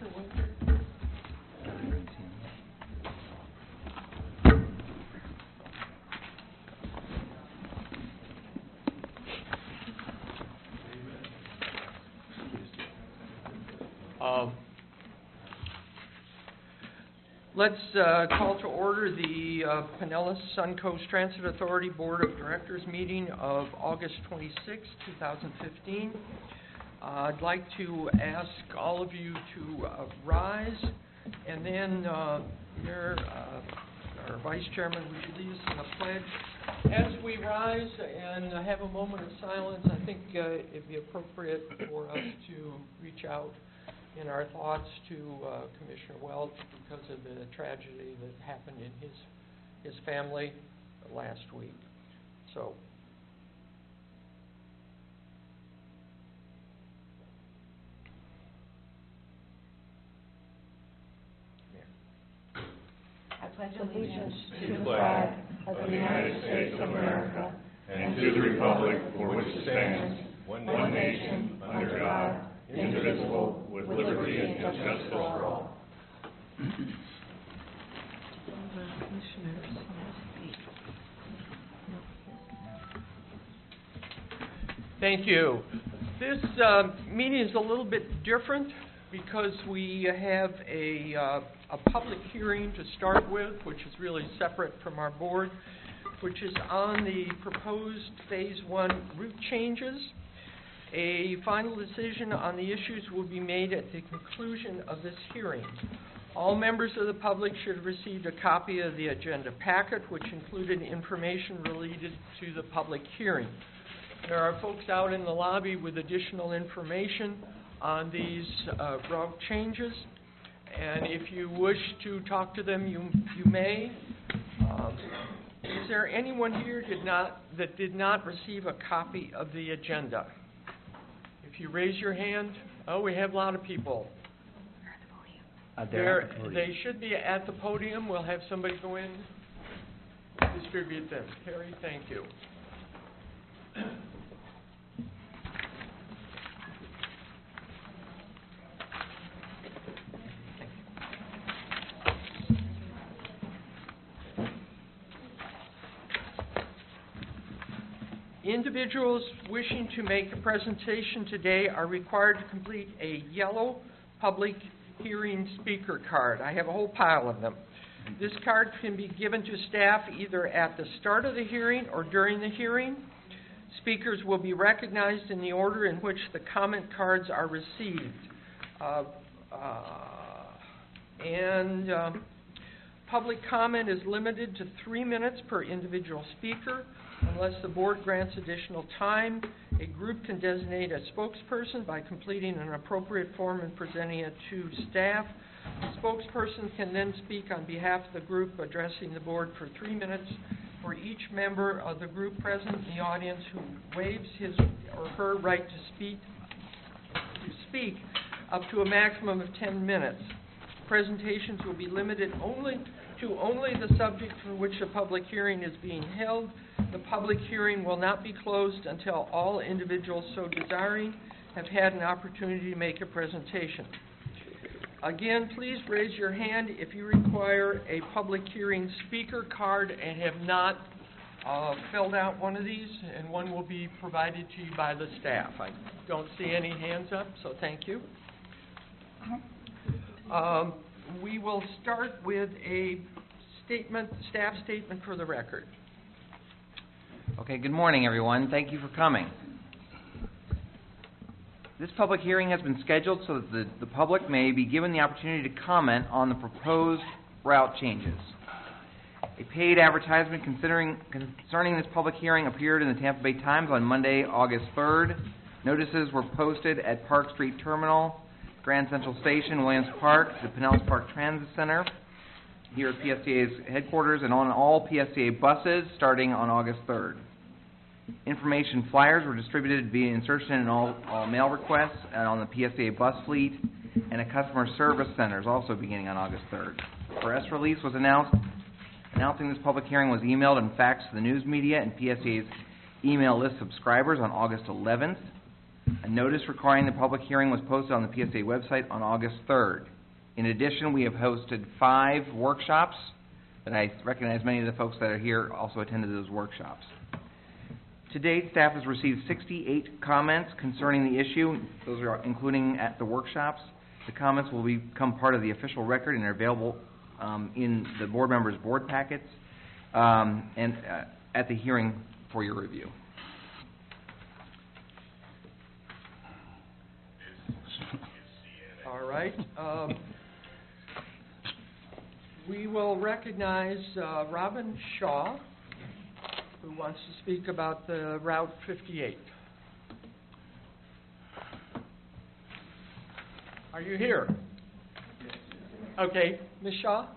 Commissioner Winter? Let's call to order the Pinellas Suncoast Transit Authority Board of Directors meeting of August 26, 2015. I'd like to ask all of you to rise, and then our Vice Chairman, would you lead us in a pledge? As we rise and have a moment of silence, I think it'd be appropriate for us to reach out in our thoughts to Commissioner Welch because of the tragedy that happened in his family last week. So. I pledge allegiance to the flag of the United States of America and to the republic for which it stands, one nation, under God, indivisible, with liberty and justice for all. Thank you. This meeting is a little bit different because we have a public hearing to start with, which is really separate from our board, which is on the proposed Phase 1 route changes. A final decision on the issues will be made at the conclusion of this hearing. All members of the public should have received a copy of the agenda packet, which included information related to the public hearing. There are folks out in the lobby with additional information on these route changes, and if you wish to talk to them, you may. Is there anyone here that did not receive a copy of the agenda? If you raise your hand, we have a lot of people. They should be at the podium. We'll have somebody go in, distribute them. Terry, thank you. Individuals wishing to make a presentation today are required to complete a yellow public hearing speaker card. I have a whole pile of them. This card can be given to staff either at the start of the hearing or during the hearing. Speakers will be recognized in the order in which the comment cards are received. Public comment is limited to 3 minutes per individual speaker. Unless the board grants additional time, a group can designate a spokesperson by completing an appropriate form and presenting it to staff. The spokesperson can then speak on behalf of the group, addressing the board for 3 minutes for each member of the group present in the audience who waives his or her right to speak up to a maximum of 10 minutes. Presentations will be limited only the subject for which a public hearing is being held. The public hearing will not be closed until all individuals so desiring have had an opportunity to make a presentation. Again, please raise your hand if you require a public hearing speaker card and have not filled out one of these, and one will be provided to you by the staff. I don't see any hands up, so thank you. We will start with a staff statement for the record. Okay, good morning, everyone. Thank you for coming. This public hearing has been scheduled so that the public may be given the opportunity to comment on the proposed route changes. A paid advertisement concerning this public hearing appeared in the Tampa Bay Times on Monday, August 3rd. Notices were posted at Park Street Terminal, Grand Central Station, Williams Park, the Pinellas Park Transit Center, here at PSCA's headquarters, and on all PSCA buses starting on August 3rd. Information flyers were distributed via insertion in all mail requests and on the PSCA bus fleet, and a customer service centers also beginning on August 3rd. A press release was announcing this public hearing was emailed and faxed to the news media and PSCA's email list subscribers on August 11th. A notice requiring the public hearing was posted on the PSA website on August 3rd. In addition, we have hosted 5 workshops that I recognize many of the folks that are here also attended those workshops. To date, staff has received 68 comments concerning the issue. Those are including at the workshops. The comments will become part of the official record and are available in the board members' board packets and at the hearing for your review. All right. We will recognize Robin Shaw, who wants to speak about the Route 58. Are you here? Okay, Ms. Shaw?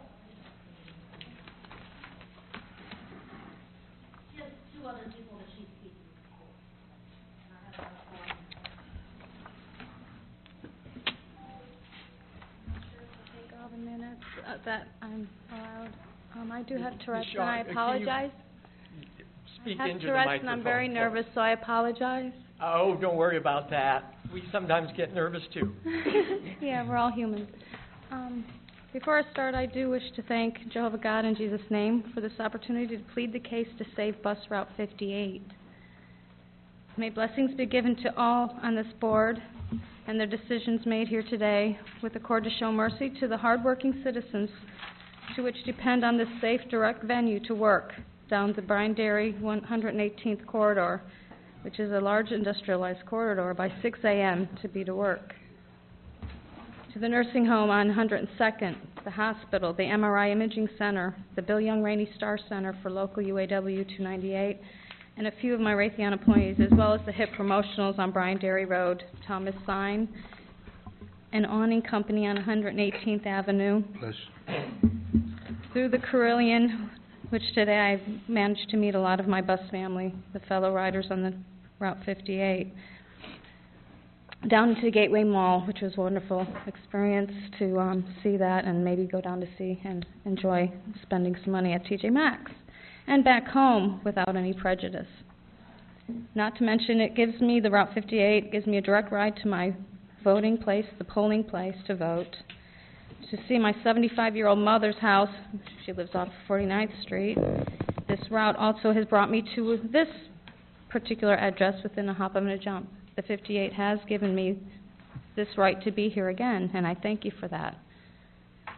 She has 2 other people that she's speaking for. And I have take all the minutes that I'm allowed. I do have Tourette's, Shaw, and I can you apologize. Speak I have into Tourette's, the and I'm microphone. very nervous, so I apologize. Oh, don't worry about that. We sometimes get nervous, too. Yeah, we're all human. Before I start, I do wish to thank Jehovah God in Jesus' name for this opportunity to plead the case to save Bus Route 58. May blessings be given to all on this board and their decisions made here today, with the court to show mercy to the hardworking citizens to which depend on this safe, direct venue to work down the Bryan Dairy 118th corridor, which is a large industrialized corridor, by 6 a.m. to be to work. To the nursing home on 102nd, the hospital, the MRI Imaging Center, the Bill Young Rainey Star Center for local UAW 298, and a few of my Raytheon employees, as well as the HIP Promotionals on Bryan Dairy Road, Thomas Sign, an awning company on 118th Avenue, through the Carillion, which today I've managed to meet a lot of my bus family, the fellow riders on the Route 58, down to Gateway Mall, which was a wonderful experience to see that and maybe go down to see and enjoy spending some money at TJ Maxx, and back home without any prejudice. Not to mention, it gives me, the Route 58 gives me a direct ride to my voting place, the polling place, to vote, to see my 75-year-old mother's house. She lives off 49th Street. This route also has brought me to this particular address within a hop and a jump. The 58 has given me this right to be here again, and I thank you for that.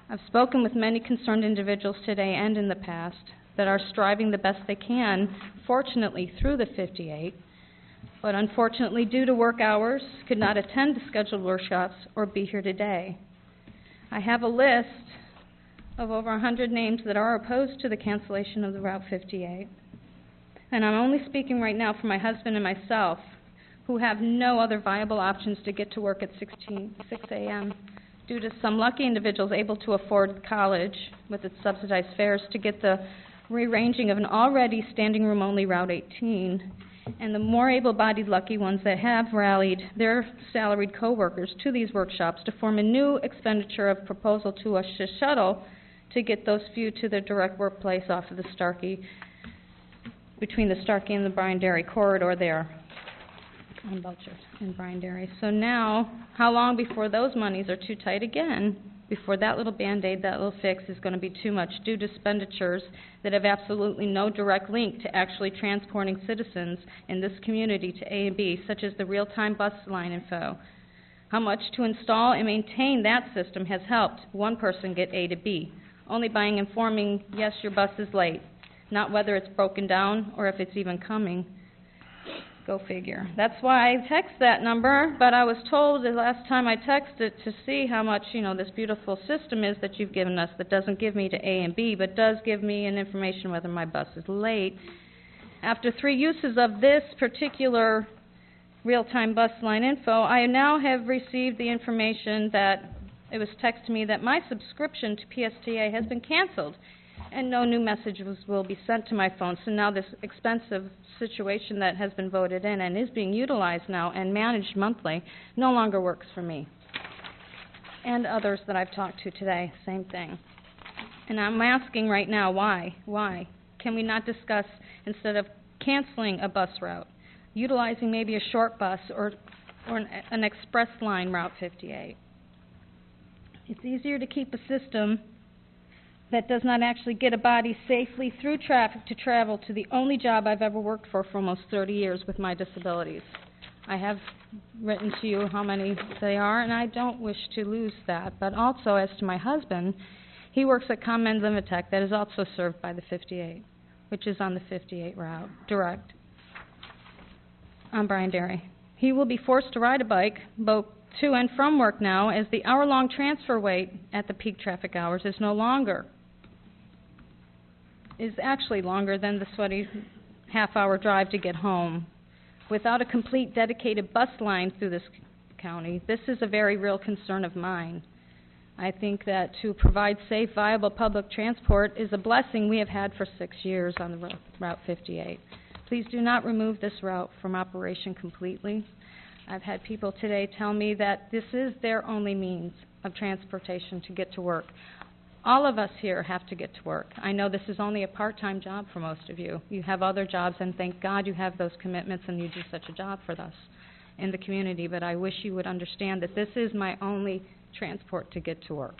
I've spoken with many concerned individuals today and in the past that are striving the best they can, fortunately through the 58, but unfortunately due to work hours could not attend the scheduled workshops or be here today. I have a list of over 100 names that are opposed to the cancellation of the Route 58, and I'm only speaking right now for my husband and myself, who have no other viable options to get to work at 6 a.m. due to some lucky individuals able to afford college with its subsidized fares to get the rearranging of an already standing room only Route 18, and the more able-bodied lucky ones that have rallied their salaried co-workers to these workshops to form a new expenditure of proposal to us to shuttle to get those few to their direct workplace off of the Starkey, between the Starkey and the Bryan Dairy corridor there on Belcher and Bryan Dairy. So now, how long before those monies are too tight again, before that little Band-Aid, that little fix is going to be too much due to expenditures that have absolutely no direct link to actually transporting citizens in this community to A and B, such as the real-time bus line info. How much to install and maintain that system has helped one person get A to B, only by informing, yes, your bus is late, not whether it's broken down or if it's even coming. Go figure. That's why I text that number, but I was told the last time I texted to see how much, this beautiful system is that you've given us that doesn't give me to A and B, but does give me an information whether my bus is late. After 3 uses of this particular real-time bus line info, I now have received the information that it was texted to me that my subscription to PSTA has been canceled and no new messages will be sent to my phone. So now this expensive situation that has been voted in and is being utilized now and managed monthly no longer works for me. And others that I've talked to today, same thing. And I'm asking right now, why? Why? Can we not discuss, instead of canceling a bus route, utilizing maybe a short bus or or an express line Route 58. It's easier to keep a system that does not actually get a body safely through traffic to travel to the only job I've ever worked for almost 30 years with my disabilities. I have written to you how many they are, and I don't wish to lose that. But also, as to my husband, he works at ComEd Limitech that is also served by the 58, which is on the 58 route, direct. I'm Brian Derry. He will be forced to ride a bike both to and from work now, as the hour-long transfer wait at the peak traffic hours is no longer. Is actually longer than the sweaty half-hour drive to get home. Without a complete dedicated bus line through this county, this is a very real concern of mine. I think that to provide safe, viable public transport is a blessing we have had for 6 years on the Route 58. Please do not remove this route from operation completely. I've had people today tell me that this is their only means of transportation to get to work. All of us here have to get to work. I know this is only a part-time job for most of you. You have other jobs, and thank God you have those commitments and you do such a job for us in the community, but I wish you would understand that this is my only transport to get to work.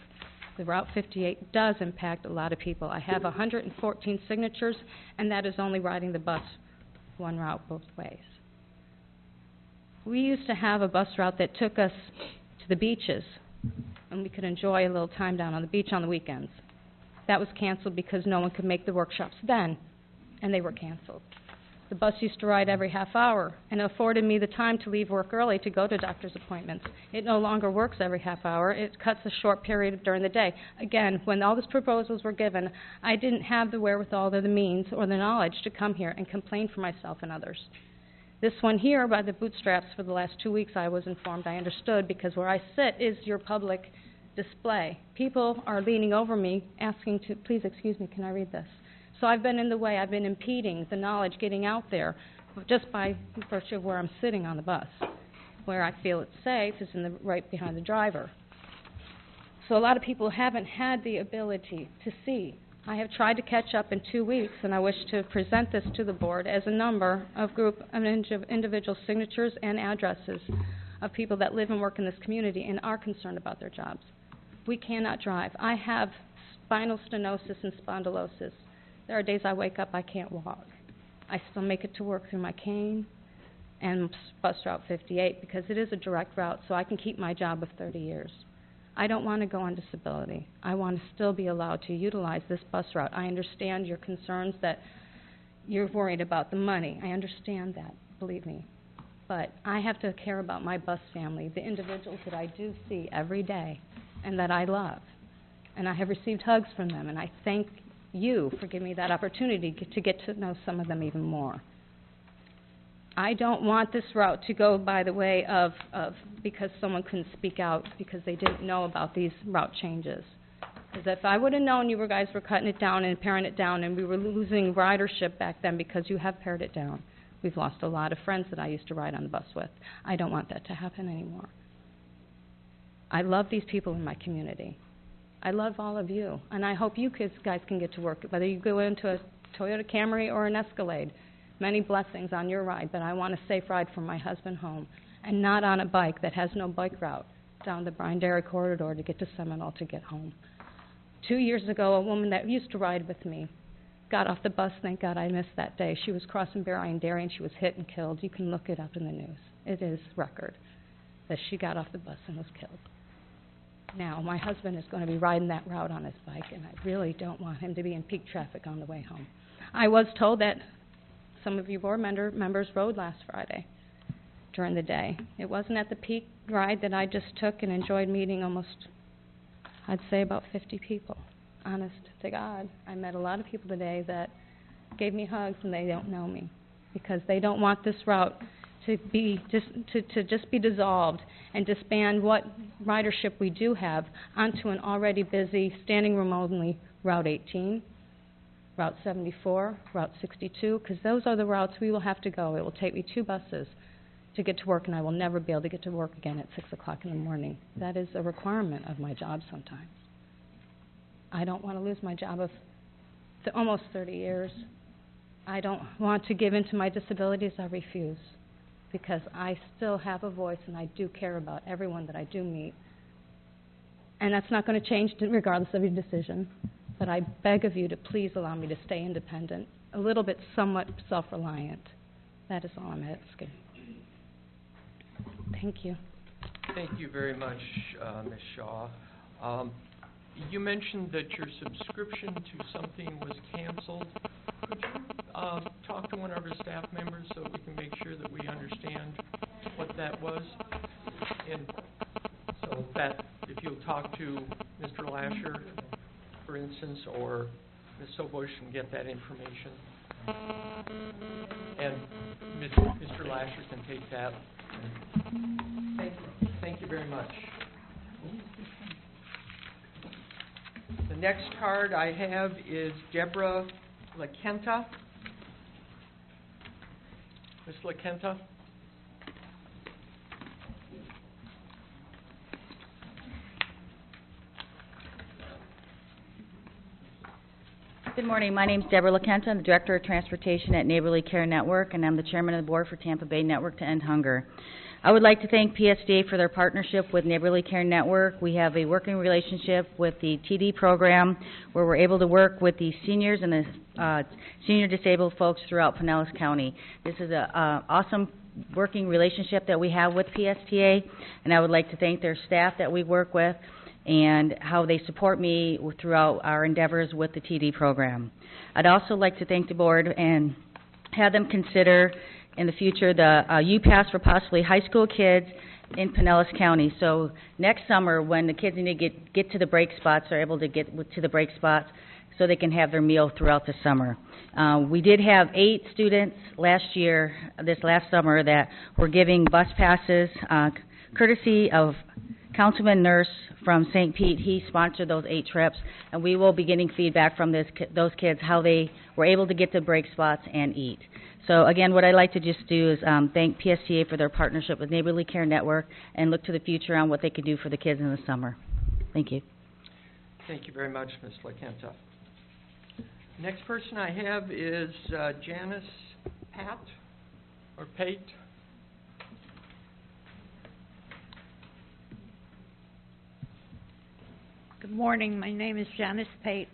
The Route 58 does impact a lot of people. I have 114 signatures, and that is only riding the bus one route both ways. We used to have a bus route that took us to the beaches, and we could enjoy a little time down on the beach on the weekends. That was canceled because no one could make the workshops then, and they were canceled. The bus used to ride every half hour, and it afforded me the time to leave work early to go to doctor's appointments. It no longer works every half hour. It cuts a short period during the day. Again, when all these proposals were given, I didn't have the wherewithal or the means or the knowledge to come here and complain for myself and others. This one here, by the bootstraps, for the last 2 weeks, I was informed, I understood, because where I sit is your public display. People are leaning over me, asking to, please excuse me, can I read this? So I've been in the way, I've been impeding the knowledge getting out there, just by virtue of where I'm sitting on the bus. Where I feel it's safe is right behind the driver. So a lot of people haven't had the ability to see. I have tried to catch up in 2 weeks, and I wish to present this to the board as a number of individual signatures and addresses of people that live and work in this community and are concerned about their jobs. We cannot drive. I have spinal stenosis and spondylosis. There are days I wake up, I can't walk. I still make it to work through my cane and bus Route 58 because it is a direct route, so I can keep my job of 30 years. I don't want to go on disability. I want to still be allowed to utilize this bus route. I understand your concerns that you're worried about the money. I understand that, believe me. But I have to care about my bus family, the individuals that I do see every day and that I love. And I have received hugs from them, and I thank you for giving me that opportunity to get to know some of them even more. I don't want this route to go by the way of because someone couldn't speak out because they didn't know about these route changes. Because if I would have known you guys were cutting it down and paring it down and we were losing ridership back then because you have pared it down. We've lost a lot of friends that I used to ride on the bus with. I don't want that to happen anymore. I love these people in my community. I love all of you, and I hope you guys can get to work, whether you go into a Toyota Camry or an Escalade. Many blessings on your ride, but I want a safe ride from my husband home, and not on a bike that has no bike route down the Brian Derry corridor to get to Seminole to get home. 2 years ago, a woman that used to ride with me got off the bus. Thank God I missed that day. She was crossing Brian Derry, and she was hit and killed. You can look it up in the news. It is record that she got off the bus and was killed. Now, my husband is going to be riding that route on his bike, and I really don't want him to be in peak traffic on the way home. I was told that some of you board members rode last Friday during the day. It wasn't at the peak ride that I just took and enjoyed meeting almost, I'd say about 50 people. Honest to God, I met a lot of people today that gave me hugs and they don't know me because they don't want this route to be just be dissolved and disband what ridership we do have onto an already busy standing room only Route 18, Route 74, Route 62, because those are the routes we will have to go. It will take me 2 buses to get to work, and I will never be able to get to work again at 6 o'clock in the morning. That is a requirement of my job sometimes. I don't want to lose my job of almost 30 years. I don't want to give in to my disabilities. I refuse. because I still have a voice and I do care about everyone that I do meet. And that's not going to change regardless of your decision. But I beg of you to please allow me to stay independent, a little bit somewhat self-reliant. That is all I'm asking. Thank you. Thank you very much, Ms. Shaw. You mentioned that your subscription to something was canceled. Could you talk to one of our staff members so we can make sure that we understand what that was? And so that, if you'll talk to Mr. Lasher, for instance, or Ms. Sobush, and get that information. And Mr. Lasher can take that. Thank you. Thank you very much. The next card I have is Deborah LaKenta. Ms. LaKenta? Good morning. My name is Deborah LaKenta. I'm the Director of Transportation at Neighborly Care Network, and I'm the Chairman of the Board for Tampa Bay Network to End Hunger. I would like to thank PSDA for their partnership with Neighborly Care Network. We have a working relationship with the TD program where we're able to work with the seniors and the senior disabled folks throughout Pinellas County. This is an awesome working relationship that we have with PSTA, and I would like to thank their staff that we work with and how they support me throughout our endeavors with the TD program. I'd also like to thank the board and have them consider in the future the UPass for possibly high school kids in Pinellas County. So next summer, when the kids need to get to the break spots, they're able to get to the break spots so they can have their meal throughout the summer. We did have 8 students this last summer, that were giving bus passes, courtesy of Councilman Nurse from St. Pete. He sponsored those 8 trips, and we will be getting feedback from those kids, how they were able to get to break spots and eat. So again, what I'd like to just do is thank PSTA for their partnership with Neighborly Care Network and look to the future on what they could do for the kids in the summer. Thank you. Thank you very much, Ms. LaKenta. Next person I have is Janice Pate. Good morning. My name is Janice Pate.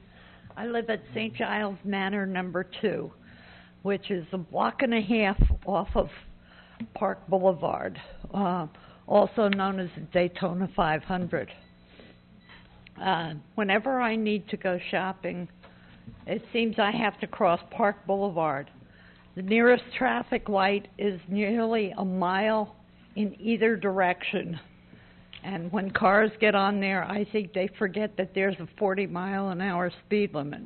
I live at St. Giles Manor number 2, which is a block and a half off of Park Boulevard, also known as the Daytona 500. Whenever I need to go shopping, it seems I have to cross Park Boulevard. The nearest traffic light is nearly a mile in either direction. And when cars get on there, I think they forget that there's a 40-mile-an-hour speed limit.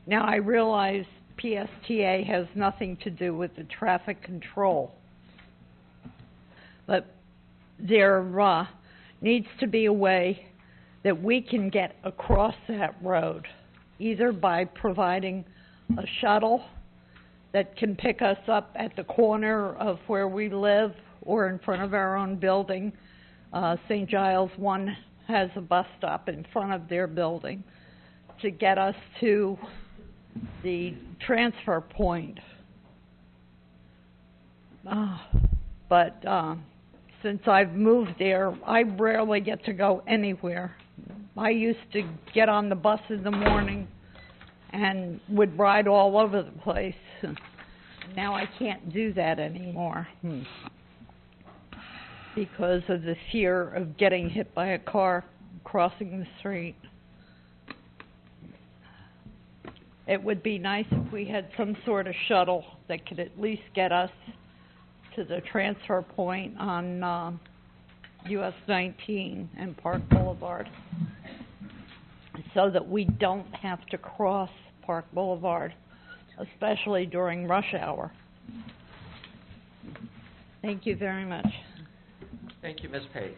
Now, I realize PSTA has nothing to do with the traffic control, but there needs to be a way that we can get across that road, either by providing a shuttle that can pick us up at the corner of where we live or in front of our own building. St. Giles 1 has a bus stop in front of their building to get us to the transfer point. But since I've moved there, I rarely get to go anywhere. I used to get on the bus in the morning and would ride all over the place. Now I can't do that anymore. Because of the fear of getting hit by a car crossing the street. It would be nice if we had some sort of shuttle that could at least get us to the transfer point on US 19 and Park Boulevard, so that we don't have to cross Park Boulevard, especially during rush hour. Thank you very much. Thank you, Ms. Pate.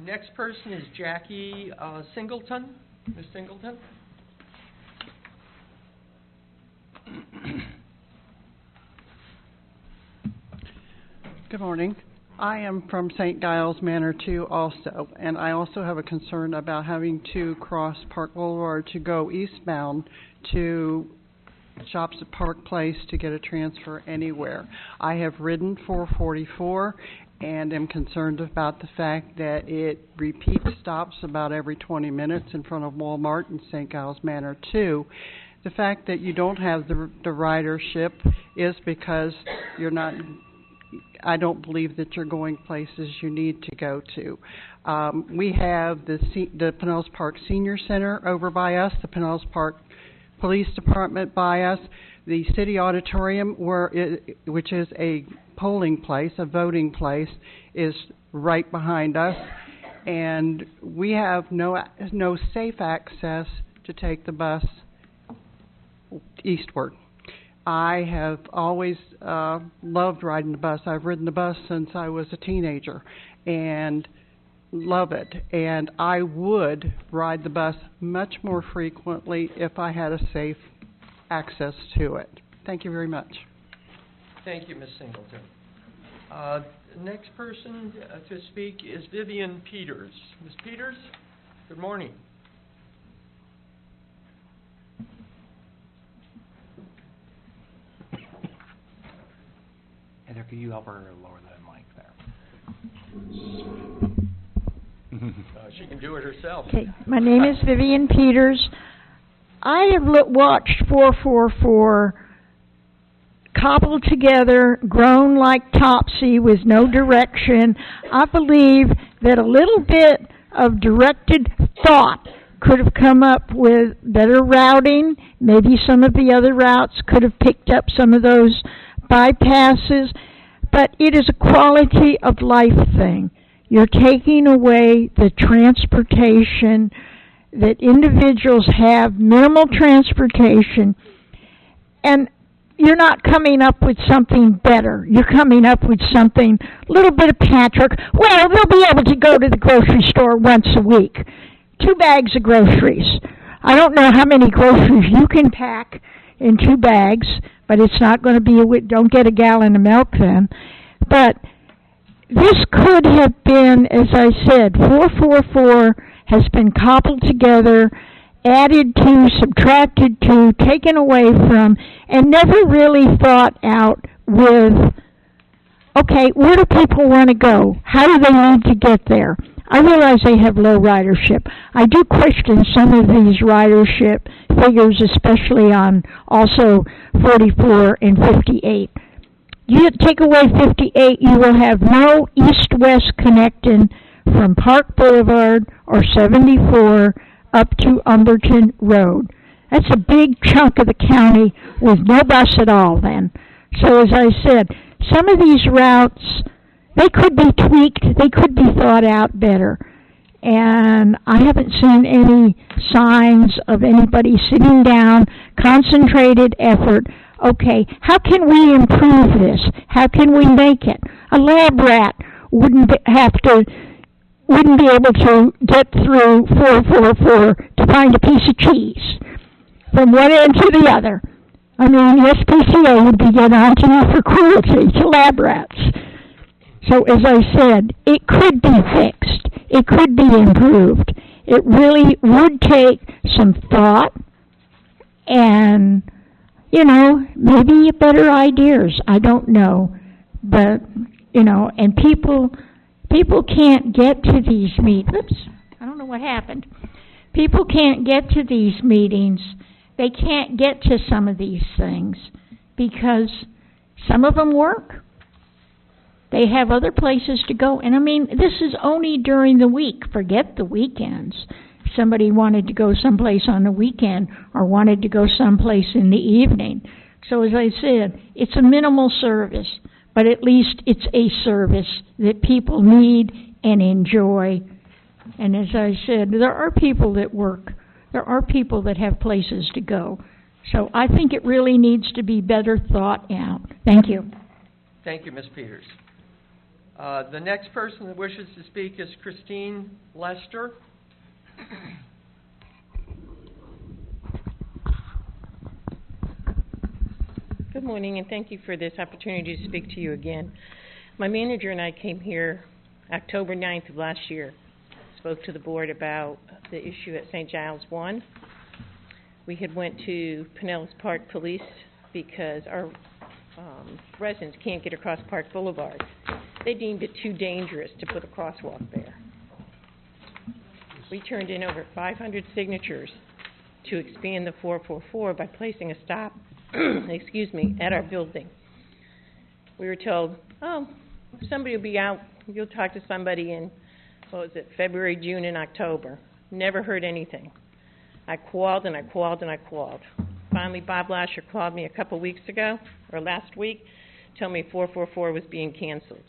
Next person is Jackie Singleton. Ms. Singleton? Good morning. I am from St. Giles Manor 2 also, and I also have a concern about having to cross Park Boulevard to go eastbound to shops at Park Place to get a transfer anywhere. I have ridden 444 and am concerned about the fact that it repeats stops about every 20 minutes in front of Walmart in St. Giles Manor too. The fact that you don't have the ridership is because you're not, I don't believe that you're going places you need to go to. We have the Pinellas Park Senior Center over by us, the Pinellas Park Police Department by us, the City Auditorium, which is a polling place, a voting place, is right behind us, and we have no safe access to take the bus eastward. I have always loved riding the bus. I've ridden the bus since I was a teenager and love it. And I would ride the bus much more frequently if I had a safe access to it. Thank you very much. Thank you, Ms. Singleton. Next person to speak is Vivian Peters. Ms. Peters, good morning. Heather, could you help her lower the mic there? She can do it herself. Okay, my name is Vivian Peters. I have watched 444 cobbled together, grown like Topsy with no direction. I believe that a little bit of directed thought could have come up with better routing. Maybe some of the other routes could have picked up some of those bypasses, but it is a quality of life thing. You're taking away the transportation that individuals have, minimal transportation, and you're not coming up with something better. You're coming up with something, a little bit of patchwork. Well, they'll be able to go to the grocery store once a week. 2 bags of groceries. I don't know how many groceries you can pack in 2 bags, but it's not going to be, don't get a gallon of milk then. But this could have been, as I said, 444 has been cobbled together, added to, subtracted to, taken away from, and never really thought out with, okay, where do people want to go? How do they need to get there? I realize they have low ridership. I do question some of these ridership figures, especially on also 44 and 58. You take away 58, you will have no east-west connecting from Park Boulevard or 74 up to Umberton Road. That's a big chunk of the county with no bus at all then. So as I said, some of these routes, they could be tweaked, they could be thought out better. And I haven't seen any signs of anybody sitting down, concentrated effort. Okay, how can we improve this? How can we make it? A lab rat wouldn't be able to get through 444 to find a piece of cheese from one end to the other. I mean, the SPCA would be getting on to you for cruelty to lab rats. So as I said, it could be fixed. It could be improved. It really would take some thought and, you know, maybe better ideas. I don't know. But, you know, and people can't get to these meetings. Oops, I don't know what happened. People can't get to these meetings. They can't get to some of these things because some of them work. They have other places to go. And I mean, this is only during the week. Forget the weekends. If somebody wanted to go someplace on the weekend or wanted to go someplace in the evening. So as I said, it's a minimal service, but at least it's a service that people need and enjoy. And as I said, there are people that work. There are people that have places to go. So I think it really needs to be better thought out. Thank you. Thank you, Ms. Peters. The next person that wishes to speak is Christine Lester. Good morning, and thank you for this opportunity to speak to you again. My manager and I came here October 9th of last year, spoke to the board about the issue at St. Giles 1. We had went to Pinellas Park Police because our residents can't get across Park Boulevard. They deemed it too dangerous to put a crosswalk there. We turned in over 500 signatures to expand the 444 by placing a stop, at our building. We were told, oh, somebody will be out, you'll talk to somebody in, February, June, and October. Never heard anything. I called and I called and I called. Finally, Bob Lasher called me a couple weeks ago, or last week, told me 444 was being canceled.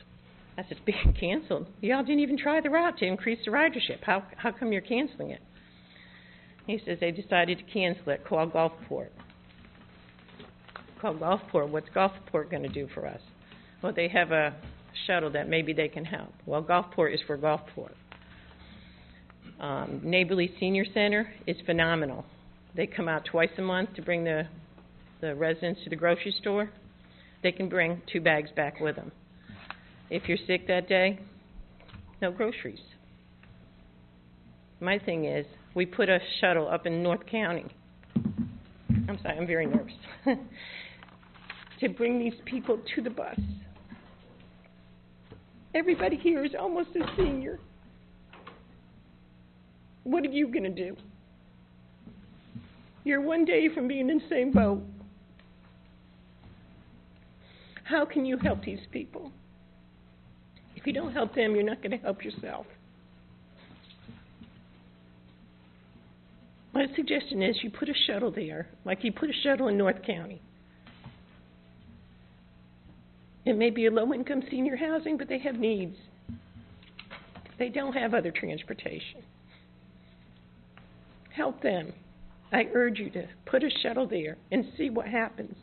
I said, it's being canceled? Y'all didn't even try the route to increase the ridership. How come you're canceling it? He says they decided to cancel it. Call Gulfport. Call Gulfport. What's Gulfport going to do for us? Well, they have a shuttle that maybe they can help. Well, Gulfport is for Gulfport. Neighborly Senior Center is phenomenal. They come out twice a month to bring the residents to the grocery store. They can bring 2 bags back with them. If you're sick that day, no groceries. My thing is, we put a shuttle up in North County. I'm sorry, I'm very nervous. To bring these people to the bus. Everybody here is almost a senior. What are you going to do? You're one day from being in the same boat. How can you help these people? If you don't help them, you're not going to help yourself. My suggestion is you put a shuttle there, like you put a shuttle in North County. It may be a low-income senior housing, but they have needs. They don't have other transportation. Help them. I urge you to put a shuttle there and see what happens.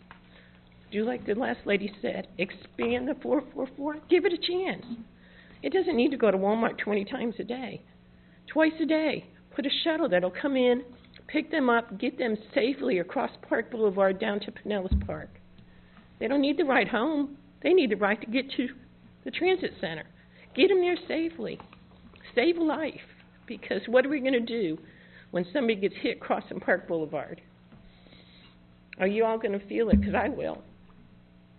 Do like the last lady said, expand the 444, give it a chance. It doesn't need to go to Walmart 20 times a day. Twice a day, put a shuttle that'll come in, pick them up, get them safely across Park Boulevard down to Pinellas Park. They don't need the ride home. They need the ride to get to the transit center. Get them there safely. Save a life. Because what are we going to do when somebody gets hit crossing Park Boulevard? Are you all going to feel it? Because I will.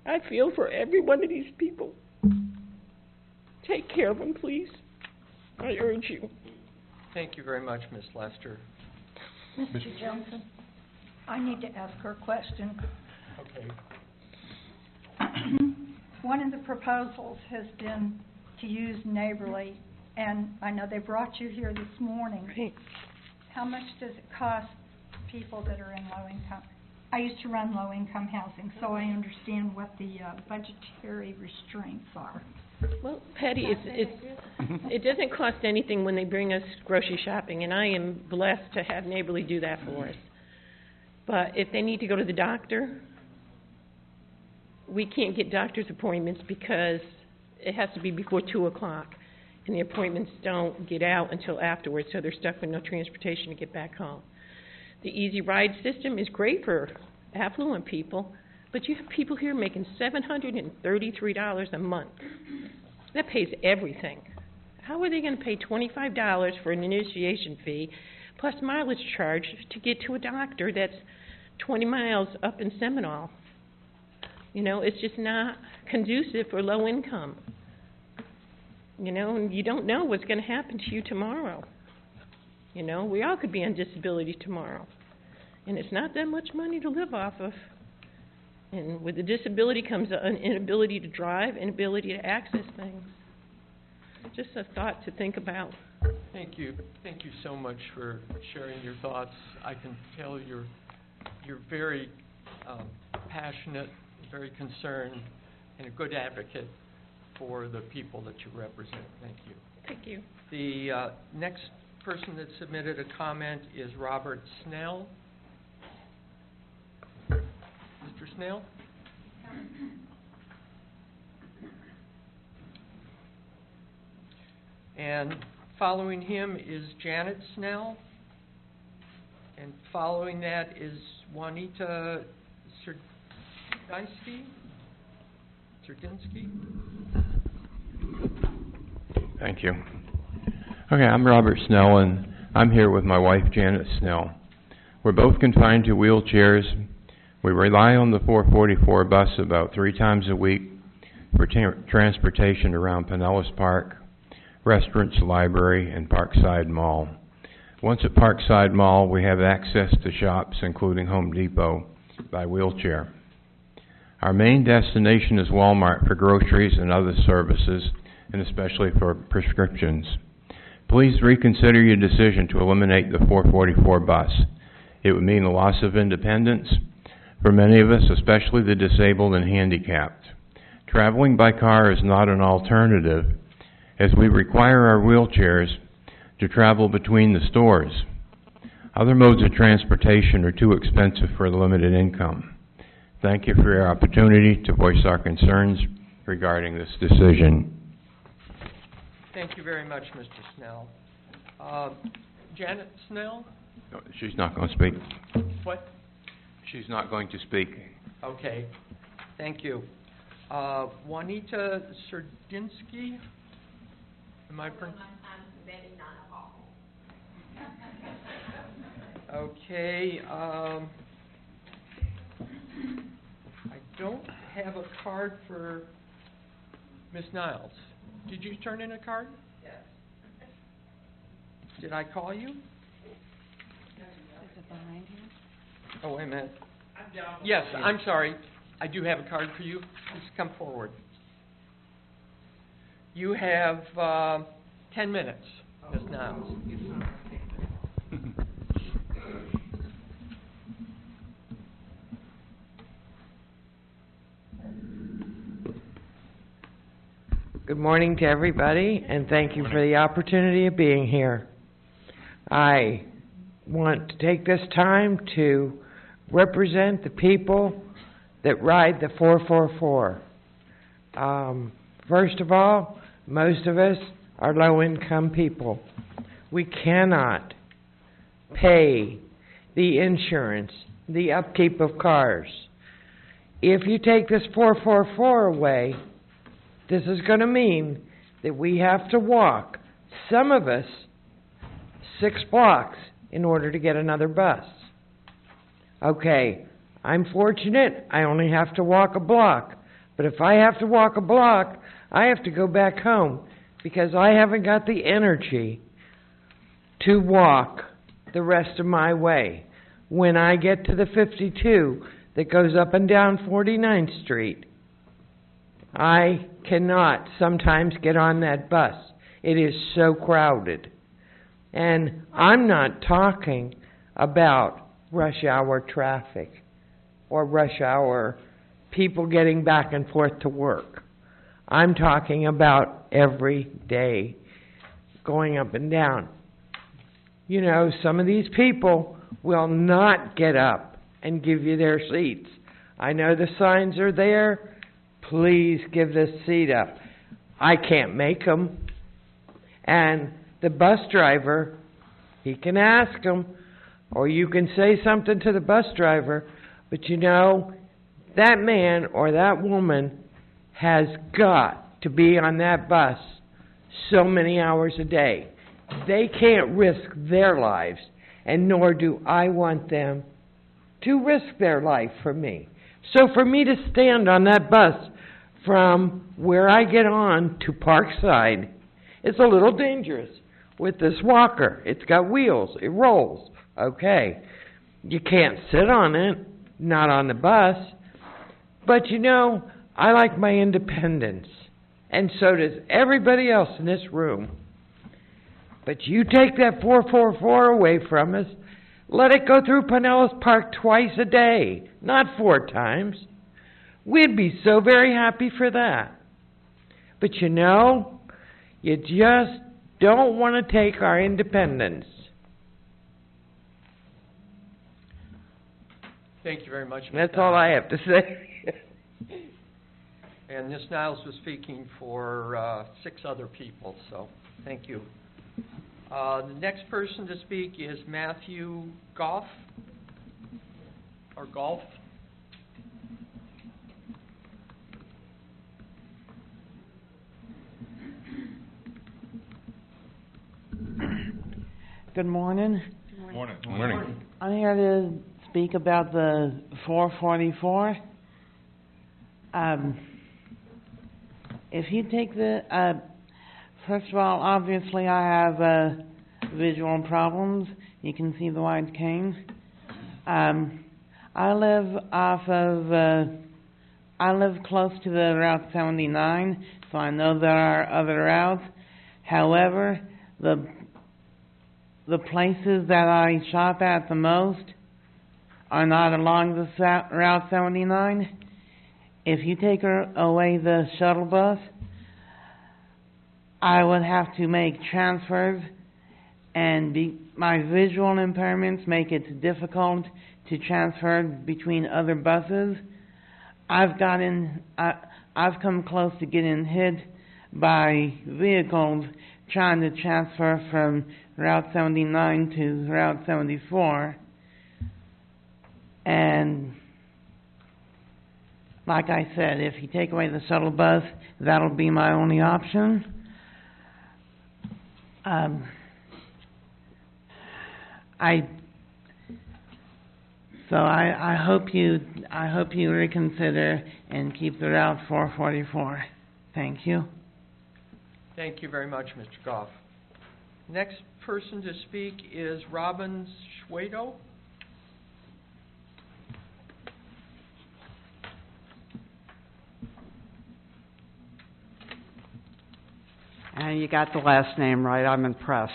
I feel for every one of these people. Take care of them, please. I urge you. Thank you very much, Ms. Lester. Mr. Johnson, I need to ask her a question. Okay. One of the proposals has been to use Neighborly, and I know they brought you here this morning. Right. How much does it cost people that are in low income? I used to run low income housing, so I understand what the budgetary restraints are. Well, Patty, it doesn't cost anything when they bring us grocery shopping, and I am blessed to have Neighborly do that for us. But if they need to go to the doctor, we can't get doctor's appointments because it has to be before 2 o'clock, and the appointments don't get out until afterwards, so they're stuck with no transportation to get back home. The Easy Ride system is great for affluent people, but you have people here making $733 a month. That pays everything. How are they going to pay $25 for an initiation fee plus mileage charge to get to a doctor that's 20 miles up in Seminole? You know, it's just not conducive for low income. You know, and you don't know what's going to happen to you tomorrow. You know, we all could be on disability tomorrow. And it's not that much money to live off of. And with the disability comes an inability to drive, inability to access things. Just a thought to think about. Thank you. Thank you so much for sharing your thoughts. I can tell you're very passionate, very concerned, and a good advocate for the people that you represent. Thank you. Thank you. The next person that submitted a comment is Robert Snell. Mr. Snell? And following him is Janet Snell. And following that is Juanita Serdinsky. Thank you. Okay, I'm Robert Snell, and I'm here with my wife, Janet Snell. We're both confined to wheelchairs. We rely on the 444 bus about 3 times a week for transportation around Pinellas Park, restaurants, library, and Parkside Mall. Once at Parkside Mall, we have access to shops, including Home Depot, by wheelchair. Our main destination is Walmart for groceries and other services, and especially for prescriptions. Please reconsider your decision to eliminate the 444 bus. It would mean a loss of independence for many of us, especially the disabled and handicapped. Traveling by car is not an alternative, as we require our wheelchairs to travel between the stores. Other modes of transportation are too expensive for the limited income. Thank you for your opportunity to voice our concerns regarding this decision. Thank you very much, Mr. Snell. Janet Snell? No, she's not going to speak. What? She's not going to speak. Okay, thank you. Juanita Serdinsky? Am I Okay, I don't have a card for Ms. Niles. Did you turn in a card? Yes. Did I call you? Is it behind you? Oh, wait a minute. Yes, I'm sorry. I do have a card for you. Please come forward. You have 10 minutes, Ms. Niles. Good morning to everybody, and thank you for the opportunity of being here. I want to take this time to represent the people that ride the 444. First of all, most of us are low-income people. We cannot pay the insurance, the upkeep of cars. If you take this 444 away, this is going to mean that we have to walk, some of us, 6 blocks in order to get another bus. Okay, I'm fortunate, I only have to walk a block. But if I have to walk a block, I have to go back home because I haven't got the energy to walk the rest of my way. When I get to the 52 that goes up and down 49th Street, I cannot sometimes get on that bus. It is so crowded. And I'm not talking about rush hour traffic or rush hour people getting back and forth to work. I'm talking about every day going up and down. You know, some of these people will not get up and give you their seats. I know the signs are there. Please give this seat up. I can't make them. And the bus driver, he can ask them, or you can say something to the bus driver, but you know, that man or that woman has got to be on that bus so many hours a day. They can't risk their lives, and nor do I want them to risk their life for me. So for me to stand on that bus from where I get on to Parkside, it's a little dangerous with this walker. It's got wheels. It rolls. Okay. You can't sit on it, not on the bus. But you know, I like my independence. And so does everybody else in this room. But you take that 444 away from us, let it go through Pinellas Park twice a day, not 4 times. We'd be so very happy for that. But you know, you just don't want to take our independence. Thank you very much, Ms. That's Niles. all I have to say. And Ms. Niles was speaking for 6 other people, so thank you. The next person to speak is Matthew Goff, or Golf. Good morning. Morning. Morning. I'm here to speak about the 444. If you take the, first of all, obviously I have visual problems. You can see the white cane. I live close to the Route 79, so I know there are other routes. However, the places that I shop at the most are not along the Route 79. If you take away the shuttle bus, I would have to make transfers, and my visual impairments make it difficult to transfer between other buses. I've come close to getting hit by vehicles trying to transfer from Route 79 to Route 74. And like I said, if you take away the shuttle bus, that'll be my only option. I hope you reconsider and keep the Route 444. Thank you. Thank you very much, Mr. Goff. Next person to speak is Robin Schwedo. And you got the last name right. I'm impressed.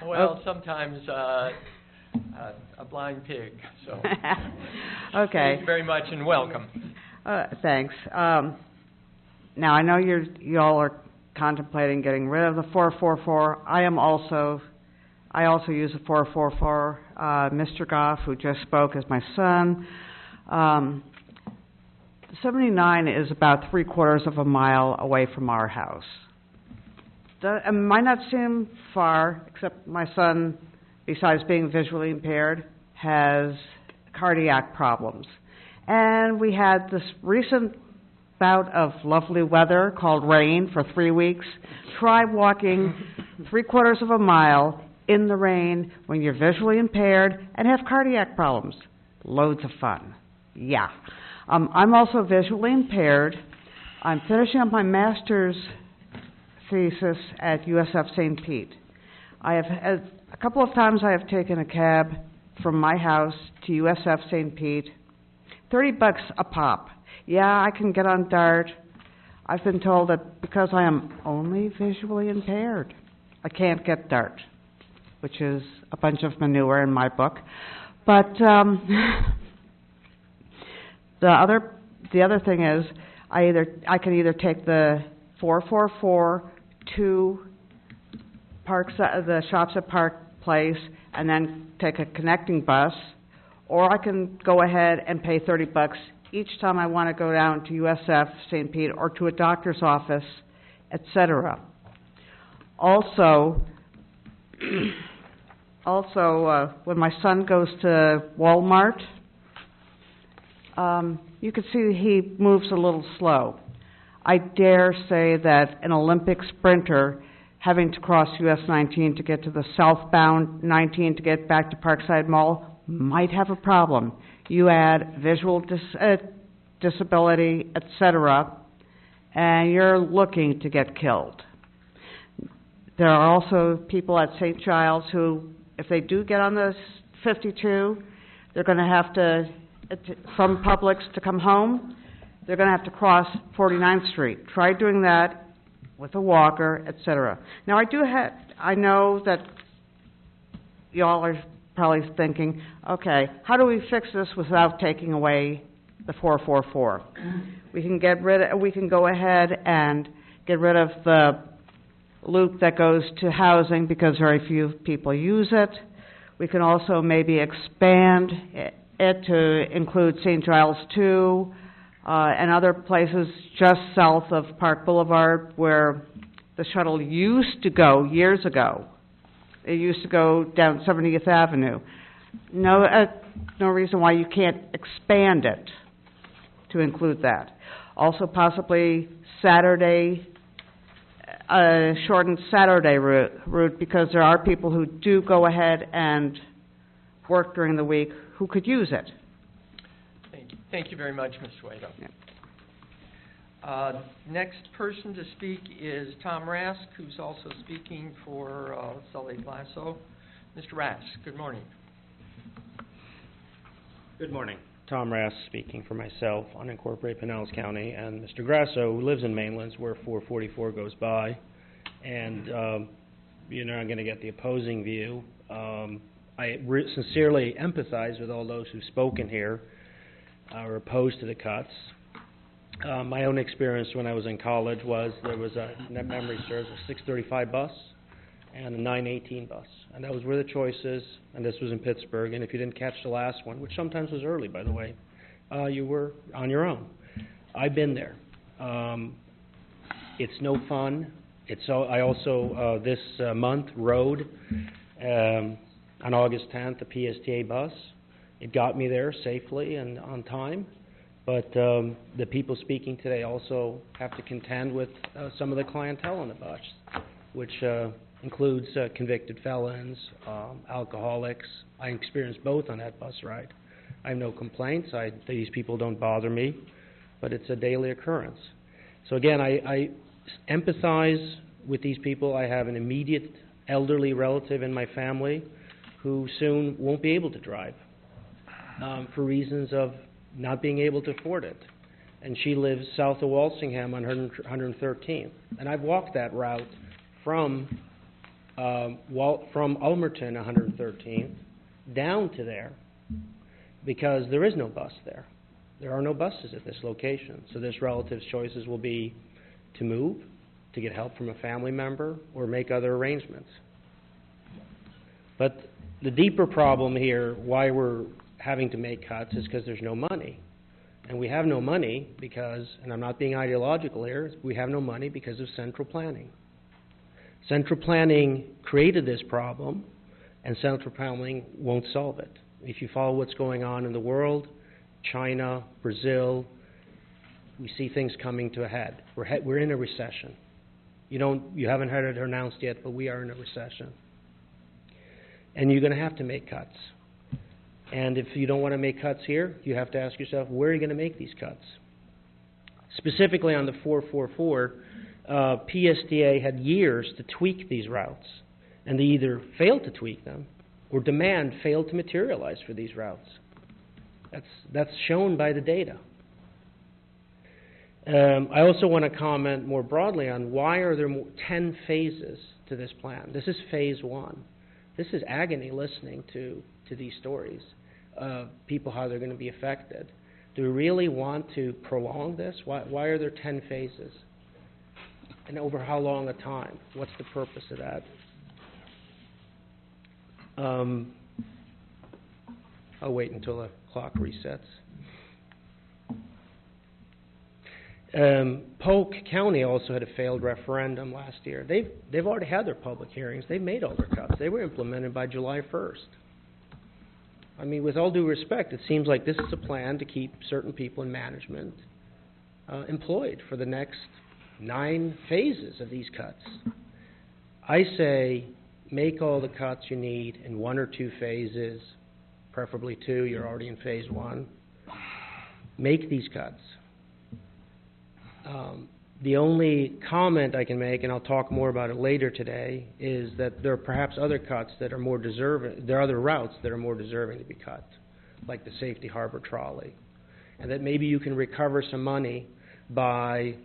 Well, sometimes a blind pig, so. Okay. Thank you very much and welcome. Thanks. Now, I know y'all are contemplating getting rid of the 444. I also use the 444. Mr. Goff, who just spoke, is my son. 79 is about 3/4 of a mile away from our house. It might not seem far, except my son, besides being visually impaired, has cardiac problems. And we had this recent bout of lovely weather called rain for 3 weeks. Try walking 3/4 of a mile in the rain when you're visually impaired and have cardiac problems. Loads of fun. Yeah. I'm also visually impaired. I'm finishing up my master's thesis at USF St. Pete. A couple of times I have taken a cab from my house to USF St. Pete. $30 a pop. Yeah, I can get on DART. I've been told that because I am only visually impaired, I can't get DART, which is a bunch of manure in my book. But the other thing is, I can either take the 444 to the shops at Park Place and then take a connecting bus, or I can go ahead and pay $30 each time I want to go down to USF St. Pete or to a doctor's office, etc. Also, when my son goes to Walmart, you can see he moves a little slow. I dare say that an Olympic sprinter having to cross US 19 to get to the southbound 19 to get back to Parkside Mall might have a problem. You add visual disability, etc., and you're looking to get killed. There are also people at St. Giles who, if they do get on the 52, they're going to have to, from Publix to come home, they're going to have to cross 49th Street. Try doing that with a walker, etc. Now, I know that y'all are probably thinking, okay, how do we fix this without taking away the 444? We can go ahead and get rid of the loop that goes to housing because very few people use it. We can also maybe expand it to include St. Giles 2 and other places just south of Park Boulevard where the shuttle used to go years ago. It used to go down 70th Avenue. No reason why you can't expand it to include that. Also possibly shortened Saturday route because there are people who do go ahead and work during the week who could use it. Thank you very much, Ms. Suedo. Next person to speak is Tom Rask, who's also speaking for Sully Glasso. Mr. Rask, good morning. Good morning. Tom Rask speaking for myself, unincorporated Pinellas County, and Mr. Grasso, who lives in Mainlands, where 444 goes by. And you're not going to get the opposing view. I sincerely empathize with all those who've spoken here are opposed to the cuts. My own experience when I was in college was there was a, net memory serves, a 635 bus and a 918 bus. And those were the choices, and this was in Pittsburgh. And if you didn't catch the last one, which sometimes was early, by the way, you were on your own. I've been there. It's no fun. I also, this month, rode on August 10th a PSTA bus. It got me there safely and on time. But the people speaking today also have to contend with some of the clientele on the bus, which includes convicted felons, alcoholics. I experienced both on that bus ride. I have no complaints. These people don't bother me, but it's a daily occurrence. So again, I empathize with these people. I have an immediate elderly relative in my family who soon won't be able to drive for reasons of not being able to afford it. And she lives south of Walsingham on 113th. And I've walked that route from Ulmerton, 113th, down to there because there is no bus there. There are no buses at this location. So this relative's choices will be to move, to get help from a family member, or make other arrangements. But the deeper problem here, why we're having to make cuts, is because there's no money. And we have no money because, and I'm not being ideological here, we have no money because of central planning. Central planning created this problem, and central planning won't solve it. If you follow what's going on in the world, China, Brazil, we see things coming to a head. We're in a recession. You haven't heard it announced yet, but we are in a recession. And you're going to have to make cuts. And if you don't want to make cuts here, you have to ask yourself, where are you going to make these cuts? Specifically on the 444, PSTA had years to tweak these routes. And they either failed to tweak them, or demand failed to materialize for these routes. That's shown by the data. I also want to comment more broadly on why are there 10 phases to this plan. This is phase 1. This is agony listening to these stories of people, how they're going to be affected. Do we really want to prolong this? Why are there 10 phases? And over how long a time? What's the purpose of that? I'll wait until the clock resets. Polk County also had a failed referendum last year. They've already had their public hearings. They've made all their cuts. They were implemented by July 1st. I mean, with all due respect, it seems like this is a plan to keep certain people in management employed for the next 9 phases of these cuts. I say make all the cuts you need in 1 or 2 phases, preferably 2. You're already in phase 1. Make these cuts. The only comment I can make, and I'll talk more about it later today, is that there are perhaps other cuts that are more deserving. There are other routes that are more deserving to be cut, like the Safety Harbor trolley, and that maybe you can recover some money by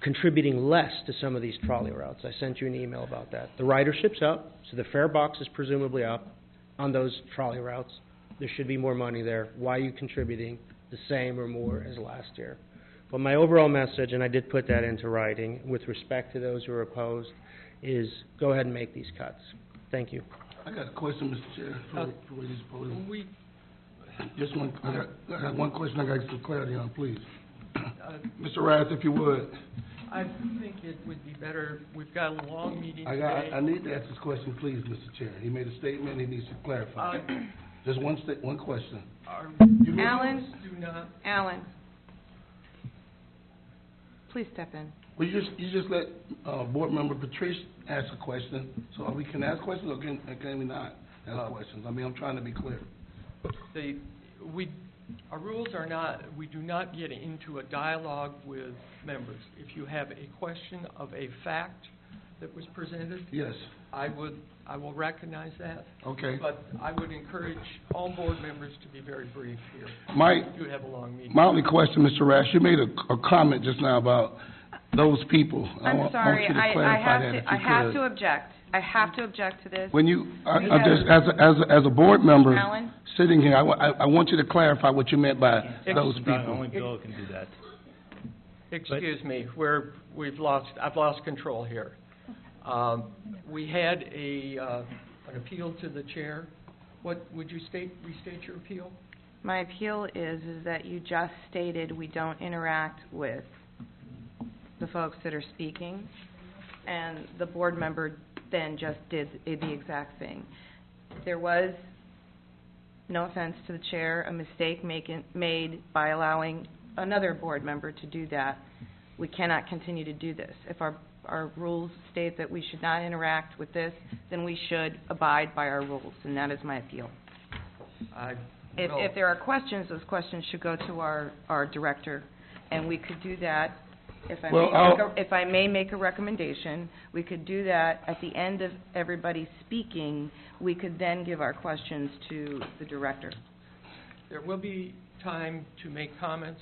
contributing less to some of these trolley routes. I sent you an email about that. The ridership's up, so the fare box is presumably up on those trolley routes. There should be more money there. Why are you contributing the same or more as last year? But my overall message, and I did put that into writing, with respect to those who are opposed, is go ahead and make these cuts. Thank you. I got a question, Mr. Chair, for these opposing. I got one question I got to get some clarity on, please. Mr. Rath, if you would. I think it would be better, we've got a long meeting today. I need to ask this question, please, Mr. Chair. He made a statement, he needs to clarify. Just one question. Alan, please step in. Well, you just let Board Member Patrice ask a question, so we can ask questions or can we not? ask questions. I mean, I'm trying to be clear. Our rules are not, we do not get into a dialogue with members. If you have a question of a fact that was presented, Yes, I will recognize that. okay. But I would encourage all board members to be very brief here. My, We do have a long meeting. my only question, Mr. Rash, you made a comment just now about those people. I I'm want sorry, you to I clarify that if you I have could. to object. I have to object to this. When you, I Because- just, as a board member Alan? sitting here, I want you to clarify what you meant by those people. Only Bill can do that. Excuse me, I've lost control here. We had an appeal to the chair. What, would you restate your appeal? My appeal is that you just stated we don't interact with the folks that are speaking, and the board member then just did the exact thing. There was, no offense to the chair, a mistake made by allowing another board member to do that. We cannot continue to do this. If our rules state that we should not interact with this, then we should abide by our rules, and that is my appeal. If there are questions, those questions should go to our director, and we could do that. If I may make a recommendation, we could do that at the end of everybody speaking. We could then give our questions to the director. There will be time to make comments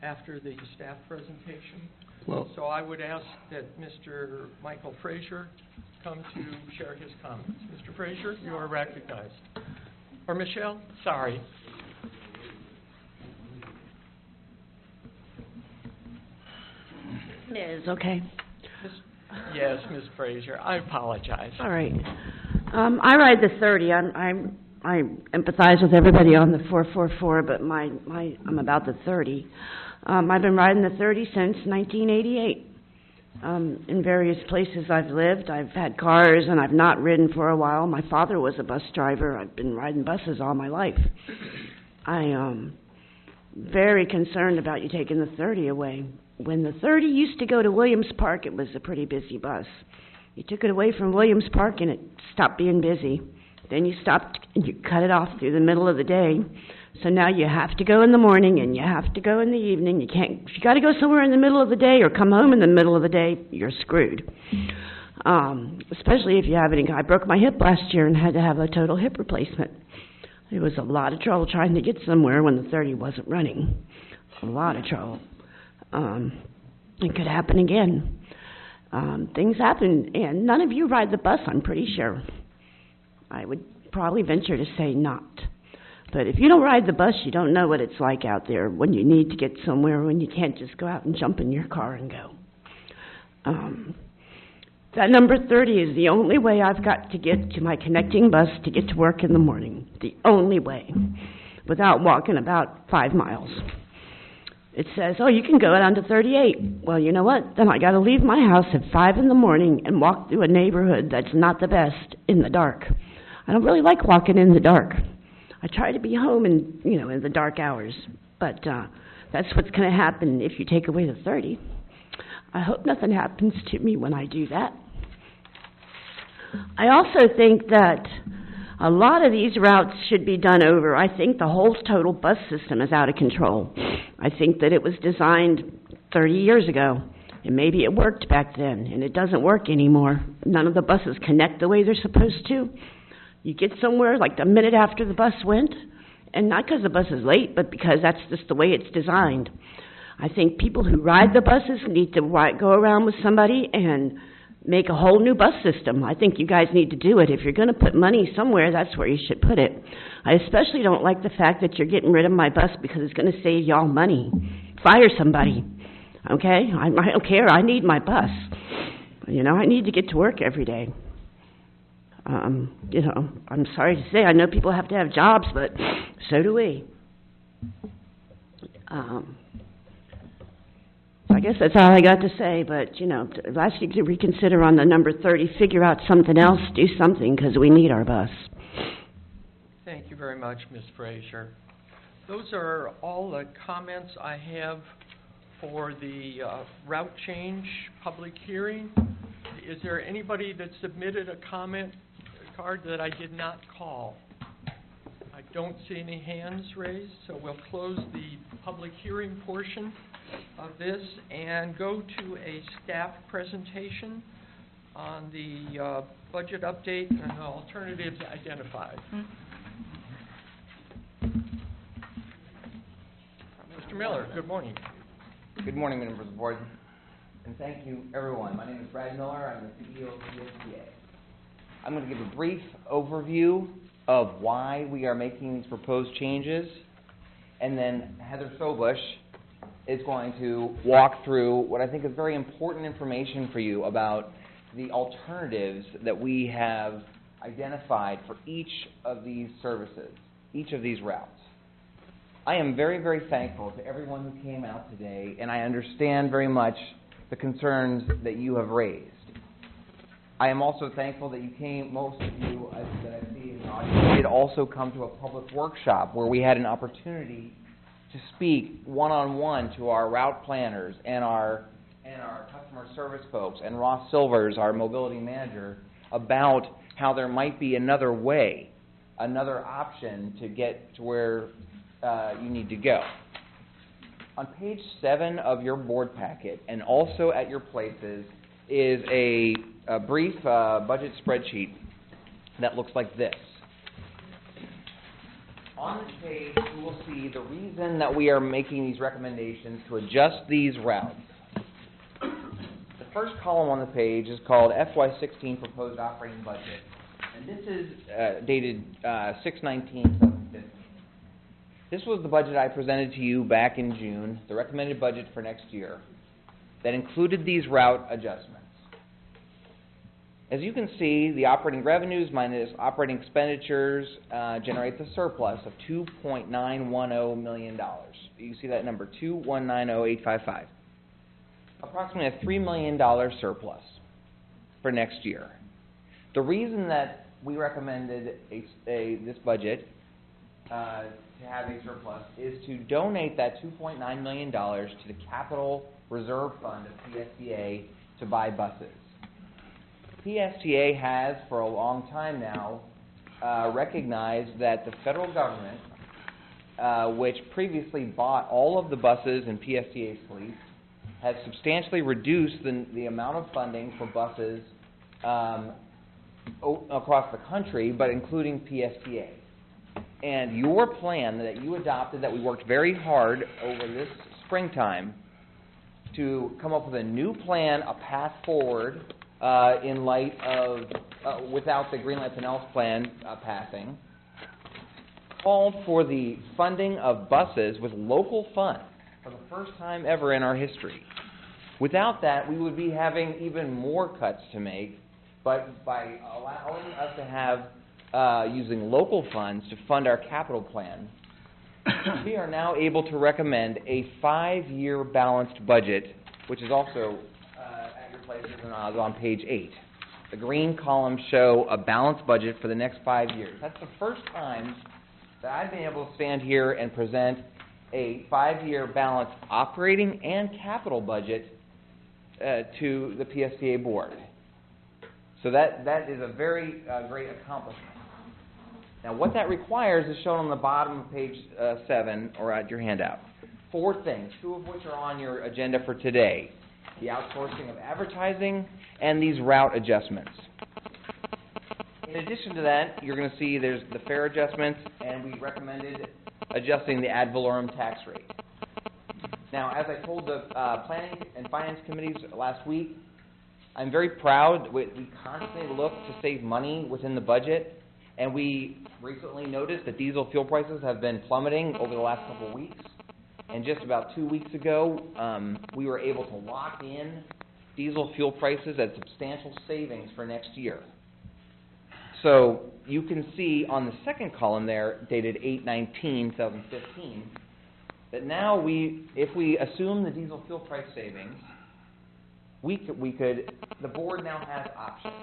after the staff presentation. So I would ask that Mr. Michael Frazier come to share his comments. Mr. Frazier, you are recognized. Or Michelle? Sorry. Ms., okay. Yes, Ms. Frazier, I apologize. All right. I ride the 30. I empathize with everybody on the 444, but I'm about the 30. I've been riding the 30 since 1988. In various places I've lived, I've had cars, and I've not ridden for a while. My father was a bus driver. I've been riding buses all my life. I am very concerned about you taking the 30 away. When the 30 used to go to Williams Park, it was a pretty busy bus. You took it away from Williams Park, and it stopped being busy. Then you stopped, and you cut it off through the middle of the day. So now you have to go in the morning, and you have to go in the evening. You can't, if you got to go somewhere in the middle of the day or come home in the middle of the day, you're screwed. Especially if you have any, I broke my hip last year and had to have a total hip replacement. It was a lot of trouble trying to get somewhere when the 30 wasn't running. A lot of trouble. It could happen again. Things happen, and none of you ride the bus, I'm pretty sure. I would probably venture to say not. But if you don't ride the bus, you don't know what it's like out there when you need to get somewhere, when you can't just go out and jump in your car and go. That number 30 is the only way I've got to get to my connecting bus to get to work in the morning. The only way, without walking about 5 miles. It says, oh, you can go down to 38. Well, you know what? Then I got to leave my house at 5 in the morning and walk through a neighborhood that's not the best in the dark. I don't really like walking in the dark. I try to be home in the dark hours, but that's what's going to happen if you take away the 30. I hope nothing happens to me when I do that. I also think that a lot of these routes should be done over. I think the whole total bus system is out of control. I think that it was designed 30 years ago, and maybe it worked back then, and it doesn't work anymore. None of the buses connect the way they're supposed to. You get somewhere like the minute after the bus went, and not because the bus is late, but because that's just the way it's designed. I think people who ride the buses need to go around with somebody and make a whole new bus system. I think you guys need to do it. If you're going to put money somewhere, that's where you should put it. I especially don't like the fact that you're getting rid of my bus because it's going to save y'all money. Fire somebody, okay? I don't care. I need my bus. I need to get to work every day. I'm sorry to say, I know people have to have jobs, but so do we. I guess that's all I got to say, but, I'd ask you to reconsider on the number 30, figure out something else, do something, because we need our bus. Thank you very much, Ms. Frazier. Those are all the comments I have for the route change public hearing. Is there anybody that submitted a comment card that I did not call? I don't see any hands raised, so we'll close the public hearing portion of this and go to a staff presentation on the budget update and the alternatives identified. Mr. Miller, good morning. Good morning, members of the board, and thank you, everyone. My name is Brad Miller. I'm the CEO of PSTA. I'm going to give a brief overview of why we are making these proposed changes, and then Heather Sobush is going to walk through what I think is very important information for you about the alternatives that we have identified for each of these services, each of these routes. I am very, very thankful to everyone who came out today, and I understand very much the concerns that you have raised. I am also thankful that you came, most of you that I see in the audience, did also come to a public workshop where we had an opportunity to speak one-on-one to our route planners and our customer service folks, and Ross Silvers, our mobility manager, about how there might be another way, another option to get to where you need to go. On page 7 of your board packet, and also at your places, is a brief budget spreadsheet that looks like this. On this page, you will see the reason that we are making these recommendations to adjust these routes. The first column on the page is called FY16 Proposed Operating Budget, and this is dated 6/19/2015. This was the budget I presented to you back in June, the recommended budget for next year, that included these route adjustments. As you can see, the operating revenues minus operating expenditures generates a surplus of $2.910 million. You see that number, $2,190,855. Approximately a $3 million surplus for next year. The reason that we recommended this budget to have a surplus is to donate that $2.9 million to the Capital Reserve Fund of PSTA to buy buses. PSTA has, for a long time now, recognized that the federal government, which previously bought all of the buses in PSTA's fleet, has substantially reduced the amount of funding for buses across the country, but including PSTA. And your plan that you adopted, that we worked very hard over this springtime to come up with a new plan, a path forward, in light of, without the Greenlight Pinellas plan passing, called for the funding of buses with local funds for the first time ever in our history. Without that, we would be having even more cuts to make, but by allowing us to have using local funds to fund our capital plan, we are now able to recommend a 5-year balanced budget, which is also at your places and on page 8. The green columns show a balanced budget for the next 5 years. That's the first time that I've been able to stand here and present a 5-year balanced operating and capital budget to the PSTA board. So that is a very great accomplishment. Now, what that requires is shown on the bottom of page 7, or at your handout. 4 things, 2 of which are on your agenda for today: the outsourcing of advertising and these route adjustments. In addition to that, you're going to see there's the fare adjustments, and we recommended adjusting the ad valorem tax rate. Now, as I told the Planning and Finance Committees last week, I'm very proud. We constantly look to save money within the budget, and we recently noticed that diesel fuel prices have been plummeting over the last couple of weeks. And just about 2 weeks ago, we were able to lock in diesel fuel prices at substantial savings for next year. So you can see on the second column there, dated 8/19/2015, that now if we assume the diesel fuel price savings, the board now has options.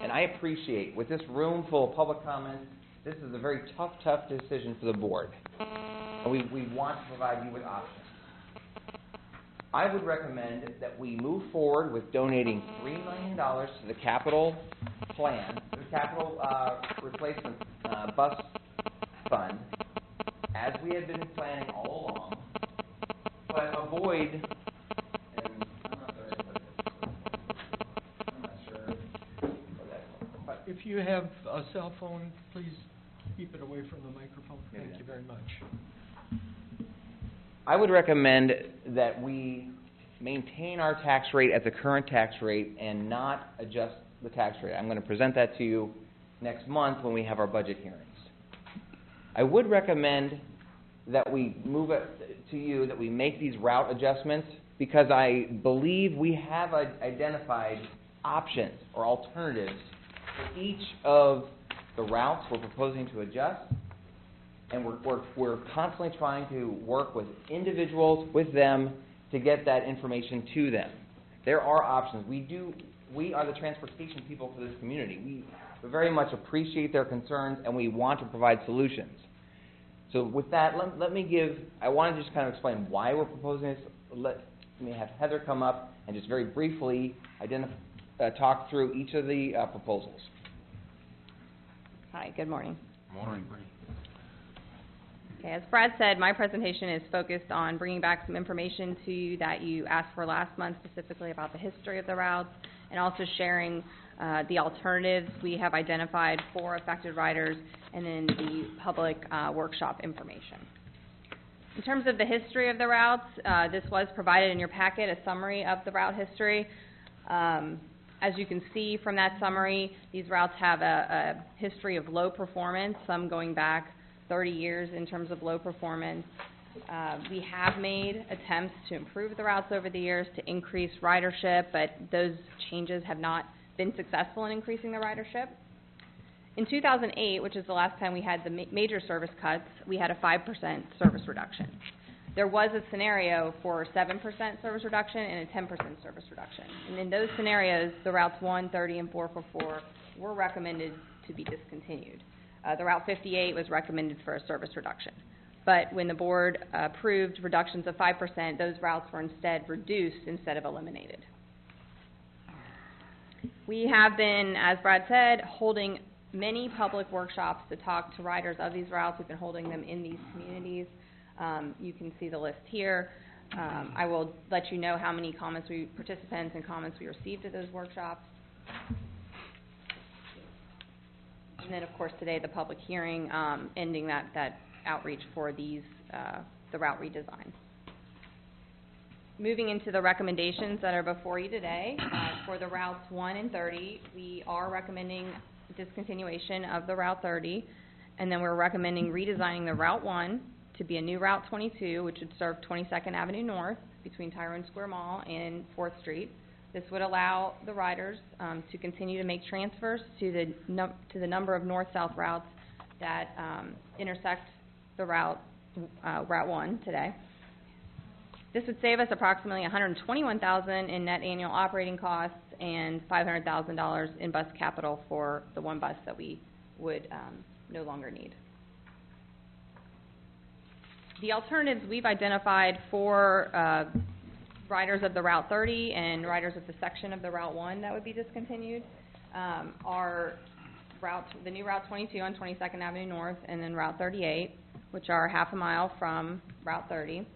And I appreciate, with this room full of public comments, this is a very tough decision for the board. And we want to provide you with options. I would recommend that we move forward with donating $3 million to the capital plan, the capital replacement bus fund, as we had been planning all along, but avoid, and I'm not sure, but If you have a cell phone, please keep it away from the microphone. Thank you very much. I would recommend that we maintain our tax rate at the current tax rate and not adjust the tax rate. I'm going to present that to you next month when we have our budget hearings. I would recommend that we move it to you, that we make these route adjustments, because I believe we have identified options or alternatives for each of the routes we're proposing to adjust. And we're constantly trying to work with individuals, with them, to get that information to them. There are options. We are the transportation people for this community. We very much appreciate their concerns, and we want to provide solutions. So with that, I want to just kind of explain why we're proposing this. Let me have Heather come up and just very briefly talk through each of the proposals. Hi, good morning. Morning. Okay, as Brad said, my presentation is focused on bringing back some information to you that you asked for last month, specifically about the history of the routes, and also sharing the alternatives we have identified for affected riders, and then the public workshop information. In terms of the history of the routes, this was provided in your packet, a summary of the route history. As you can see from that summary, these routes have a history of low performance, some going back 30 years in terms of low performance. We have made attempts to improve the routes over the years to increase ridership, but those changes have not been successful in increasing the ridership. In 2008, which is the last time we had the major service cuts, we had a 5% service reduction. There was a scenario for a 7% service reduction and a 10% service reduction. And in those scenarios, the routes 1, 30, and 444 were recommended to be discontinued. The Route 58 was recommended for a service reduction. But when the board approved reductions of 5%, those routes were instead reduced instead of eliminated. We have been, as Brad said, holding many public workshops to talk to riders of these routes. We've been holding them in these communities. You can see the list here. I will let you know how many participants and comments we received at those workshops. And then, of course, today, the public hearing, ending that outreach for these, the route redesign. Moving into the recommendations that are before you today, for the routes 1 and 30, we are recommending discontinuation of the Route 30, and then we're recommending redesigning the Route 1 to be a new Route 22, which would serve 22nd Avenue North between Tyrone Square Mall and 4th Street. This would allow the riders to continue to make transfers to the number of north-south routes that intersect the Route 1 today. This would save us approximately $121,000 in net annual operating costs and $500,000 in bus capital for the one bus that we would no longer need. The alternatives we've identified for riders of the Route 30 and riders of the section of the Route 1 that would be discontinued are the new Route 22 on 22nd Avenue North, and then Route 38, which are half a mile from Route 30.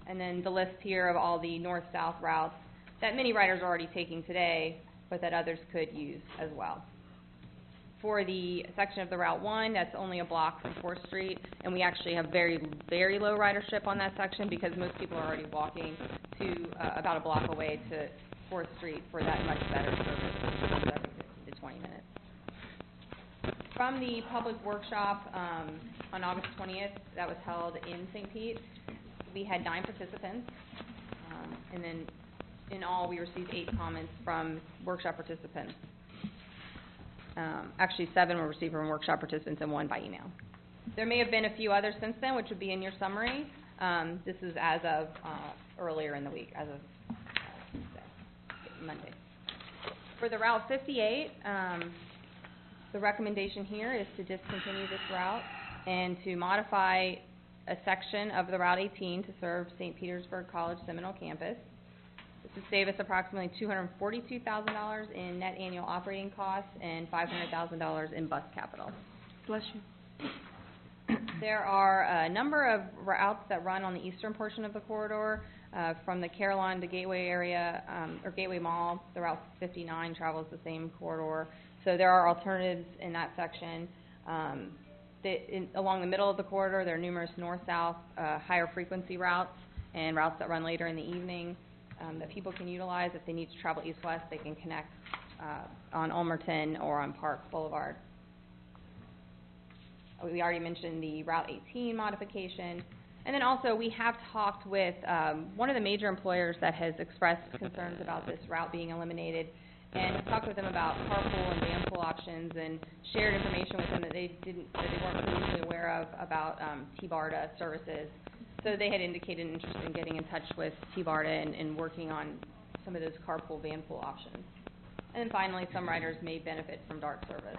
And then the list here of all the north-south routes that many riders are already taking today, but that others could use as well. For the section of the Route 1, that's only a block from 4th Street, and we actually have very, very low ridership on that section because most people are already walking to about a block away to 4th Street for that much better service, which is every 15 to 20 minutes. From the public workshop on August 20th that was held in St. Pete, we had 9 participants, and then in all we received 8 comments from workshop participants. Actually, 7 were received from workshop participants and 1 by email. There may have been a few others since then, which would be in your summary. This is as of earlier in the week, as of Monday. For the Route 58, the recommendation here is to discontinue this route and to modify a section of the Route 18 to serve St. Petersburg College Seminole campus. This would save us approximately $242,000 in net annual operating costs and $500,000 in bus capital. Bless you. There are a number of routes that run on the eastern portion of the corridor, from the Carillon to Gateway area, or Gateway Mall. The Route 59 travels the same corridor. So there are alternatives in that section. Along the middle of the corridor, there are numerous north-south, higher frequency routes and routes that run later in the evening that people can utilize. If they need to travel east-west, they can connect on Ulmerton or on Park Boulevard. We already mentioned the Route 18 modification. And then also, we have talked with one of the major employers that has expressed concerns about this route being eliminated, and talked with them about carpool and vanpool options, and shared information with them that they weren't previously aware of about T-BARTA services. So they had indicated an interest in getting in touch with T-BARTA and working on some of those carpool, vanpool options. And then finally, some riders may benefit from DART service.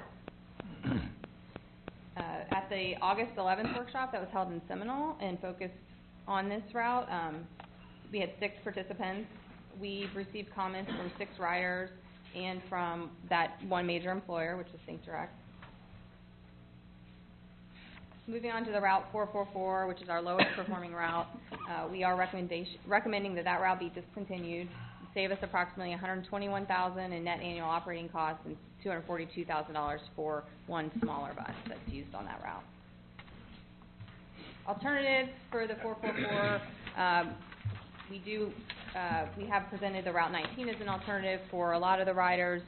At the August 11th workshop that was held in Seminole and focused on this route, we had 6 participants. We received comments from 6 riders and from that one major employer, which is Think Direct. Moving on to the Route 444, which is our lowest performing route, we are recommending that route be discontinued, save us approximately $121,000 in net annual operating costs and $242,000 for one smaller bus that's used on that route. Alternatives for the 444, we have presented the Route 19 as an alternative for a lot of the riders,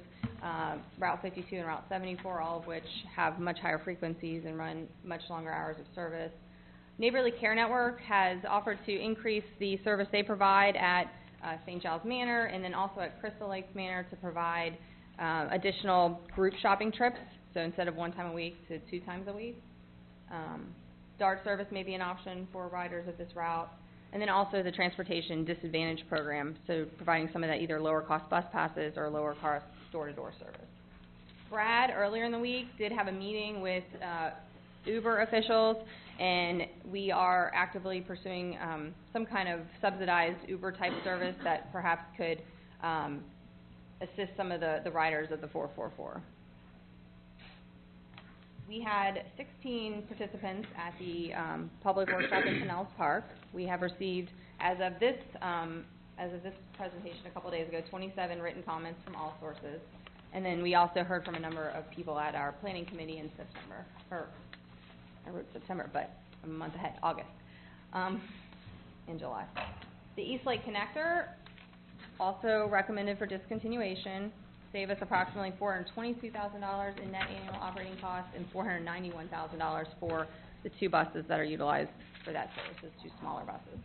Route 52 and Route 74, all of which have much higher frequencies and run much longer hours of service. Neighborly Care Network has offered to increase the service they provide at St. Giles Manor and then also at Crystal Lakes Manor to provide additional group shopping trips, so instead of 1 time a week to 2 times a week. DART service may be an option for riders of this route. And then also the Transportation Disadvantage Program, so providing some of that either lower cost bus passes or lower cost door-to-door service. Brad, earlier in the week, did have a meeting with Uber officials, and we are actively pursuing some kind of subsidized Uber-type service that perhaps could assist some of the riders of the 444. We had 16 participants at the public workshop in Pinellas Park. We have received, as of this presentation a couple days ago, 27 written comments from all sources. And then we also heard from a number of people at our planning committee in September, or I wrote September, but I'm a month ahead, August, in July. The East Lake Connector, also recommended for discontinuation, save us approximately $422,000 in net annual operating costs and $491,000 for the 2 buses that are utilized for that service, those 2 smaller buses.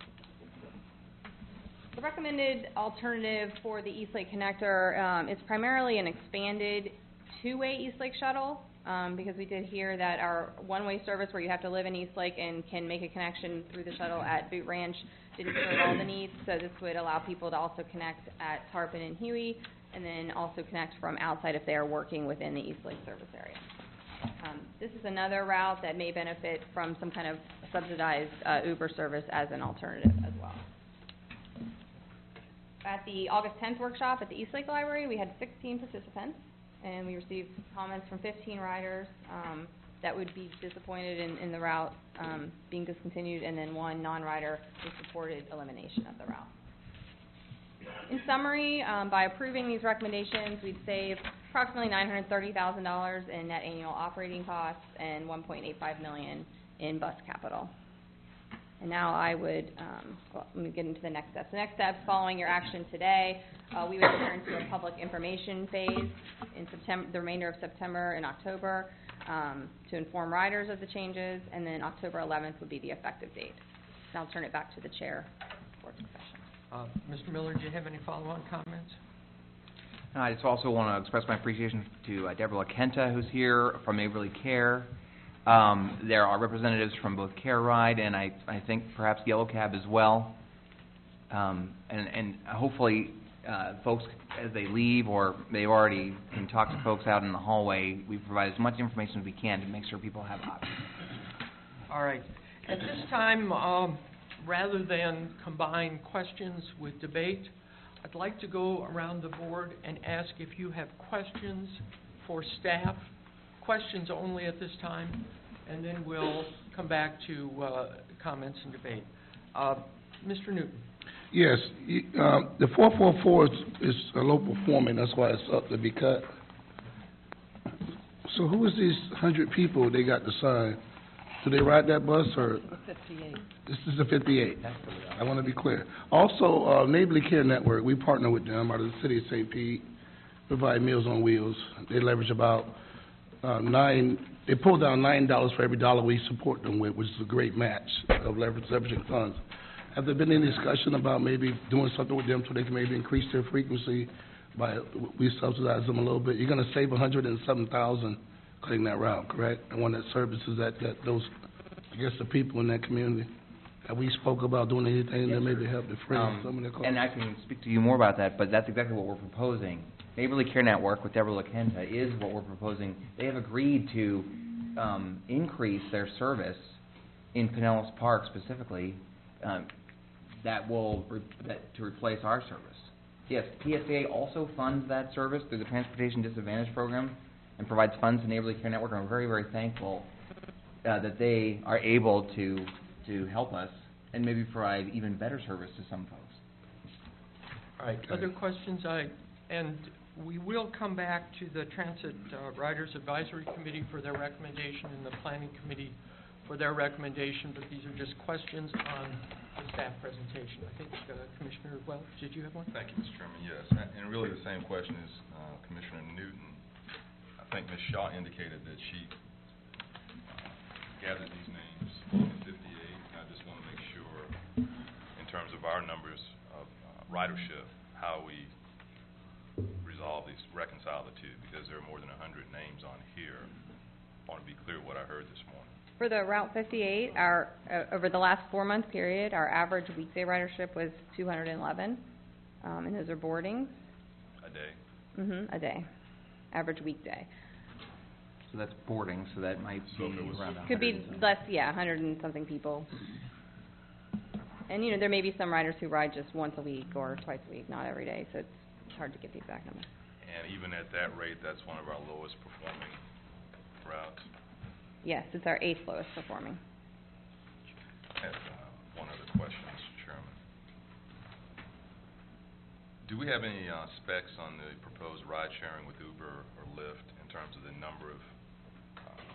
The recommended alternative for the East Lake Connector is primarily an expanded 2-way East Lake shuttle, because we did hear that our 1-way service where you have to live in East Lake and can make a connection through the shuttle at Boot Ranch didn't serve all the needs, so this would allow people to also connect at Tarpon and Huey, and then also connect from outside if they are working within the East Lake service area. This is another route that may benefit from some kind of subsidized Uber service as an alternative as well. At the August 10th workshop at the East Lake Library, we had 16 participants, and we received comments from 15 riders that would be disappointed in the route being discontinued, and then 1 non-rider who supported elimination of the route. In summary, by approving these recommendations, we'd save approximately $930,000 in net annual operating costs and $1.85 million in bus capital. And now I would, let me get into the next steps. The next steps, following your action today, we would return to a public information phase in the remainder of September and October to inform riders of the changes, and then October 11th would be the effective date. And I'll turn it back to the chair for discussion. Mr. Miller, do you have any follow-on comments? I just also want to express my appreciation to Deborah LaKenta, who's here from Neighborly Care. There are representatives from both Care Ride and I think perhaps Yellow Cab as well. And hopefully folks, as they leave or they already can talk to folks out in the hallway, we provide as much information as we can to make sure people have options. All right. At this time, rather than combine questions with debate, I'd like to go around the board and ask if you have questions for staff, questions only at this time, and then we'll come back to comments and debate. Mr. Newton. Yes, the 444 is a low performing, that's why it's up to be cut. So who is these 100 people they got to sign? Do they ride that bus or? 58. This is the 58. I want to be clear. Also, Neighborly Care Network, we partner with them out of the city of St. Pete, provide Meals on Wheels. They leverage about they pull down $9 for every dollar we support them with, which is a great match of leveraging funds. Have there been any discussion about maybe doing something with them so they can maybe increase their frequency by, we subsidize them a little bit? You're going to save $107,000 cutting that route, correct? And one that services those, I guess, the people in that community. Have we spoke about doing anything that maybe help defray some of their costs? And I can speak to you more about that, but that's exactly what we're proposing. Neighborly Care Network with Deborah LaKenta is what we're proposing. They have agreed to increase their service in Pinellas Park specifically, to replace our service. Yes, PSA also funds that service through the Transportation Disadvantage Program and provides funds to Neighborly Care Network, and I'm very, very thankful that they are able to help us and maybe provide even better service to some folks. All right, other questions? And we will come back to the Transit Riders Advisory Committee for their recommendation and the Planning Committee for their recommendation, but these are just questions on the staff presentation. I think Commissioner Welch, did you have one? Thank you, Mr. Chairman. Yes, and really the same question as Commissioner Newton. I think Ms. Shaw indicated that she gathered these names in 58. I just want to make sure, in terms of our numbers of ridership, how we reconcile the two, because there are more than 100 names on here. I want to be clear what I heard this morning. For the Route 58, over the last 4-month period, our average weekday ridership was 211, and those are boardings. A day? A day, average weekday. So that's boarding, so that might be around 100. Could be less, 100 and something people. And, there may be some riders who ride just once a week or twice a week, not every day, so it's hard to get the exact number. And even at that rate, that's one of our lowest performing routes. Yes, it's our 8th lowest performing. I have one other question, Mr. Chairman. Do we have any specs on the proposed ride sharing with Uber or Lyft in terms of the number of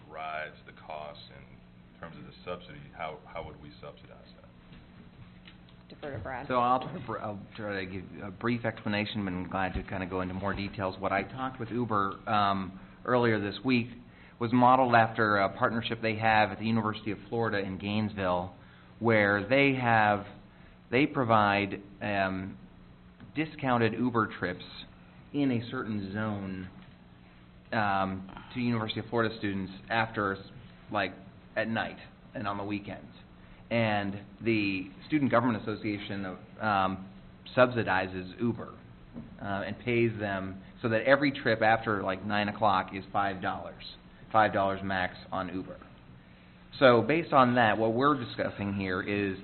rides, the costs, and in terms of the subsidy? How would we subsidize that? Defer to Brad. So I'll try to give a brief explanation, but I'm glad to kind of go into more details. What I talked with Uber earlier this week was modeled after a partnership they have at the University of Florida in Gainesville, where they provide discounted Uber trips in a certain zone to University of Florida students after, like, at night and on the weekends. And the Student Government Association subsidizes Uber and pays them so that every trip after like 9 o'clock is $5 max on Uber. So based on that, what we're discussing here is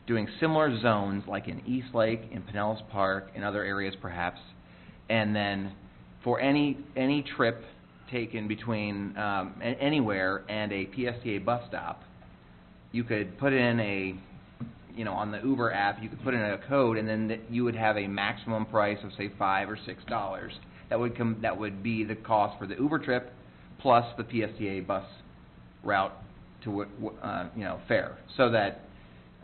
doing similar zones like in Eastlake, in Pinellas Park, in other areas perhaps, and then for any trip taken between anywhere and a PSTA bus stop, you could put in on the Uber app, you could put in a code, and then you would have a maximum price of, say, $5 or $6. That would be the cost for the Uber trip plus the PSTA bus route to fare. So that,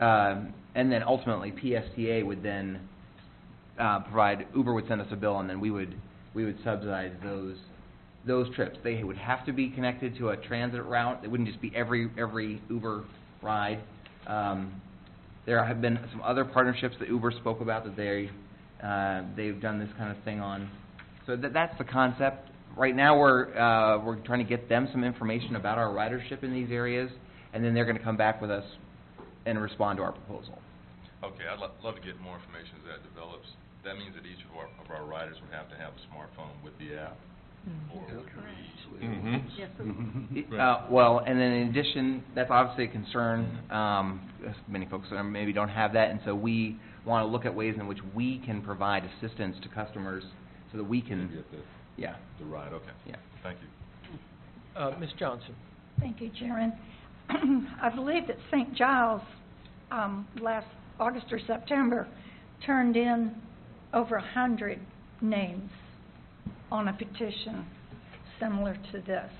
and then ultimately PSTA would then provide, Uber would send us a bill, and then we would subsidize those trips. They would have to be connected to a transit route. It wouldn't just be every Uber ride. There have been some other partnerships that Uber spoke about that they've done this kind of thing on. So that's the concept. Right now we're trying to get them some information about our ridership in these areas, and then they're going to come back with us and respond to our proposal. Okay, I'd love to get more information as that develops. That means that each of our riders would have to have a smartphone with the app. Well, and then in addition, that's obviously a concern. Many folks maybe don't have that, and so we want to look at ways in which we can provide assistance to customers so that we can, yeah. The ride, okay. Yeah. Thank you. Ms. Johnson? Thank you, Chairman. I believe that St. Giles, last August or September, turned in over 100 names on a petition similar to this.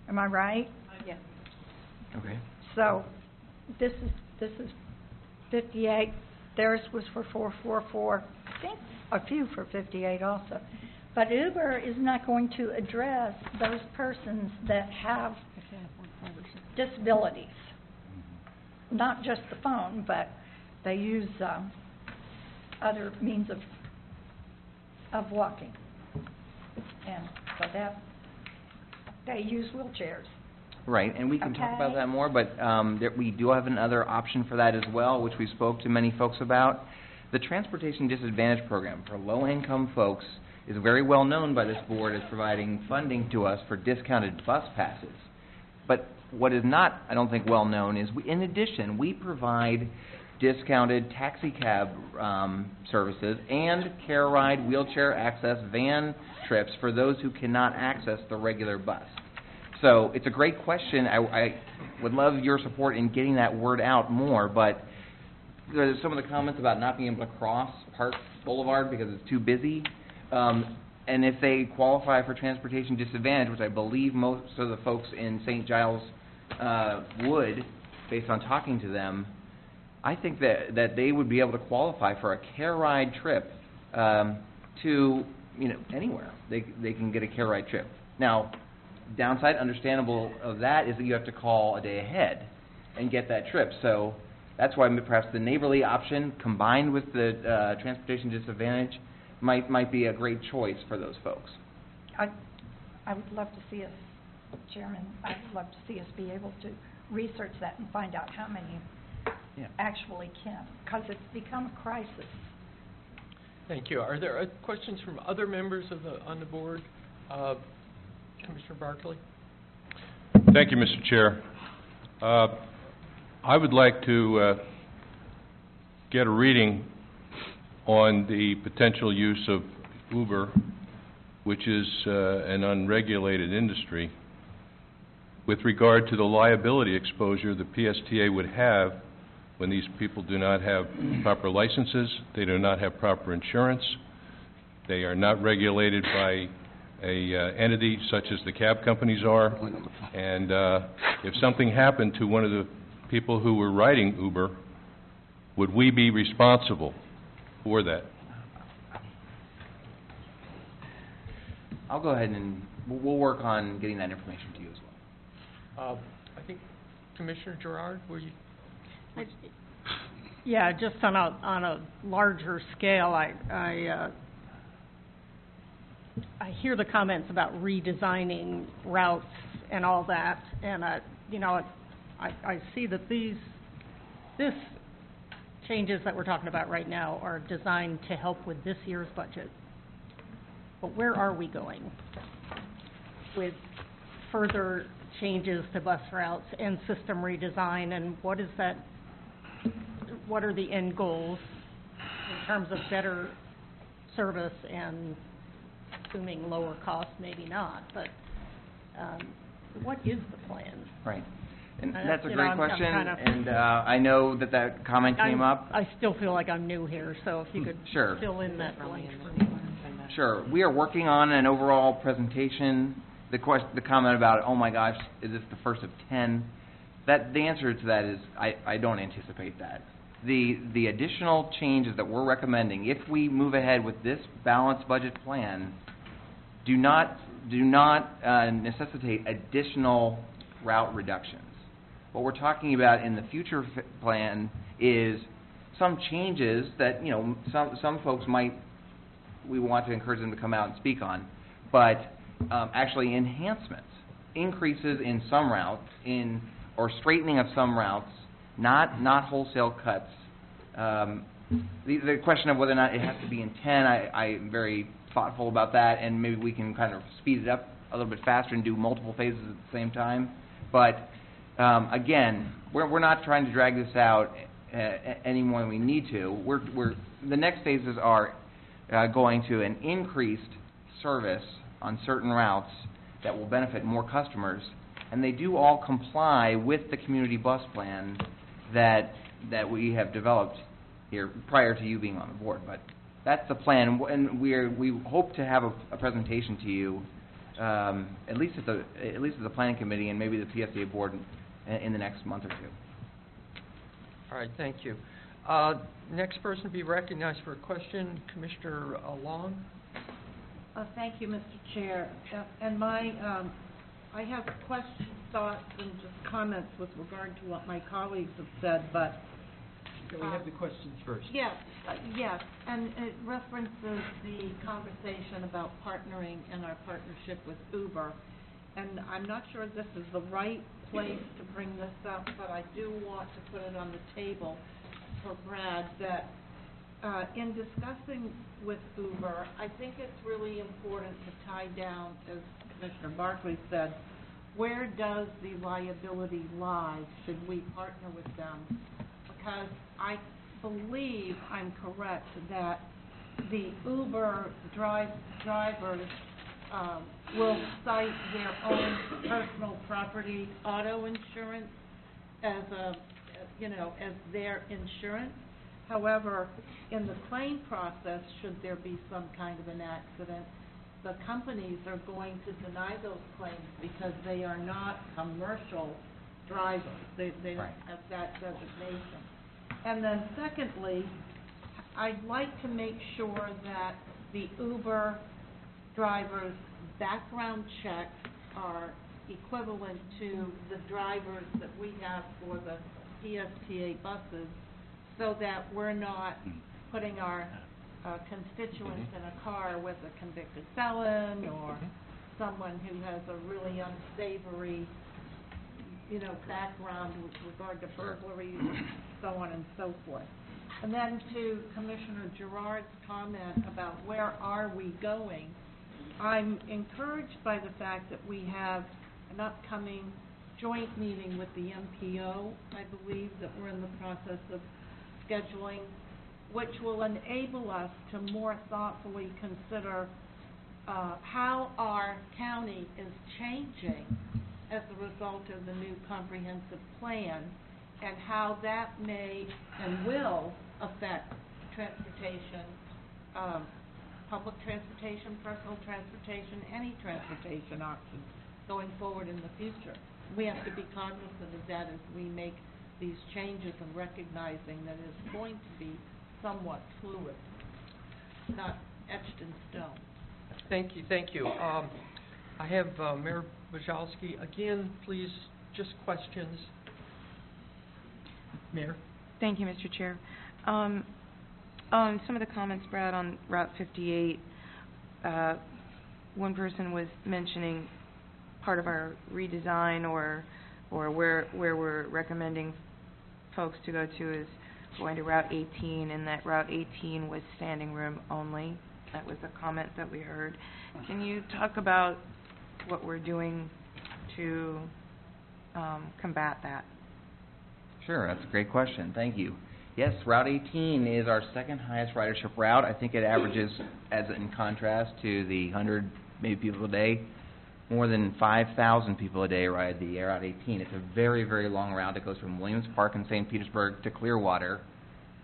Am I right? Yes. Okay. So, this is 58. Theirs was for 444. I think a few for 58 also. But Uber is not going to address those persons that have disabilities. Not just the phone, but they use other means of walking. And so that, they use wheelchairs. Right, and we can talk about Okay. that more, but we do have another option for that as well, which we spoke to many folks about. The Transportation Disadvantage Program for low-income folks is very well known by this board as providing funding to us for discounted bus passes. But what is not, I don't think, well known is, in addition, we provide discounted taxi cab services and Care Ride wheelchair access van trips for those who cannot access the regular bus. So it's a great question. I would love your support in getting that word out more, but there's some of the comments about not being able to cross Park Boulevard because it's too busy. And if they qualify for transportation disadvantage, which I believe most of the folks in St. Giles would, based on talking to them, I think that they would be able to qualify for a Care Ride trip to, anywhere. They can get a Care Ride trip. Now, downside, understandable of that, is that you have to call a day ahead and get that trip. So that's why perhaps the neighborly option combined with the transportation disadvantage might be a great choice for those folks. I would love to see us, Chairman, I would love to see us be able to research that and find out how many actually can, because it's become a crisis. Thank you. Are there questions from other members on the board? Commissioner Barkley? Thank you, Mr. Chair. I would like to get a reading on the potential use of Uber, which is an unregulated industry, with regard to the liability exposure the PSTA would have when these people do not have proper licenses, they do not have proper insurance, they are not regulated by a entity such as the cab companies are, and if something happened to one of the people who were riding Uber, would we be responsible for that? I'll go ahead and we'll work on getting that information to you as well. I think Commissioner Gerard, were you? Yeah, just on a larger scale, I hear the comments about redesigning routes and all that, and I see that this changes that we're talking about right now are designed to help with this year's budget. But where are we going with further changes to bus routes and system redesign, and what are the end goals in terms of better service and assuming lower cost, maybe not, but what is the plan? Right. And that's a great I'm question, kinda, and I know that comment came up. I still feel like I'm new here, so if you could Sure. fill in that blank for me. Sure. We are working on an overall presentation. The comment about, oh my gosh, is this the first of 10? The answer to that is I don't anticipate that. The additional changes that we're recommending, if we move ahead with this balanced budget plan, do not necessitate additional route reductions. What we're talking about in the future plan is some changes that, some folks we want to encourage them to come out and speak on, but actually enhancements, increases in some routes, or straightening of some routes, not wholesale cuts. The question of whether or not it has to be in 10, I'm very thoughtful about that, and maybe we can kind of speed it up a little bit faster and do multiple phases at the same time. But again, we're not trying to drag this out any more than we need to. The next phases are going to an increased service on certain routes that will benefit more customers, and they do all comply with the community bus plan that we have developed here prior to you being on the board. But that's the plan, and we hope to have a presentation to you, at least at the planning committee and maybe the PSDA board in the next month or two. All right, thank you. Next person to be recognized for a question, Commissioner Long. Thank you, Mr. Chair. And I have questions, thoughts, and just comments with regard to what my colleagues have said, but... Can we have the questions first? Yes, and it references the conversation about partnering and our partnership with Uber. And I'm not sure this is the right place to bring this up, but I do want to put it on the table for Brad that in discussing with Uber, I think it's really important to tie down, as Commissioner Barkley said, where does the liability lie? Should we partner with them? Because I believe I'm correct that the Uber drivers will cite their own personal property auto insurance as as their insurance. However, in the claim process, should there be some kind of an accident, the companies are going to deny those claims because they are not commercial drivers. They don't have that designation. And then secondly, I'd like to make sure that the Uber drivers' background checks are equivalent to the drivers that we have for the PSTA buses, so that we're not putting our constituents in a car with a convicted felon or someone who has a really unsavory, background with regard to burglaries and so on and so forth. And then to Commissioner Gerard's comment about where are we going, I'm encouraged by the fact that we have an upcoming joint meeting with the MPO, I believe, that we're in the process of scheduling, which will enable us to more thoughtfully consider how our county is changing as a result of the new comprehensive plan, and how that may and will affect transportation, public transportation, personal transportation, any transportation options going forward in the future. We have to be cognizant of that as we make these changes and recognizing that it's going to be somewhat fluid, not etched in stone. Thank you. I have Mayor Bujalski. Again, please, just questions. Mayor? Thank you, Mr. Chair. Some of the comments, Brad, on Route 58, one person was mentioning part of our redesign or where we're recommending folks to go to is going to Route 18, and that Route 18 was standing room only. That was a comment that we heard. Can you talk about what we're doing to combat that? Sure, that's a great question. Thank you. Yes, Route 18 is our second highest ridership route. I think it averages, as in contrast to the 100 maybe people a day, more than 5,000 people a day ride the Route 18. It's a very, very long route. It goes from Williams Park in St. Petersburg to Clearwater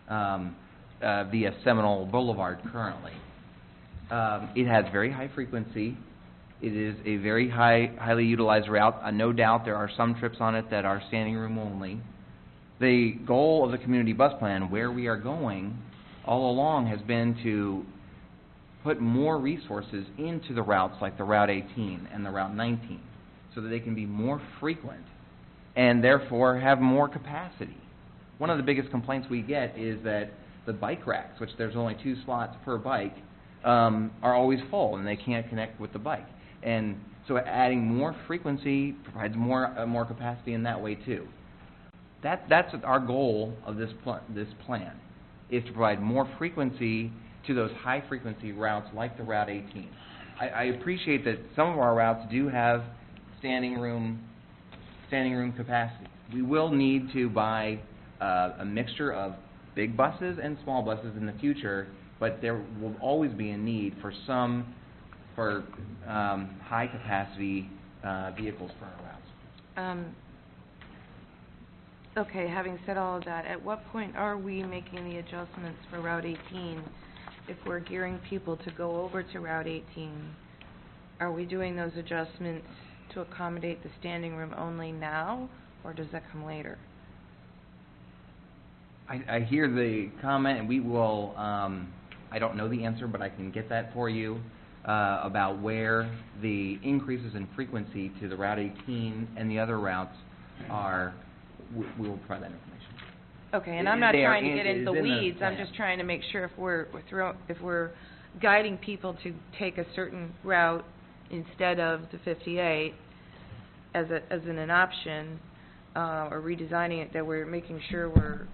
via Seminole Boulevard currently. It has very high frequency. It is a very highly utilized route. No doubt there are some trips on it that are standing room only. The goal of the community bus plan, where we are going all along, has been to put more resources into the routes like the Route 18 and the Route 19 so that they can be more frequent and therefore have more capacity. One of the biggest complaints we get is that the bike racks, which there's only 2 slots per bike, are always full and they can't connect with the bike. And so adding more frequency provides more capacity in that way too. That's our goal of this plan, is to provide more frequency to those high-frequency routes like the Route 18. I appreciate that some of our routes do have standing room capacity. We will need to buy a mixture of big buses and small buses in the future, but there will always be a need for high-capacity vehicles for our routes. Okay, having said all of that, at what point are we making the adjustments for Route 18? If we're gearing people to go over to Route 18, are we doing those adjustments to accommodate the standing room only now, or does that come later? I hear the comment, and we will, I don't know the answer, but I can get that for you, about where the increases in frequency to the Route 18 and the other routes are. We will provide that information. Okay, and I'm not trying to get into the weeds. I'm just trying to make sure if we're guiding people to take a certain route instead of the 58 as an option, or redesigning it, that we're making sure we're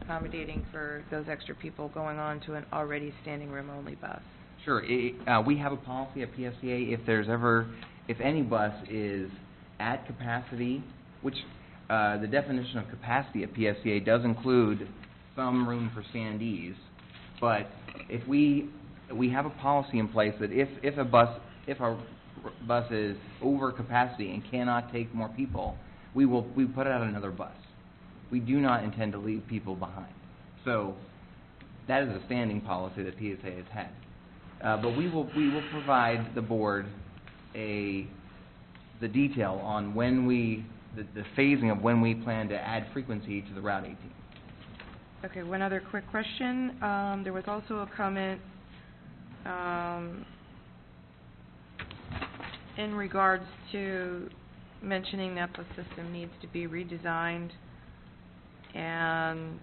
accommodating for those extra people going on to an already standing room only bus. Sure. We have a policy at PSCA if any bus is at capacity, which the definition of capacity at PSCA does include some room for standees, but if we have a policy in place that if a bus is over capacity and cannot take more people, we put out another bus. We do not intend to leave people behind. So that is a standing policy that PSA has had. But we will provide the board the detail on when the phasing of when we plan to add frequency to the Route 18. Okay, one other quick question. There was also a comment in regards to mentioning that the system needs to be redesigned, and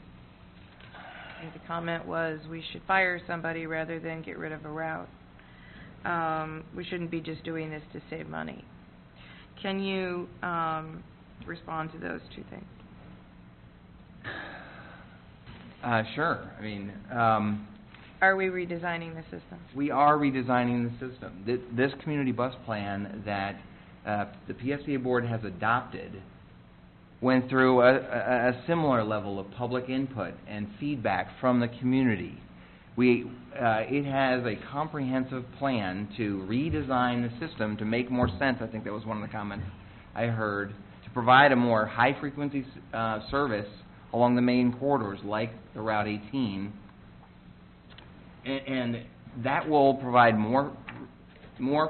I think the comment was we should fire somebody rather than get rid of a route. We shouldn't be just doing this to save money. Can you respond to those two things? Sure. I mean, are we redesigning the system? We are redesigning the system. This community bus plan that the PSCA board has adopted went through a similar level of public input and feedback from the community. It has a comprehensive plan to redesign the system to make more sense. I think that was one of the comments I heard, to provide a more high-frequency service along the main corridors like the Route 18, and that will provide more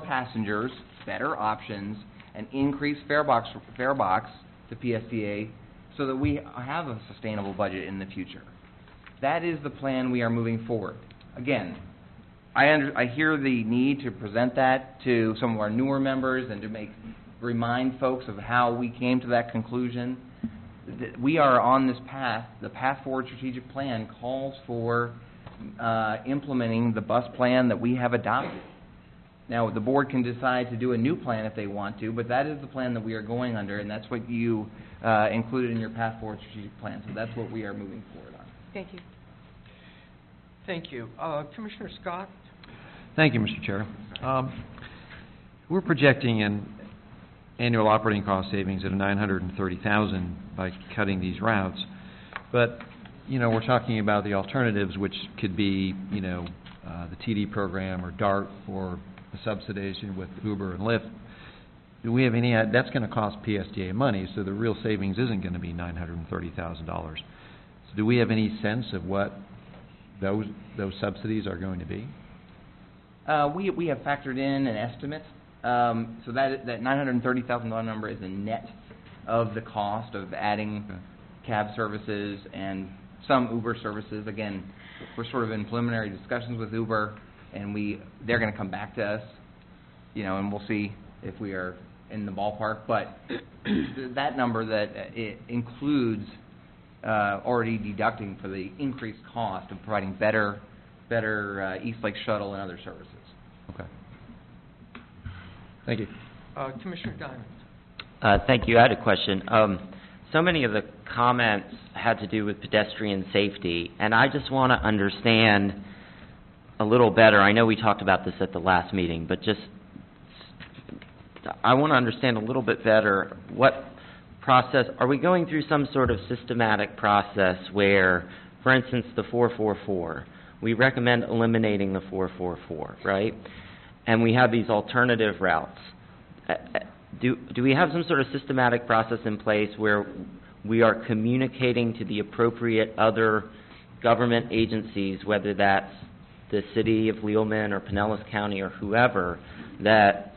passengers, better options, and increased fare box to PSCA so that we have a sustainable budget in the future. That is the plan we are moving forward. Again, I hear the need to present that to some of our newer members and to remind folks of how we came to that conclusion. We are on this path. The Path Forward Strategic Plan calls for implementing the bus plan that we have adopted. Now, the board can decide to do a new plan if they want to, but that is the plan that we are going under, and that's what you included in your Path Forward Strategic Plan. So that's what we are moving forward on. Thank you. Thank you. Commissioner Scott? Thank you, Mr. Chair. We're projecting an annual operating cost savings of $930,000 by cutting these routes. But, we're talking about the alternatives, which could be, the TD program or DART or the subsidization with Uber and Lyft. Do we have any, that's going to cost PSDA money, so the real savings isn't going to be $930,000. So do we have any sense of what those subsidies are going to be? We have factored in an estimate. So that $930,000 number is a net of the cost of adding cab services and some Uber services. Again, we're sort of in preliminary discussions with Uber, and they're going to come back to us, and we'll see if we are in the ballpark. But that number it includes already deducting for the increased cost of providing better Eastlake Shuttle and other services. Okay. Thank you. Commissioner Diamond. Thank you. I had a question. So many of the comments had to do with pedestrian safety, and I just want to understand a little better. I know we talked about this at the last meeting, but just, I want to understand a little bit better what process, are we going through some sort of systematic process where, for instance, the 444, we recommend eliminating the 444, right? And we have these alternative routes. Do we have some sort of systematic process in place where we are communicating to the appropriate other government agencies, whether that's the city of Leelman or Pinellas County or whoever, that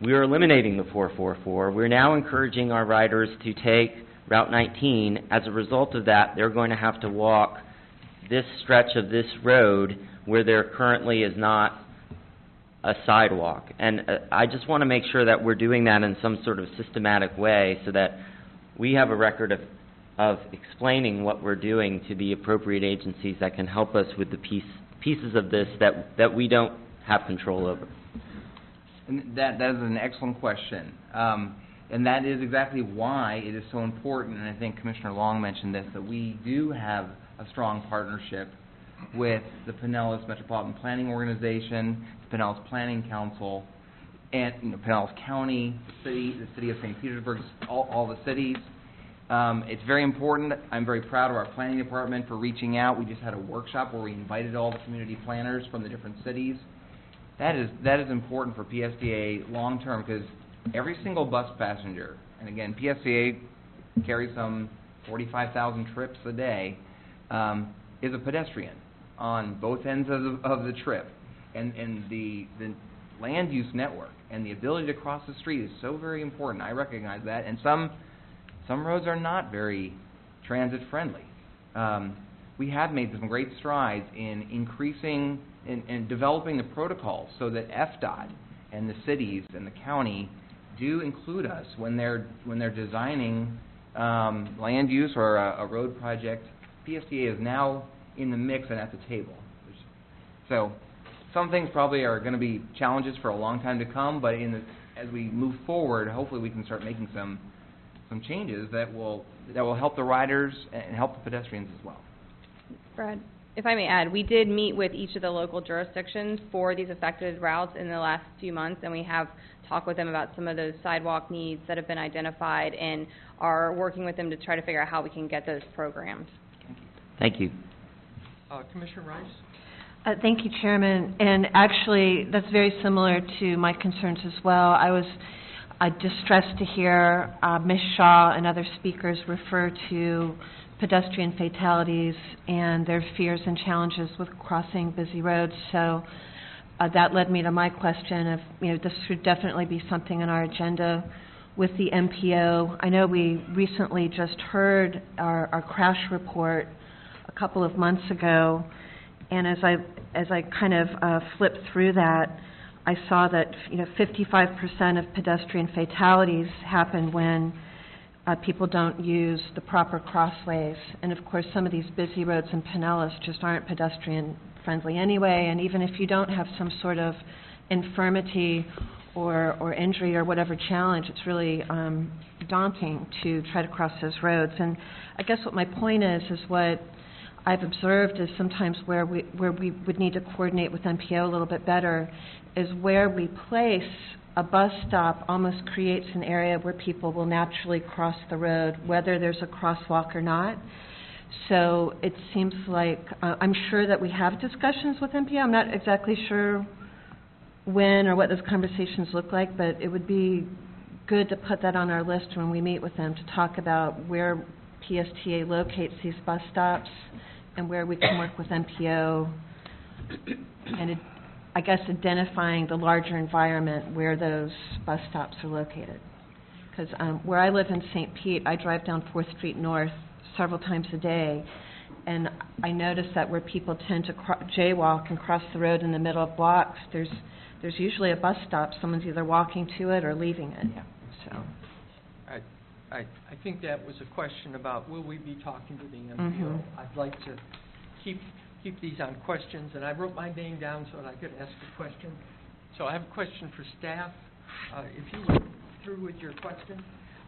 we are eliminating the 444. We're now encouraging our riders to take Route 19. As a result of that, they're going to have to walk this stretch of this road where there currently is not a sidewalk. And I just want to make sure that we're doing that in some sort of systematic way so that we have a record of explaining what we're doing to the appropriate agencies that can help us with the pieces of this that we don't have control over. And that is an excellent question. And that is exactly why it is so important, and I think Commissioner Long mentioned this, that we do have a strong partnership with the Pinellas Metropolitan Planning Organization, the Pinellas Planning Council, and Pinellas County, the city of St. Petersburg, all the cities. It's very important. I'm very proud of our planning department for reaching out. We just had a workshop where we invited all the community planners from the different cities. That is important for PSTA long term, because every single bus passenger, and again, PSTA carries some 45,000 trips a day, is a pedestrian on both ends of the trip. And the land use network and the ability to cross the street is so very important. I recognize that. And some roads are not very transit friendly. We have made some great strides in increasing and developing the protocols so that FDOT and the cities and the county do include us when they're designing land use or a road project. PSTA is now in the mix and at the table. So some things probably are going to be challenges for a long time to come, but as we move forward, hopefully we can start making some changes that will help the riders and help the pedestrians as well. Brad, if I may add, we did meet with each of the local jurisdictions for these affected routes in the last few months, and we have talked with them about some of those sidewalk needs that have been identified and are working with them to try to figure out how we can get those programs. Thank you. Commissioner Rice? Thank you, Chairman. And actually, that's very similar to my concerns as well. I was distressed to hear Ms. Shaw and other speakers refer to pedestrian fatalities and their fears and challenges with crossing busy roads. So that led me to my question of, this should definitely be something on our agenda with the MPO. I know we recently just heard our crash report a couple of months ago, and as I kind of flipped through that, I saw that 55% of pedestrian fatalities happen when people don't use the proper crossways. And of course, some of these busy roads in Pinellas just aren't pedestrian friendly anyway. And even if you don't have some sort of infirmity or injury or whatever challenge, it's really daunting to try to cross those roads. And I guess what my point is what I've observed is sometimes where we would need to coordinate with MPO a little bit better is where we place a bus stop almost creates an area where people will naturally cross the road, whether there's a crosswalk or not. So it seems like, I'm sure that we have discussions with MPO. I'm not exactly sure when or what those conversations look like, but it would be good to put that on our list when we meet with them to talk about where PSTA locates these bus stops and where we can work with MPO and I guess identifying the larger environment where those bus stops are located. Because where I live in St. Pete, I drive down 4th Street North several times a day, and I notice that where people tend to jaywalk and cross the road in the middle of blocks, there's usually a bus stop. Someone's either walking to it or leaving it. Yeah. So. I think that was a question about will we be talking to the MPO. Mm-hmm. I'd like to keep these on questions, and I wrote my name down so that I could ask a question. So I have a question for staff. If you were through with your question.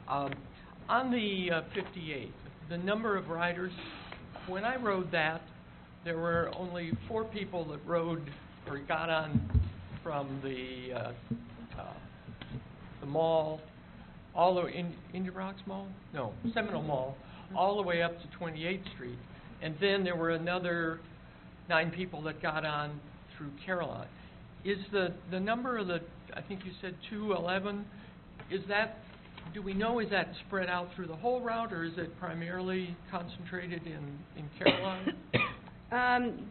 On the 58, the number of riders, when I rode that, there were only 4 people that rode or got on from the mall, all the Indian Rocks Mall? No, Seminole Mall, all the way up to 28th Street. And then there were another 9 people that got on through Caroline. Is the number of the, I think you said 211, is that, do we know, is that spread out through the whole route, or is it primarily concentrated in Caroline?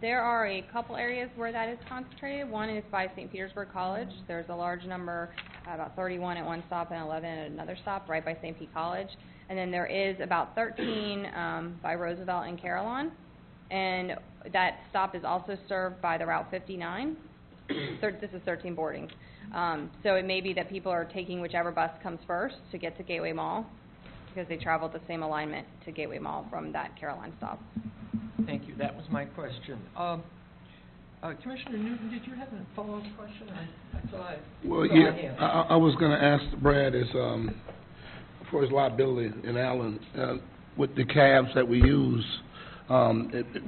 There are a couple areas where that is concentrated. One is by St. Petersburg College. There's a large number, about 31 at one stop and 11 at another stop, right by St. Pete College. And then there is about 13 by Roosevelt and Caroline. And that stop is also served by the Route 59. This is 13 boardings. So it may be that people are taking whichever bus comes first to get to Gateway Mall, because they travel the same alignment to Gateway Mall from that Caroline stop. Thank you. That was my question. Commissioner Newton, did you have a follow-up question? I thought Well, yeah, I was going to ask Brad is, for his liability in Allen, with the cabs that we use,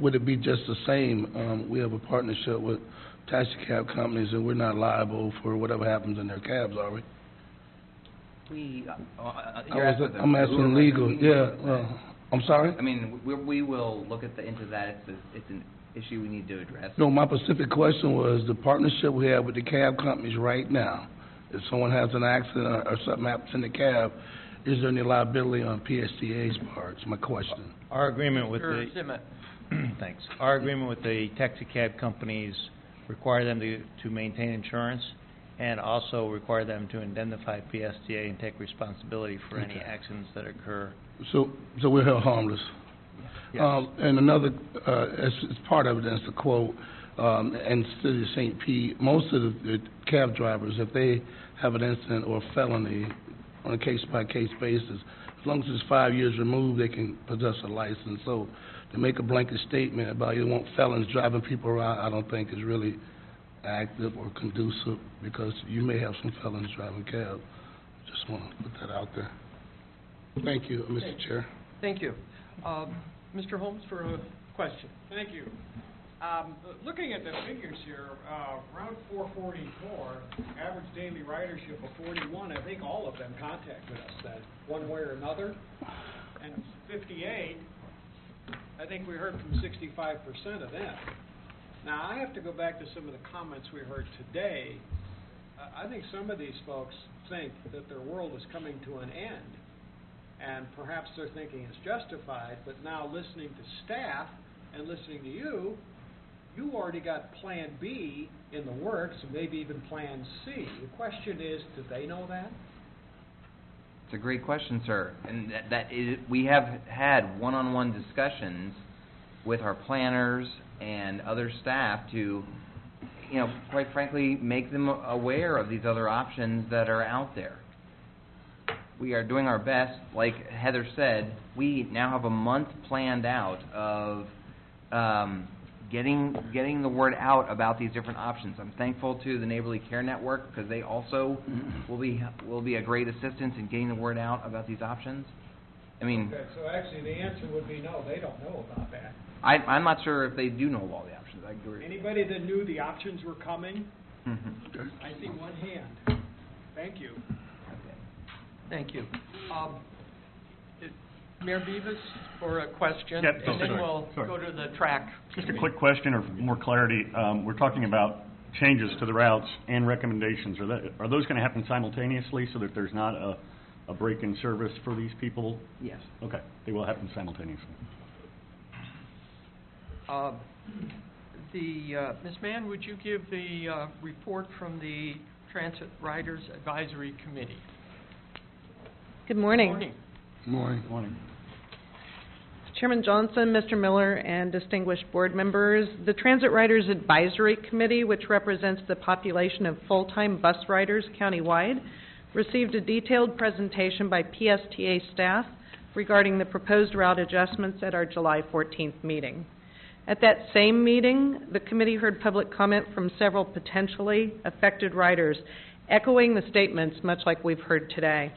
would it be just the same? We have a partnership with taxi cab companies, and we're not liable for whatever happens in their cabs, are we? I'm asking legal, yeah. I'm sorry? I mean, we will look into that. It's an issue we need to address. No, my specific question was the partnership we have with the cab companies right now. If someone has an accident or something happens in the cab, is there any liability on PSTA's part? It's my question. Our agreement with Sure, the Zimmet. thanks. Our agreement with the taxi cab companies require them to maintain insurance, and also require them to indemnify PSTA and take responsibility for any accidents that occur. So we're held harmless. Yes. And another, as part of it, that's a quote, in the city of St. Pete, most of the cab drivers, if they have an incident or a felony on a case-by-case basis, as long as it's 5 years removed, they can possess a license. So to make a blanket statement about you want felons driving people around, I don't think is really active or conducive, because you may have some felons driving cabs. Just want to put that out there. Thank you, Mr. Chair. Thank you. Mr. Holmes for a question. Thank you. Looking at the figures here, Route 444, average daily ridership of 41, I think all of them contacted us that one way or another. And 58, I think we heard from 65% of them. Now, I have to go back to some of the comments we heard today. I think some of these folks think that their world is coming to an end, and perhaps their thinking is justified, but now listening to staff and listening to you, you already got Plan B in the works, and maybe even Plan C. The question is, do they know that? It's a great question, sir. And we have had one-on-one discussions with our planners and other staff to, quite frankly, make them aware of these other options that are out there. We are doing our best. Like Heather said, we now have a month planned out of getting the word out about these different options. I'm thankful to the Neighborly Care Network, because they also will be a great assistance in getting the word out about these options. I mean, Okay, so actually the answer would be no, they don't know about that. I'm not sure if they do know all the options. I agree. Anybody that knew the options were coming? Mm-hmm. I see one hand. Thank you. Thank you. Mayor Beavis for a question, Yeah, and then sorry. we'll go to the track. Just a quick question or more clarity. We're talking about changes to the routes and recommendations. Are those going to happen simultaneously so that there's not a break in service for these people? Yes. Okay, they will happen simultaneously. Ms. Mann, would you give the report from the Transit Riders Advisory Committee? Good morning. Morning. Morning. Morning. Chairman Johnson, Mr. Miller, and distinguished board members, the Transit Riders Advisory Committee, which represents the population of full-time bus riders countywide, received a detailed presentation by PSTA staff regarding the proposed route adjustments at our July 14th meeting. At that same meeting, the committee heard public comment from several potentially affected riders, echoing the statements much like we've heard today.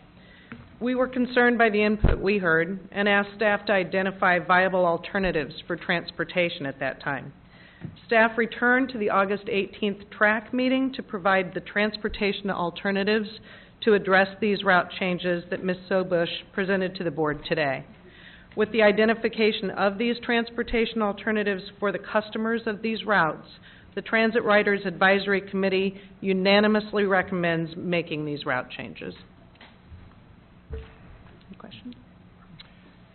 We were concerned by the input we heard and asked staff to identify viable alternatives for transportation at that time. Staff returned to the August 18th TRAC meeting to provide the transportation alternatives to address these route changes that Ms. Sobush presented to the board today. With the identification of these transportation alternatives for the customers of these routes, the Transit Riders Advisory Committee unanimously recommends making these route changes. Any questions?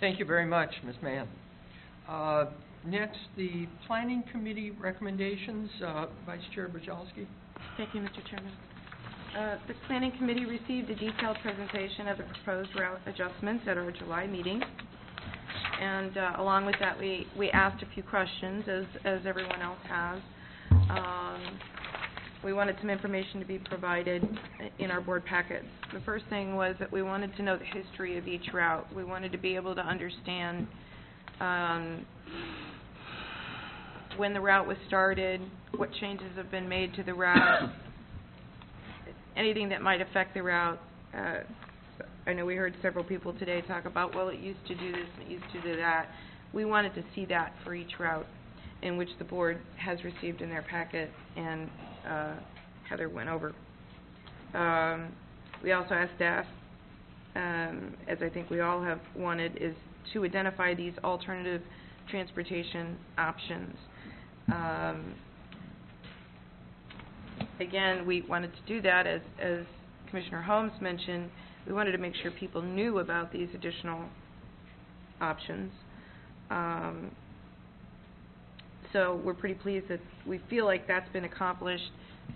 Thank you very much, Ms. Mann. Next, the Planning Committee recommendations, Vice Chair Bujalski. Thank you, Mr. Chairman. The Planning Committee received a detailed presentation of the proposed route adjustments at our July meeting. And along with that, we asked a few questions, as everyone else has. We wanted some information to be provided in our board packets. The first thing was that we wanted to know the history of each route. We wanted to be able to understand when the route was started, what changes have been made to the route, anything that might affect the route. I know we heard several people today talk about, well, it used to do this and it used to do that. We wanted to see that for each route, in which the board has received in their packet and Heather went over. We also asked staff, as I think we all have wanted, is to identify these alternative transportation options. Again, we wanted to do that, as Commissioner Holmes mentioned. We wanted to make sure people knew about these additional options. So we're pretty pleased that we feel like that's been accomplished.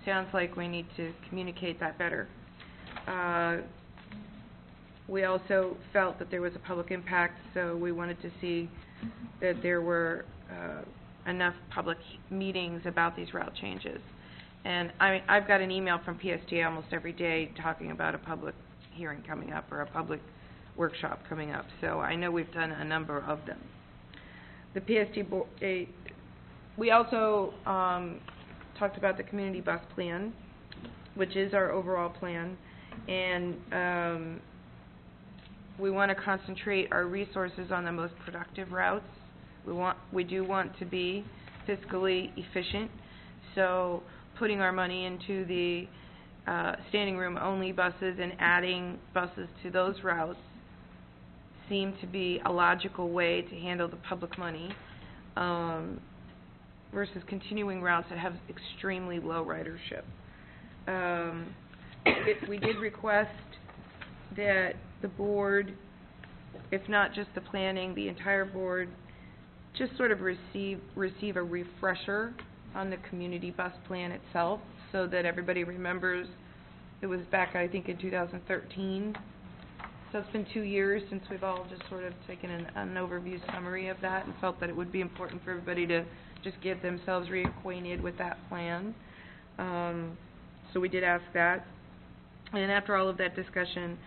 Sounds like we need to communicate that better. We also felt that there was a public impact, so we wanted to see that there were enough public meetings about these route changes. And I've got an email from PSTA almost every day talking about a public hearing coming up or a public workshop coming up, so I know we've done a number of them. The PSTA board, we also talked about the community bus plan, which is our overall plan, and we want to concentrate our resources on the most productive routes. We do want to be fiscally efficient, so putting our money into the standing room only buses and adding buses to those routes seem to be a logical way to handle the public money versus continuing routes that have extremely low ridership. We did request that the board, if not just the planning, the entire board, just sort of receive a refresher on the community bus plan itself, so that everybody remembers. It was back, I think, in 2013. So it's been 2 years since we've all just sort of taken an overview summary of that and felt that it would be important for everybody to just get themselves reacquainted with that plan. So we did ask that. And after all of that discussion,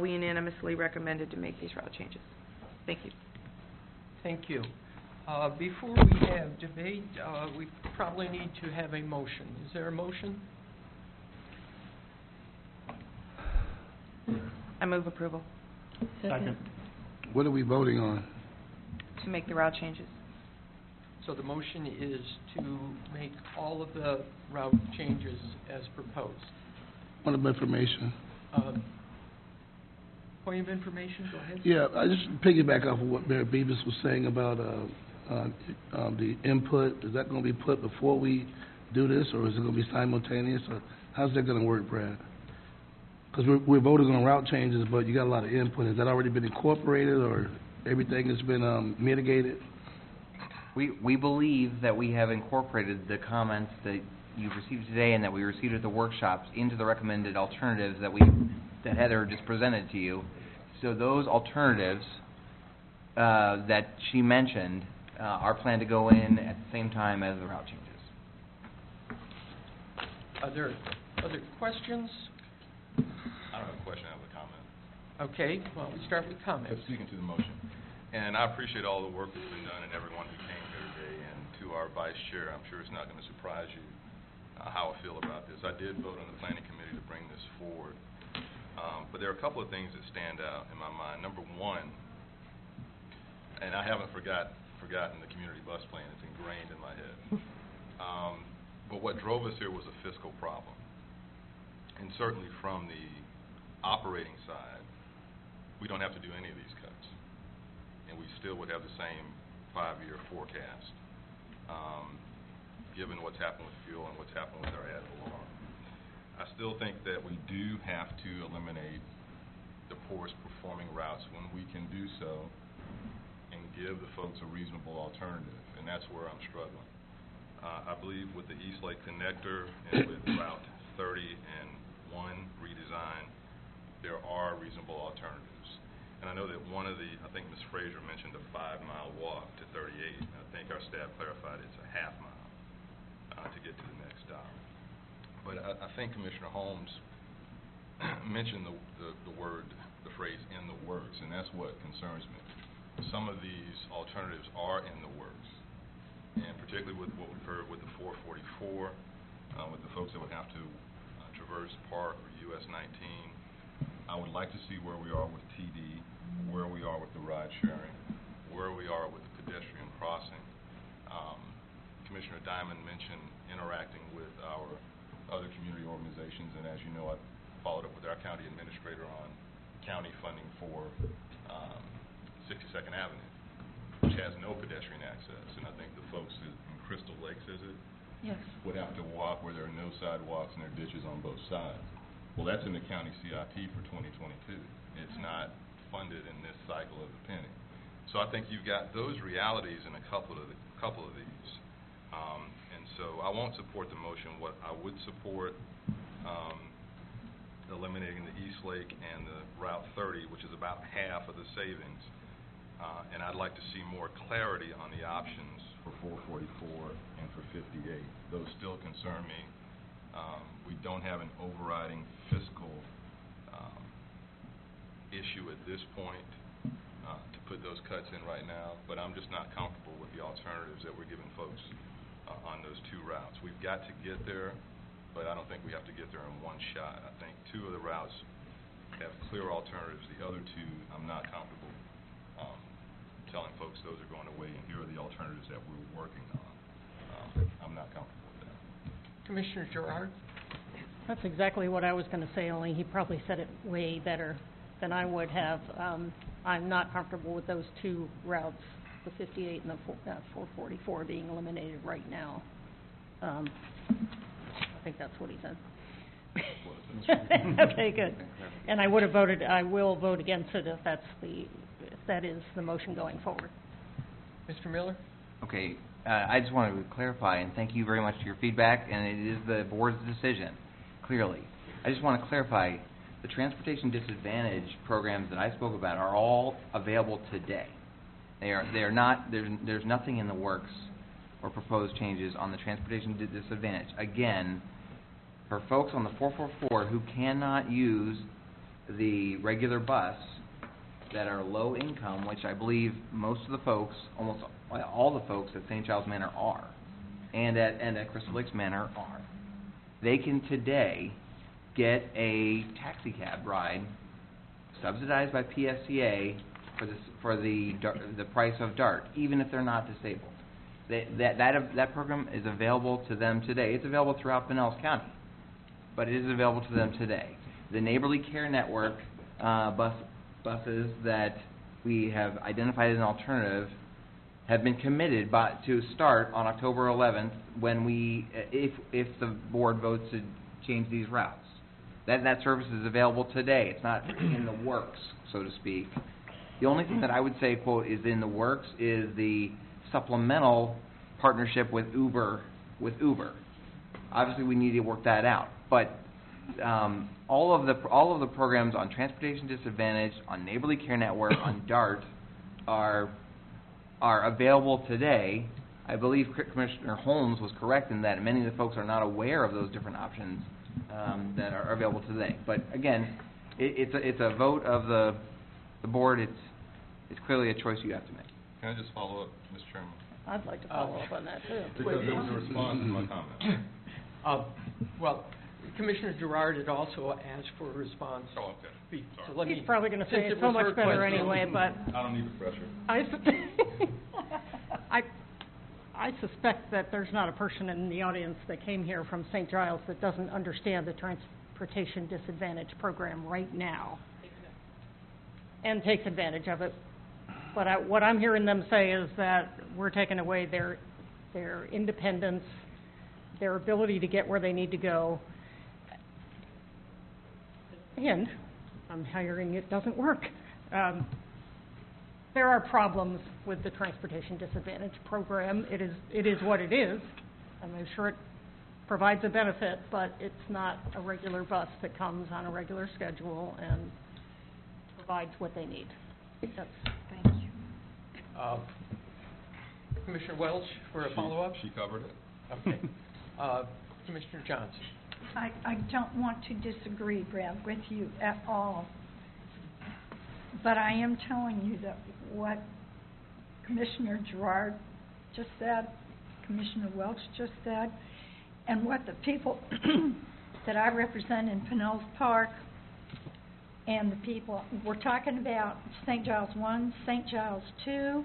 we unanimously recommended to make these route changes. Thank you. Thank you. Before we have debate, we probably need to have a motion. Is there a motion? I move approval. Second. What are we voting on? To make the route changes. So the motion is to make all of the route changes as proposed. Point of information. Point of information, go ahead. Yeah, I just piggyback off of what Mayor Beavis was saying about the input. Is that going to be put before we do this, or is it going to be simultaneous, or how's that going to work, Brad? Because we're voting on route changes, but you got a lot of input. Has that already been incorporated, or everything has been mitigated? We believe that we have incorporated the comments that you've received today and that we received at the workshops into the recommended alternatives that Heather just presented to you. So those alternatives that she mentioned are planned to go in at the same time as the route changes. Are there other questions? I don't have a question, I have a comment. Okay, well, we start with comments. Speaking to the motion. And I appreciate all the work that's been done and everyone who came here today. And to our vice chair, I'm sure it's not going to surprise you how I feel about this. I did vote on the planning committee to bring this forward. But there are a couple of things that stand out in my mind. Number one, and I haven't forgotten the community bus plan. It's ingrained in my head. But what drove us here was a fiscal problem. And certainly from the operating side, we don't have to do any of these cuts. And we still would have the same 5-year forecast, given what's happened with fuel and what's happened with our ad valorem. I still think that we do have to eliminate the poorest performing routes when we can do so and give the folks a reasonable alternative, and that's where I'm struggling. I believe with the East Lake Connector and with Route 30 and 1 redesign, there are reasonable alternatives. And I know that I think Ms. Frazier mentioned a 5-mile walk to 38. I think our staff clarified it's a half mile to get to the next stop. But I think Commissioner Holmes mentioned the phrase "in the works," and that's what concerns me. Some of these alternatives are in the works, and particularly with what we've heard with the 444, with the folks that would have to traverse Park or US 19. I would like to see where we are with TD, where we are with the ride sharing, where we are with the pedestrian crossing. Commissioner Diamond mentioned interacting with our other community organizations, and as you know, I followed up with our county administrator on county funding for 62nd Avenue, which has no pedestrian access, and I think the folks in Crystal Lakes, Yes. would have to walk where there are no sidewalks and there are ditches on both sides. Well, that's in the county CIP for 2022. It's not funded in this cycle of the penny. So I think you've got those realities in a couple of these. And so I won't support the motion. What I would support, eliminating the East Lake and the Route 30, which is about half of the savings. And I'd like to see more clarity on the options for 444 and for 58. Those still concern me. We don't have an overriding fiscal issue at this point to put those cuts in right now, but I'm just not comfortable with the alternatives that we're giving folks on those 2 routes. We've got to get there, but I don't think we have to get there in one shot. I think 2 of the routes have clear alternatives. The other 2, I'm not comfortable telling folks those are going away and here are the alternatives that we're working on. I'm not comfortable with that. Commissioner Gerard? That's exactly what I was going to say, only he probably said it way better than I would have. I'm not comfortable with those 2 routes, the 58 and the 444 being eliminated right now. I think that's what he said. Okay, good. And I will vote against it if that is the motion going forward. Mr. Miller? Okay, I just wanted to clarify, and thank you very much for your feedback, and it is the board's decision, clearly. I just want to clarify, the transportation disadvantage programs that I spoke about are all available today. They are not, there's nothing in the works or proposed changes on the transportation disadvantage. Again, for folks on the 444 who cannot use the regular bus that are low income, which I believe most of the folks, almost all the folks at St. Giles Manor are, and at Crystal Lakes Manor are, they can today get a taxi cab ride subsidized by PSCA for the price of DART, even if they're not disabled. That program is available to them today. It's available throughout Pinellas County, but it is available to them today. The Neighborly Care Network buses that we have identified as an alternative have been committed to start on October 11th when if the board votes to change these routes. That service is available today. It's not in the works, so to speak. The only thing that I would say, quote, is in the works is the supplemental partnership with Uber. Obviously, we need to work that out. But all of the programs on transportation disadvantage, on Neighborly Care Network, on DART are available today. I believe Commissioner Holmes was correct in that many of the folks are not aware of those different options that are available today. But again, it's a vote of the board. It's clearly a choice you have to make. Can I just follow up, Mr. Chairman? I'd like to follow up on that, too. Because it was a response to my comment. Well, Commissioner Gerard had also asked for a response. Oh, okay. So let me- He's probably gonna say since it it so was her much better question- anyway, but I don't need the pressure. I suspect that there's not a person in the audience that came here from St. Giles that doesn't understand the Transportation Disadvantage Program right now. And takes advantage of it. But what I'm hearing them say is that we're taking away their independence, their ability to get where they need to go. And I'm hearing it doesn't work. There are problems with the Transportation Disadvantage Program. It is what it is. I'm sure it provides a benefit, but it's not a regular bus that comes on a regular schedule and provides what they need. Thank you. Commissioner Welch for a follow-up? She covered it. Okay. Commissioner Johnson? I don't want to disagree, Brad, with you at all. But I am telling you that what Commissioner Gerard just said, Commissioner Welch just said, and what the people that I represent in Pinellas Park and the people, we're talking about St. Giles 1, St. Giles 2,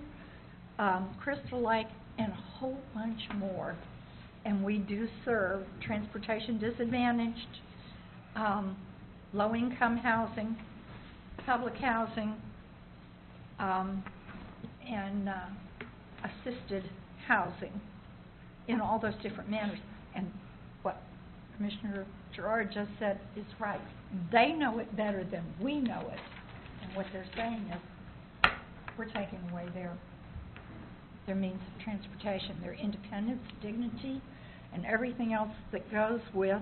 Crystal Lake, and a whole bunch more. And we do serve transportation disadvantaged, low-income housing, public housing, and assisted housing in all those different manners. And what Commissioner Gerard just said is right. They know it better than we know it. And what they're saying is we're taking away their means of transportation, their independence, dignity, and everything else that goes with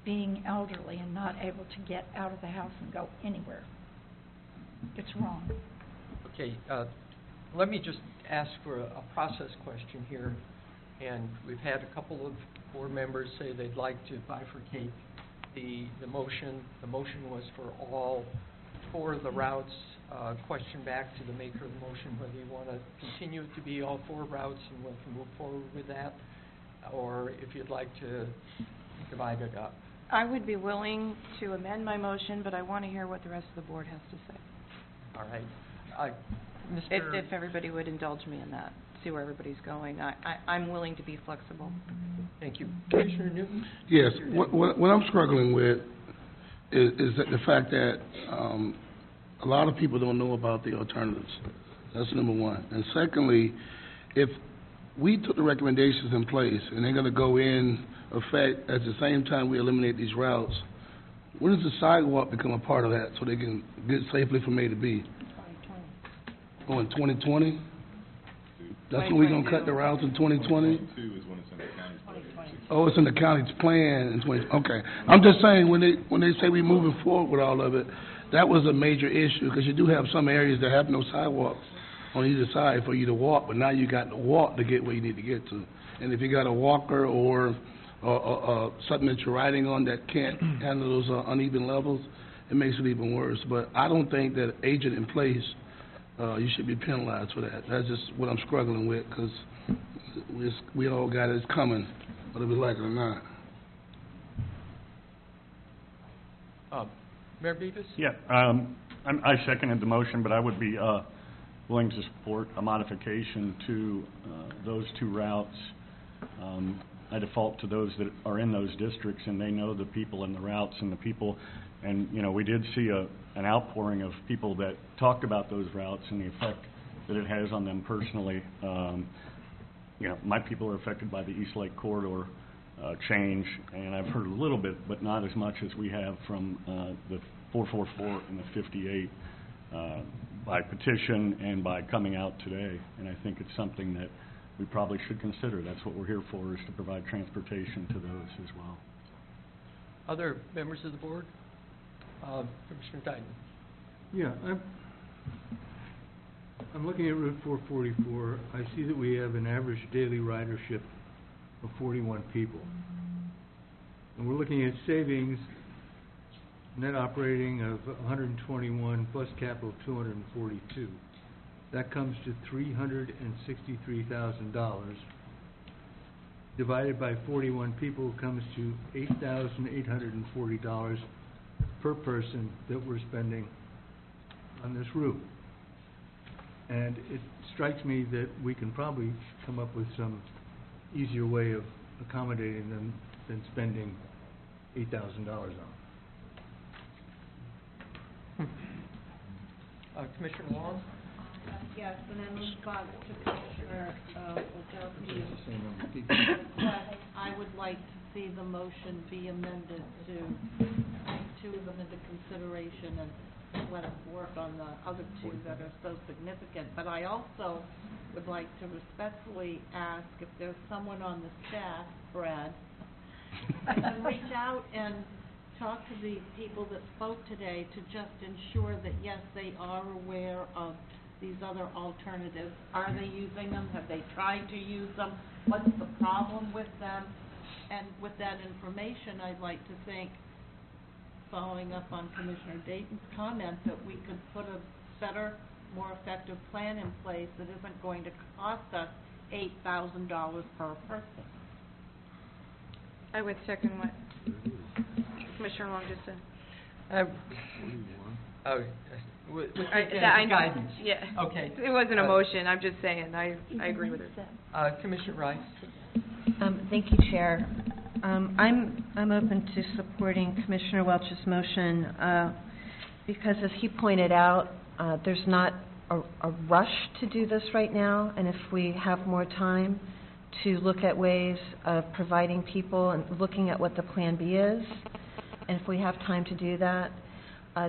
being elderly and not able to get out of the house and go anywhere. It's wrong. Okay, let me just ask for a process question here. And we've had a couple of board members say they'd like to bifurcate the motion. The motion was for all four of the routes. Question back to the maker of the motion, whether you want to continue it to be all four routes and we can move forward with that, or if you'd like to divide it up. I would be willing to amend my motion, but I want to hear what the rest of the board has to say. All right. If everybody would indulge me in that, see where everybody's going. I'm willing to be flexible. Thank you. Commissioner Newton? Yes, what I'm struggling with is that the fact that a lot of people don't know about the alternatives. That's number one. And secondly, if we took the recommendations in place and they're going to go in effect at the same time we eliminate these routes, when does the sidewalk become a part of that so they can get safely from A to B? Oh, in 2020? That's when we're going to cut the routes in 2020? 2022 is when it's in the county's budget. Oh, it's in the county's plan in 20, okay. I'm just saying, when they say we're moving forward with all of it, that was a major issue, because you do have some areas that have no sidewalks on either side for you to walk, but now you got to walk to get where you need to get to. And if you got a walker or something that you're riding on that can't handle those uneven levels, it makes it even worse. But I don't think that agent in place, you should be penalized for that. That's just what I'm struggling with, because we all got it coming, whether we like it or not. Mayor Beavis? Yeah, I seconded the motion, but I would be willing to support a modification to those two routes. I default to those that are in those districts, and they know the people in the routes and the people. And, you know, we did see an outpouring of people that talked about those routes and the effect that it has on them personally. You know, my people are affected by the East Lake Corridor change, and I've heard a little bit, but not as much as we have from the 444 and the 58 by petition and by coming out today. And I think it's something that we probably should consider. That's what we're here for, is to provide transportation to those as well. Other members of the board? Commissioner Titan. Yeah, I'm looking at Route 444. I see that we have an average daily ridership of 41 people. And we're looking at savings, net operating of 121 plus capital 242. That comes to $363,000. divided by 41 people comes to $8,840 per person that we're spending on this route. And it strikes me that we can probably come up with some easier way of accommodating them than spending $8,000 on it. Commissioner Long? Yes, and in response to Commissioner Wojciechowski's request, I would like to see the motion be amended to take two of them into consideration and let us work on the other two that are so significant. But I also would like to respectfully ask if there's someone on the staff, Brad, that can reach out and talk to the people that spoke today to just ensure that, yes, they are aware of these other alternatives. Are they using them? Have they tried to use them? What's the problem with them? And with that information, I'd like to think, following up on Commissioner Dayton's comment, that we could put a better, more effective plan in place that isn't going to cost us $8,000 per person. I would second what Commissioner Long just said. Guidance. Yeah. Okay. It wasn't a motion, I'm just saying, I agree with her. Commissioner Rice? Thank you, Chair. I'm open to supporting Commissioner Welch's motion because, as he pointed out, there's not a rush to do this right now, and if we have more time to look at ways of providing people and looking at what the Plan B is, and if we have time to do that,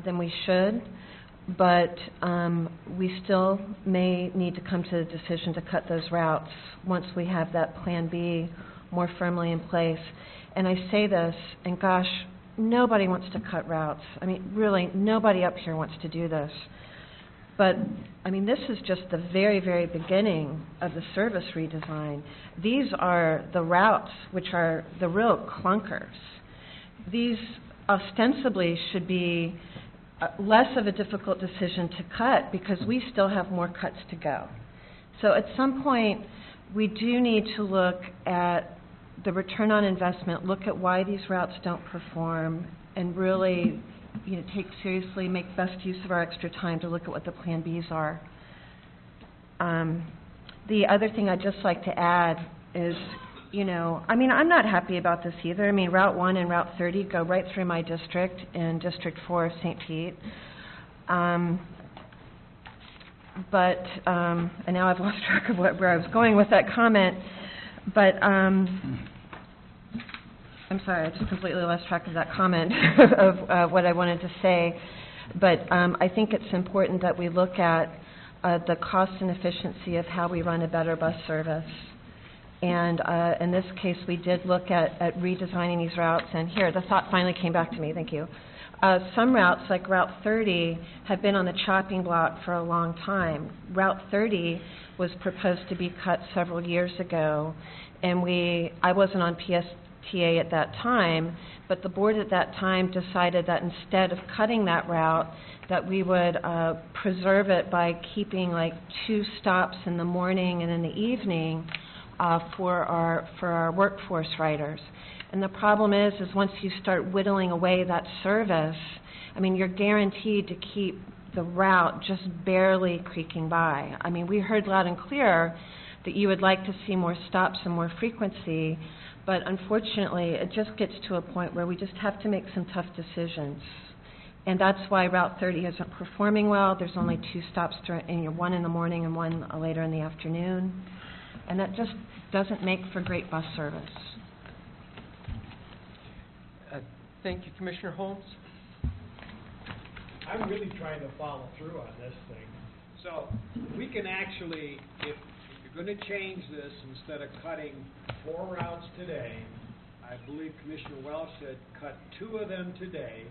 then we should. But we still may need to come to the decision to cut those routes once we have that Plan B more firmly in place. And I say this, and gosh, nobody wants to cut routes. I mean, really, nobody up here wants to do this. But, I mean, this is just the very, very beginning of the service redesign. These are the routes which are the real clunkers. These ostensibly should be less of a difficult decision to cut because we still have more cuts to go. So at some point, we do need to look at the return on investment, look at why these routes don't perform, and really, take seriously, make best use of our extra time to look at what the Plan Bs are. The other thing I'd just like to add is, I'm not happy about this either. I mean, Route 1 and Route 30 go right through my district in District 4 of St. Pete. And now I've lost track of where I was going with that comment. But I'm sorry, I just completely lost track of that comment of what I wanted to say. But I think it's important that we look at the cost and efficiency of how we run a better bus service. And in this case, we did look at redesigning these routes. And here, the thought finally came back to me. Thank you. Some routes, like Route 30, have been on the chopping block for a long time. Route 30 was proposed to be cut several years ago, and I wasn't on PSTA at that time, but the board at that time decided that instead of cutting that route, that we would preserve it by keeping like 2 stops in the morning and in the evening for our workforce riders. And the problem is once you start whittling away that service, I mean, you're guaranteed to keep the route just barely creaking by. I mean, we heard loud and clear that you would like to see more stops and more frequency, but unfortunately, it just gets to a point where we just have to make some tough decisions. And that's why Route 30 isn't performing well. There's only 2 stops, one in the morning and one later in the afternoon. And that just doesn't make for great bus service. Thank you. Commissioner Holmes? I'm really trying to follow through on this thing. So we can actually, if you're going to change this, instead of cutting 4 routes today, I believe Commissioner Welch said cut 2 of them today,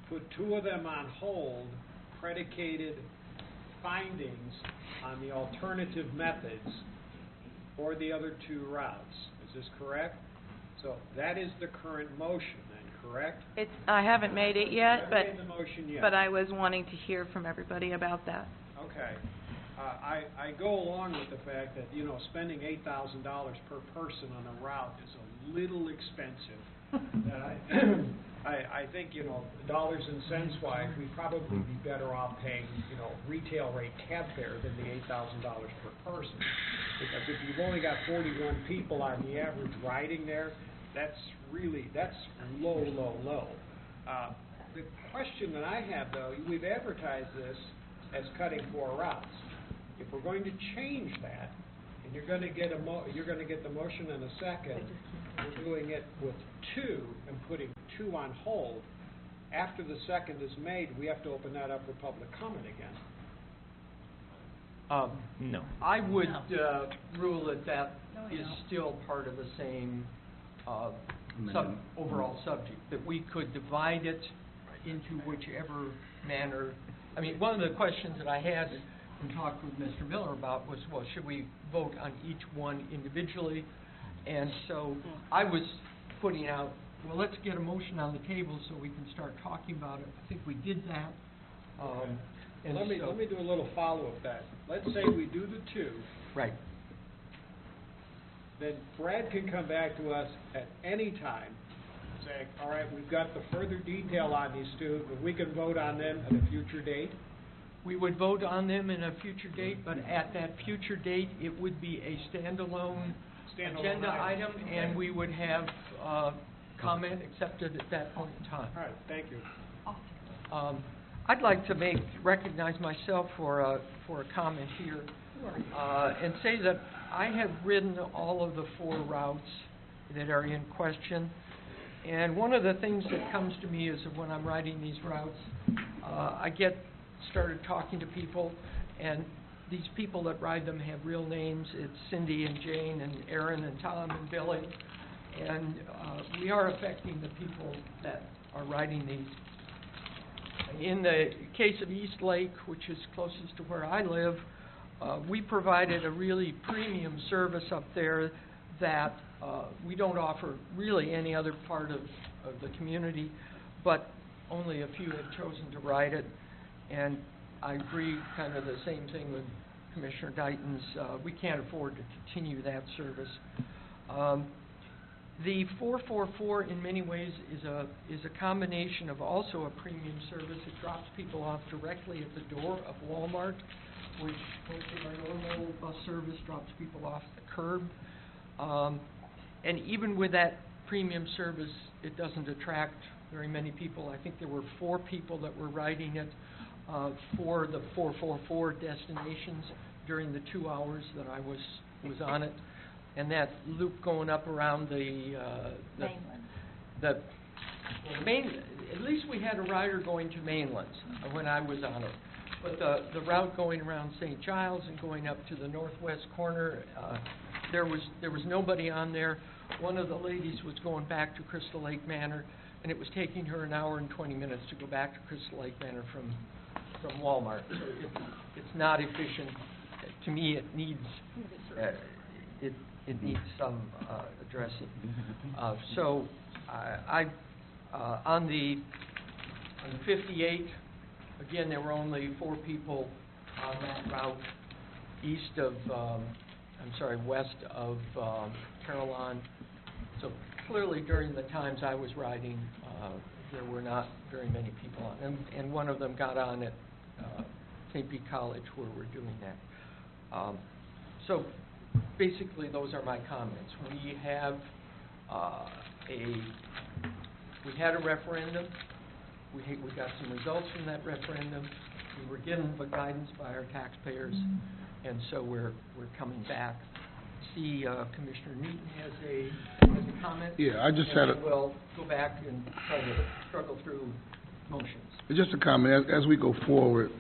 put 2 of them on hold, predicated findings on the alternative methods for the other 2 routes. Is this correct? So that is the current motion then, correct? I haven't made it yet, Haven't made the motion yet. but I was wanting to hear from everybody about that. Okay. I go along with the fact that, you know, spending $8,000 per person on a route is a little expensive. I think, you know, dollars and cents wise, we'd probably be better off paying, you know, retail rate cab fare than the $8,000 per person. Because if you've only got 41 people on the average riding there, that's low, low, low. The question that I have, though, we've advertised this as cutting 4 routes. If we're going to change that, and you're going to get the motion in a second, we're doing it with 2 and putting 2 on hold. After the second is made, we have to open that up for public comment again. No. I would rule that is still part of the same overall subject, that we could divide it into whichever manner. I mean, one of the questions that I had and talked with Mr. Miller about was, well, should we vote on each one individually? And so I was putting out, well, let's get a motion on the table so we can start talking about it. I think we did that. And let me do a little follow-up that. Let's say we do the 2. Right. Then Brad can come back to us at any time saying, all right, we've got the further detail on these 2, but we can vote on them at a future date. We would vote on them in a future date, but at that future date, it would be a standalone agenda item, and we would have comment accepted at that point in time. All right, thank you. I'd like to recognize myself for a comment here, and say that I have ridden all of the 4 routes that are in question, and one of the things that comes to me is that when I'm riding these routes, I started talking to people, and these people that ride them have real names. It's Cindy and Jane and Aaron and Tom and Billy, and we are affecting the people that are riding these. In the case of East Lake, which is closest to where I live, we provided a really premium service up there that we don't offer really any other part of the community, but only a few have chosen to ride it. And I agree kind of the same thing with Commissioner Dayton's. We can't afford to continue that service. The 444 in many ways is a combination of also a premium service. It drops people off directly at the door of Walmart, which most of our normal bus service drops people off the curb. And even with that premium service, it doesn't attract very many people. I think there were 4 people that were riding it for the 444 destinations during the 2 hours that I was on it. And that loop going up around the main, at least we had a rider going to Mainlands when I was on it. But the route going around St. Giles and going up to the northwest corner, there was nobody on there. One of the ladies was going back to Crystal Lake Manor, and it was taking her an hour and 20 minutes to go back to Crystal Lake Manor from Walmart. So it's not efficient. To me, it needs it needs some addressing. So on the 58, again, there were only 4 people on that route east of, west of Carillon. So clearly during the times I was riding, there were not very many people on. And one of them got on at St. Pete College where we're doing that. So basically those are my comments. We have we had a referendum. We got some results from that referendum. We were given the guidance by our taxpayers, and so we're coming back. See, Commissioner Newton has a comment. Yeah, I just had a... We'll go back and try to struggle through motions. Just a comment, as we go forward,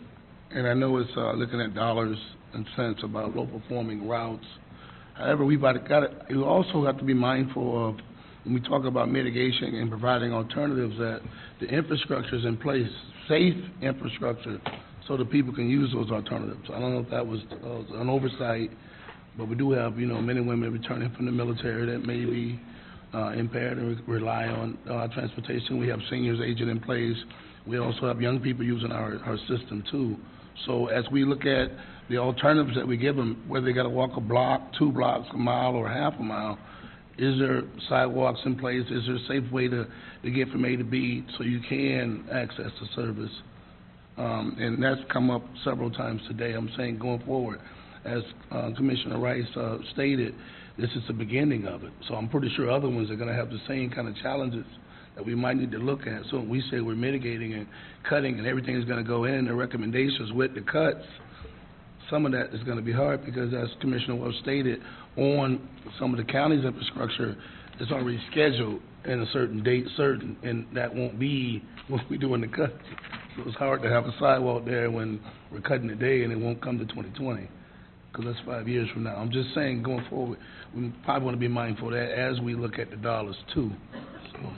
and I know it's looking at dollars and cents about low-performing routes. However, we also have to be mindful of, when we talk about mitigation and providing alternatives, that the infrastructure is in place, safe infrastructure, so that people can use those alternatives. I don't know if that was an oversight, but we do have, men and women returning from the military that may be impaired and rely on transportation. We have seniors aging in place. We also have young people using our system too. So as we look at the alternatives that we give them, whether they gotta walk a block, 2 blocks, a mile, or half a mile, is there sidewalks in place? Is there a safe way to get from A to B so you can access the service? And that's come up several times today. I'm saying going forward, as Commissioner Rice stated, this is the beginning of it. So I'm pretty sure other ones are gonna have the same kind of challenges that we might need to look at. So when we say we're mitigating and cutting and everything is gonna go in, the recommendations with the cuts, some of that is gonna be hard because as Commissioner Welch stated, on some of the county's infrastructure, it's already scheduled in a certain date certain, and that won't be when we doing the cuts. So it's hard to have a sidewalk there when we're cutting today and it won't come to 2020, because that's 5 years from now. I'm just saying, going forward, we probably want to be mindful of that as we look at the dollars too. So.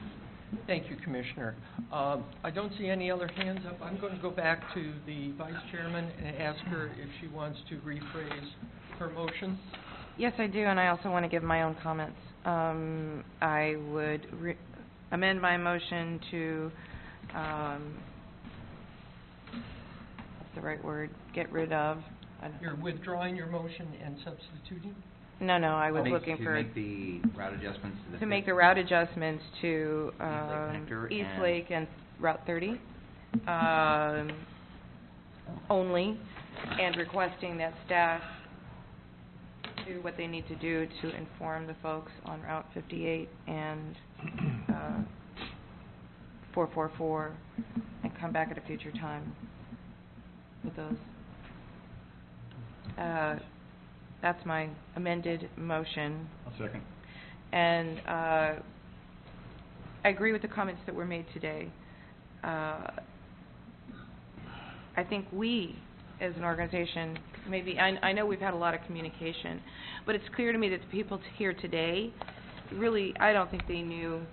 Thank you, Commissioner. I don't see any other hands up. I'm going to go back to the Vice Chairman and ask her if she wants to rephrase her motion. Yes, I do, and I also want to give my own comments. I would amend my motion to, what's the right word, get rid of. You're withdrawing your motion and substituting? No, I was looking for... To make the route adjustments to the... To make the route adjustments to East East Lake and Route 30 only, and requesting that staff do what they need to do to inform the folks on Route 58 and 444 and come back at a future time with those. That's my amended motion. I'll second. And I agree with the comments that were made today. I think we, as an organization, maybe, I know we've had a lot of communication, but it's clear to me that the people here today, really, I don't think they knew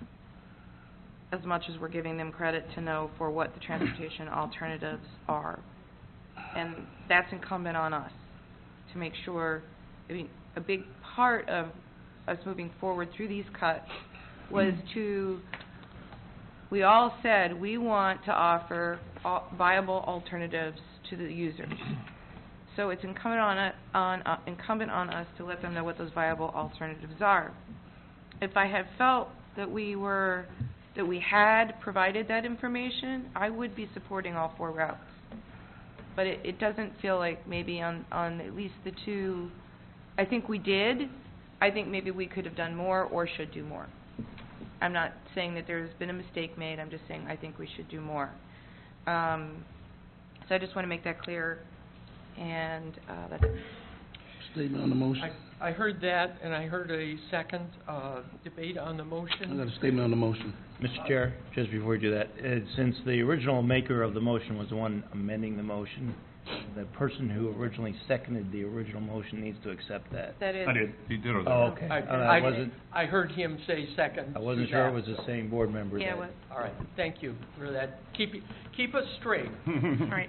as much as we're giving them credit to know for what the transportation alternatives are. And that's incumbent on us to make sure. I mean, a big part of us moving forward through these cuts was we all said we want to offer viable alternatives to the users. So it's incumbent on us to let them know what those viable alternatives are. If I had felt that we had provided that information, I would be supporting all 4 routes. But it doesn't feel like maybe on at least the 2. I think we did. I think maybe we could have done more or should do more. I'm not saying that there's been a mistake made. I'm just saying I think we should do more. So I just want to make that clear. And that's it. Statement on the motion. I heard that, and I heard a second debate on the motion. I got a statement on the motion. Mr. Chair, just before we do that, since the original maker of the motion was the one amending the motion, the person who originally seconded the original motion needs to accept that. That is. I did. He did. Oh, okay. I heard him say second. I wasn't sure it was the same board member. Yeah, it was. All right, thank you for that. Keep us straight. All right.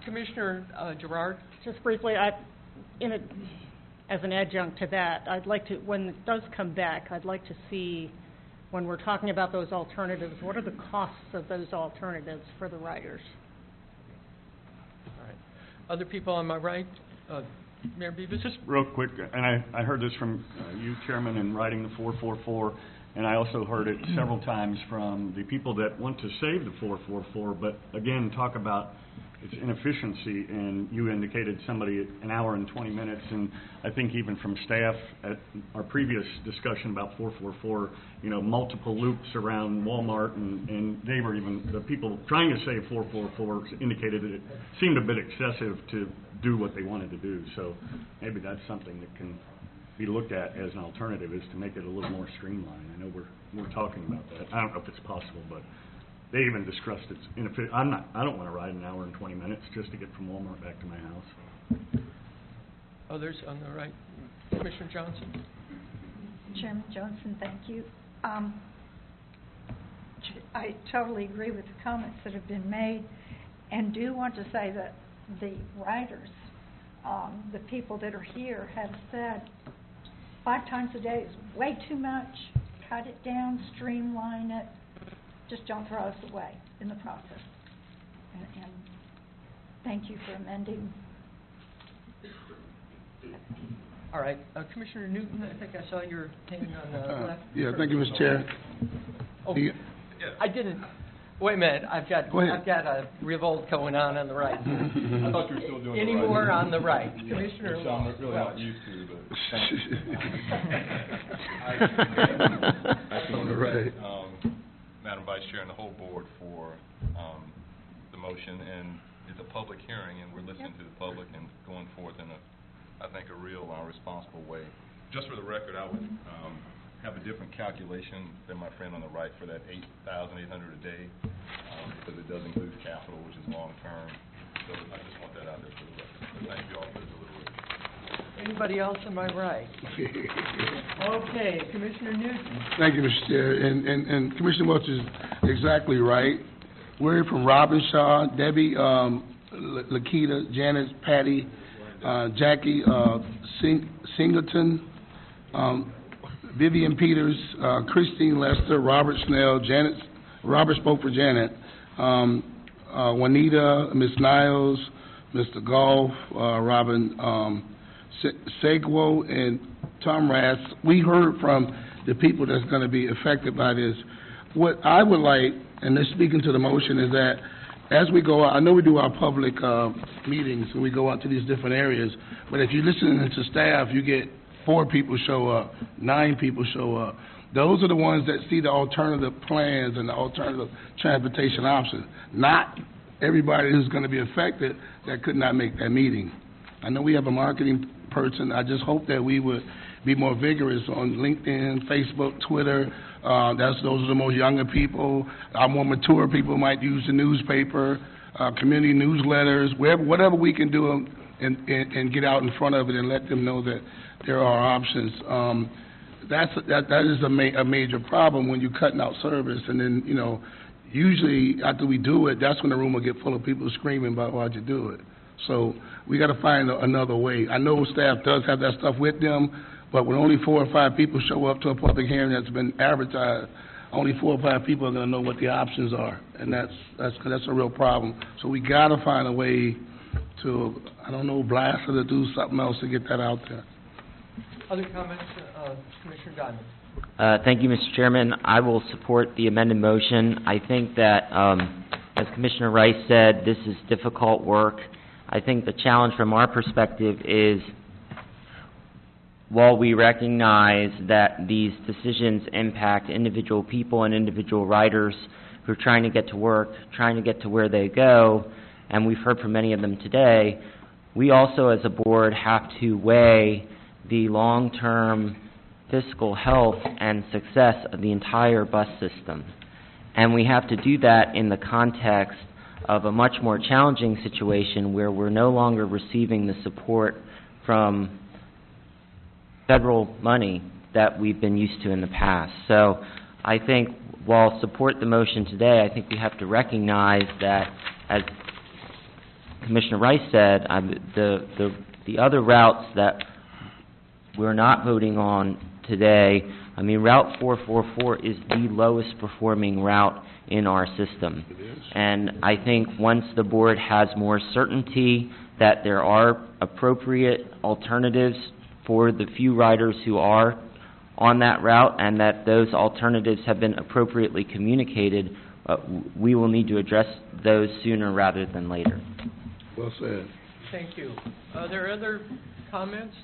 Commissioner Gerard? Just briefly, as an adjunct to that, I'd like to, when it does come back, I'd like to see, when we're talking about those alternatives, what are the costs of those alternatives for the riders? All right. Other people on my right? Mayor Beavis? Just real quick, and I heard this from you, Chairman, in writing the 444, and I also heard it several times from the people that want to save the 444, but again, talk about its inefficiency, and you indicated somebody an hour and 20 minutes, and I think even from staff at our previous discussion about 444, multiple loops around Walmart, and they were even, the people trying to save 444 indicated that it seemed a bit excessive to do what they wanted to do, so maybe that's something that can be looked at as an alternative, is to make it a little more streamlined. I know we're talking about that. I don't know if it's possible, but they even discussed it's inefficient. I don't want to ride an hour and 20 minutes just to get from Walmart back to my house. Others on the right. Commissioner Johnson? Chairman Johnson, thank you. I totally agree with the comments that have been made, and do want to say that the riders, the people that are here, have said 5 times a day is way too much. Cut it down, streamline it. Just don't throw us away in the process. and thank you for amending. All right, Commissioner Newton, I think I saw your hand on the left. Yeah, thank you, Mr. Chair. Oh, The- I didn't, wait a minute, I've got a revolt going on the right. I thought you were still doing Any the right. more on the right? Yeah, Commissioner which I'm really Welch. not used to, but. On the right. Madam Vice Chair and the whole board for, the motion, and it's a public hearing, and we're listening to the public and going forth in I think, a real, responsible way. Just for the record, I would, have a different calculation than my friend on the right for that $8,800 a day, because it does include capital, which is long-term. So I just want that out there for the record. But thank you all for the deliberation. Anybody else on my right? Okay, Commissioner Newton. Thank you, Mr. Chair. And Commissioner Welch is exactly right. We're from Robbinshaw, Debbie, Lakita, Janice, Patty, Jackie, Singleton, Vivian Peters, Christine Lester, Robert Snell, Robert spoke for Janet, Juanita, Miss Niles, Mr. Goff, Robin Segwo, and Tom Rass. We heard from the people that's going to be affected by this. What I would like, and this speaking to the motion, is that as we go out, I know we do our public meetings and we go out to these different areas, but if you listen to staff, you get 4 people show up, 9 people show up. Those are the ones that see the alternative plans and the alternative transportation options, not everybody who's going to be affected that could not make that meeting. I know we have a marketing person. I just hope that we would be more vigorous on LinkedIn, Facebook, Twitter. Those are the most younger people. Our more mature people might use the newspaper, community newsletters, whatever we can do and get out in front of it and let them know that there are options. That is a major problem when you're cutting out service, and then, you know, usually after we do it, that's when the room will get full of people screaming about why'd you do it. So we got to find another way. I know staff does have that stuff with them, but when only 4 or 5 people show up to a public hearing that's been advertised, only 4 or 5 people are going to know what the options are, and that's a real problem. So we got to find a way to, I don't know, blast it or do something else to get that out there. Other comments, Commissioner Godman? Thank you, Mr. Chairman. I will support the amended motion. I think that, as Commissioner Rice said, this is difficult work. I think the challenge from our perspective is, while we recognize that these decisions impact individual people and individual riders who are trying to get to work, trying to get to where they go, and we've heard from many of them today, we also as a board have to weigh the long-term fiscal health and success of the entire bus system. And we have to do that in the context of a much more challenging situation where we're no longer receiving the support from federal money that we've been used to in the past. So I think while support the motion today, I think we have to recognize that, as Commissioner Rice said, the other routes that we're not voting on today, I mean, Route 444 is the lowest performing route in our system. And I think once the board has more certainty that there are appropriate alternatives for the few riders who are on that route and that those alternatives have been appropriately communicated, we will need to address those sooner rather than later. Well said. Thank you. Are there other comments?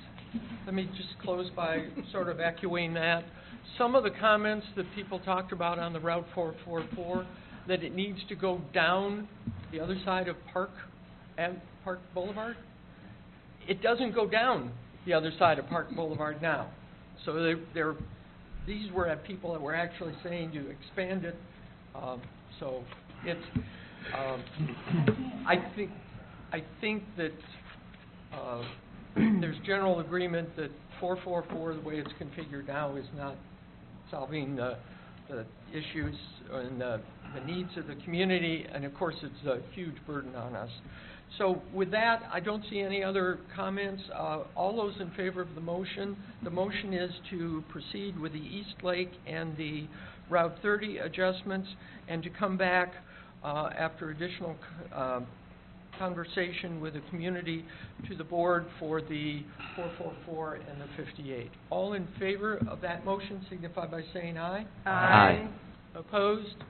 Let me just close by sort of echoing that. Some of the comments that people talked about on the Route 444, that it needs to go down the other side of Park Boulevard. It doesn't go down the other side of Park Boulevard now. So these were people that were actually saying to expand it. So it's, I think that there's general agreement that 444, the way it's configured now, is not solving the issues and the needs of the community, and of course it's a huge burden on us. So with that, I don't see any other comments. All those in favor of the motion is to proceed with the East Lake and the Route 30 adjustments, and to come back after additional conversation with the community, to the board for the 444 and the 58. All in favor of that motion signify by saying aye. Aye. Opposed?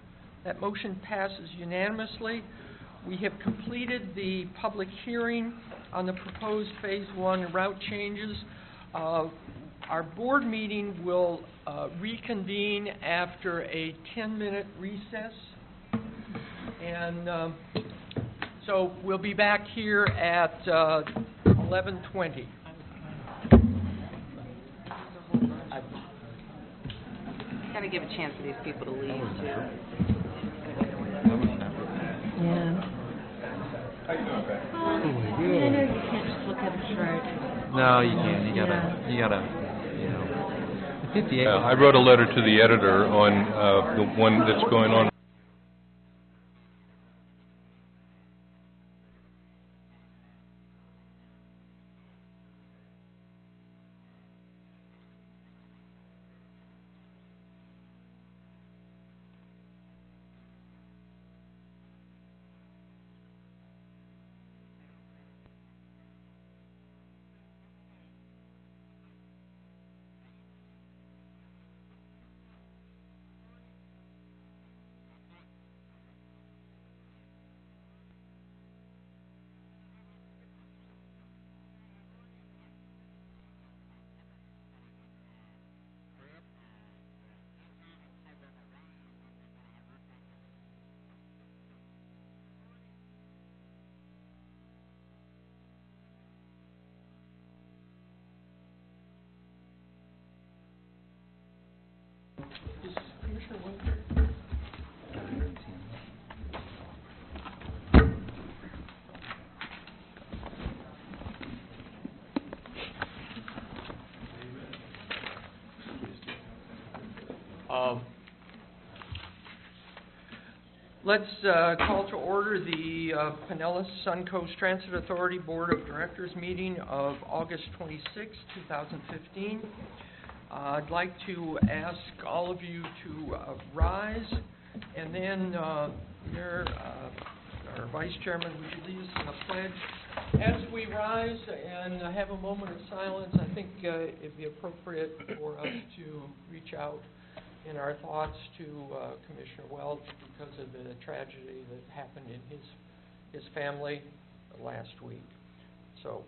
That motion passes unanimously. We have completed the public hearing on the proposed Phase 1 route changes. Our board meeting will reconvene after a 10-minute recess. And so we'll be back here at 11:20. Gotta give a chance for these people to leave, too. Yeah. Oh, my I know you can't just look at a chart. No, you can't. You gotta, you know. The 58. I wrote a letter to the editor on the one that's going on. Is Commissioner Winter? Let's call to order the Pinellas Suncoast Transit Authority Board of Directors meeting of August 26, 2015. I'd like to ask all of you to rise, and then Mayor, our Vice Chairman, would you lead us in a pledge? As we rise and have a moment of silence, I think it'd be appropriate for us to reach out in our thoughts to Commissioner Welch because of the tragedy that happened in his family last week. So.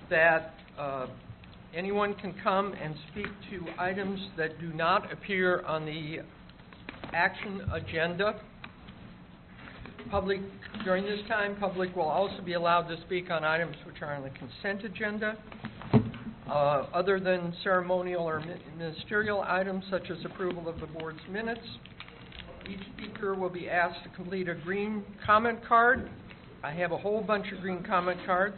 that anyone can come and speak to items that do not appear on the action agenda. During this time, public will also be allowed to speak on items which are on the consent agenda. Other than ceremonial or ministerial items such as approval of the board's minutes, each speaker will be asked to complete a green comment card. I have a whole bunch of green comment cards.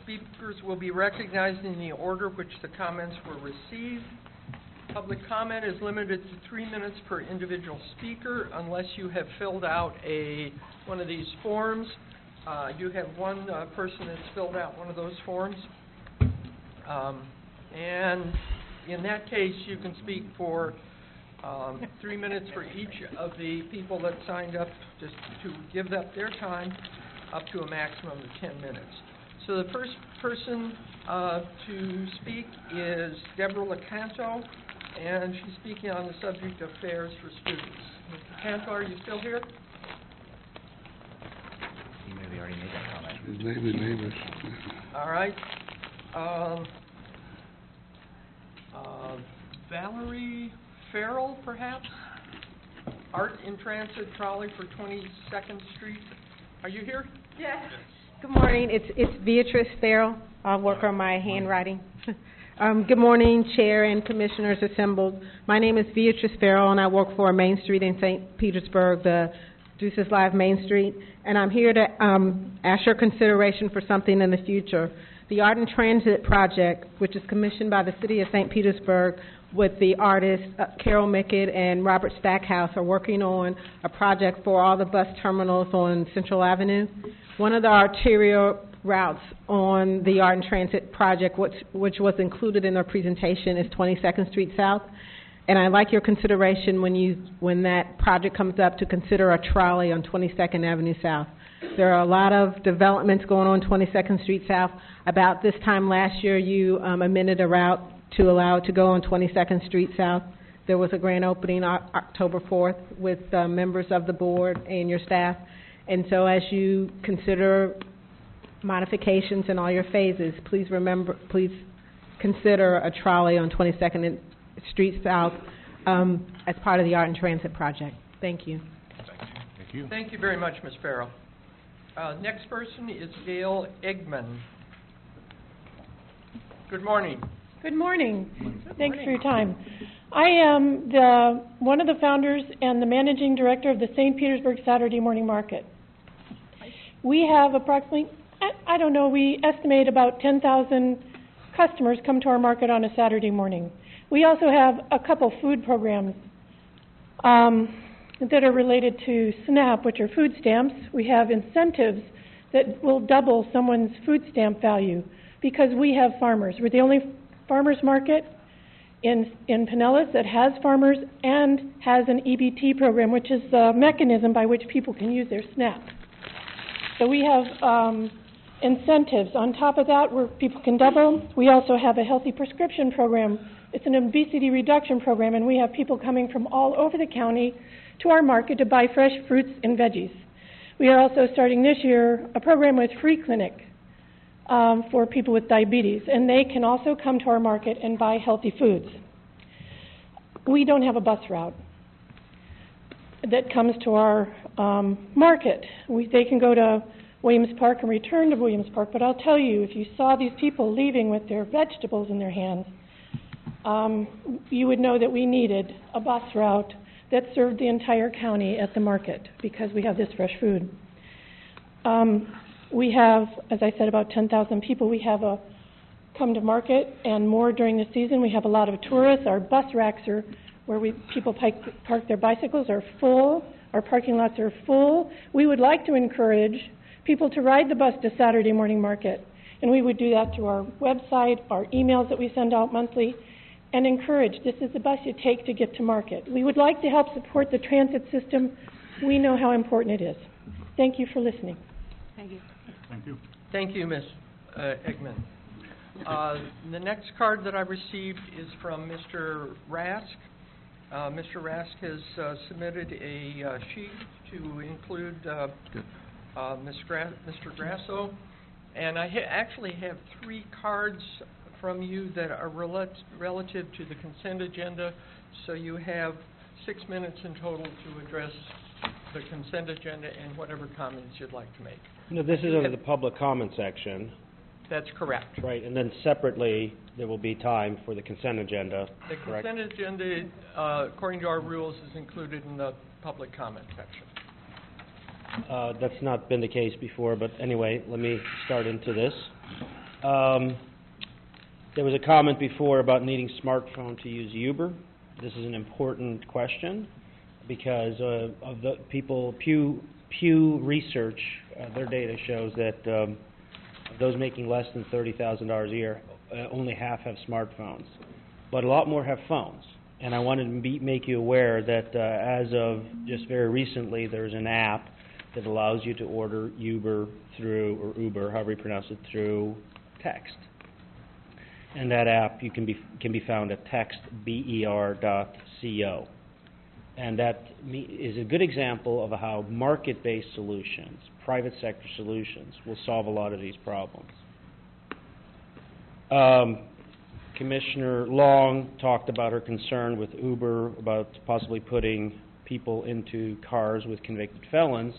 Speakers will be recognized in the order which the comments were received. Public comment is limited to 3 minutes per individual speaker unless you have filled out one of these forms. You have one person that's filled out one of those forms. And in that case, you can speak for 3 minutes for each of the people that signed up just to give up their time, up to a maximum of 10 minutes. So the first person to speak is Deborah LaCanto, and she's speaking on the subject of fares for students. Mr. Canto, are you still here? You maybe already made that comment. His neighbors. All right. Valerie Farrell, perhaps? Art in Transit Trolley for 22nd Street. Are you here? Yes. Good morning. It's Beatrice Farrell. I work on my handwriting. Good morning, Chair and Commissioners assembled. My name is Beatrice Farrell, and I work for Main Street in St. Petersburg, the Deuces Live Main Street, and I'm here to ask your consideration for something in the future. The Art in Transit project, which is commissioned by the City of St. Petersburg with the artists Carol Mickett and Robert Stackhouse, are working on a project for all the bus terminals on Central Avenue. One of the arterial routes on the Art in Transit project, which was included in their presentation, is 22nd Street South. And I'd like your consideration when that project comes up to consider a trolley on 22nd Avenue South. There are a lot of developments going on 22nd Street South. About this time last year, you amended a route to allow it to go on 22nd Street South. There was a grand opening October 4th with members of the board and your staff. And so as you consider modifications in all your phases, please consider a trolley on 22nd Street South as part of the Art in Transit project. Thank you. Thank you. Thank you very much, Ms. Farrell. Next person is Gail Eggman. Good morning. Good morning. Thanks for your time. I am one of the founders and the managing director of the St. Petersburg Saturday Morning Market. We have approximately, I don't know, we estimate about 10,000 customers come to our market on a Saturday morning. We also have a couple food programs that are related to SNAP, which are food stamps. We have incentives that will double someone's food stamp value because we have farmers. We're the only farmers market in Pinellas that has farmers and has an EBT program, which is the mechanism by which people can use their SNAP. So we have incentives. On top of that, where people can double, we also have a healthy prescription program. It's an obesity reduction program, and we have people coming from all over the county to our market to buy fresh fruits and veggies. We are also starting this year a program with Free Clinic for people with diabetes, and they can also come to our market and buy healthy foods. We don't have a bus route that comes to our market. They can go to Williams Park and return to Williams Park, but I'll tell you, if you saw these people leaving with their vegetables in their hands, you would know that we needed a bus route that served the entire county at the market because we have this fresh food. We have, as I said, about 10,000 people. We have come to market and more during the season. We have a lot of tourists. Our bus racks are where people park their bicycles are full. Our parking lots are full. We would like to encourage people to ride the bus to Saturday morning market, and we would do that through our website, our emails that we send out monthly, and encourage, this is the bus you take to get to market. We would like to help support the transit system. We know how important it is. Thank you for listening. Thank you. Thank you. Thank you, Ms. Eggman. The next card that I received is from Mr. Rask. Mr. Rask has submitted a sheet to include Mr. Grasso, And I actually have 3 cards from you that are relative to the consent agenda, so you have 6 minutes in total to address the consent agenda and whatever comments you'd like to make. No, this is under the public comment section. That's correct. Right, and then separately, there will be time for the consent agenda, The correct? consent agenda, according to our rules, is included in the public comment section. That's not been the case before, but anyway, let me start into this. There was a comment before about needing smartphone to use Uber. This is an important question because of the people, Pew Research, their data shows that of those making less than $30,000 a year, only half have smartphones, but a lot more have phones. And I wanted to make you aware that as of just very recently, there's an app that allows you to order Uber through, or Uber, however you pronounce it, through text. And that app can be found at textber.co. And that is a good example of how market-based solutions, private sector solutions, will solve a lot of these problems. Commissioner Long talked about her concern with Uber about possibly putting people into cars with convicted felons,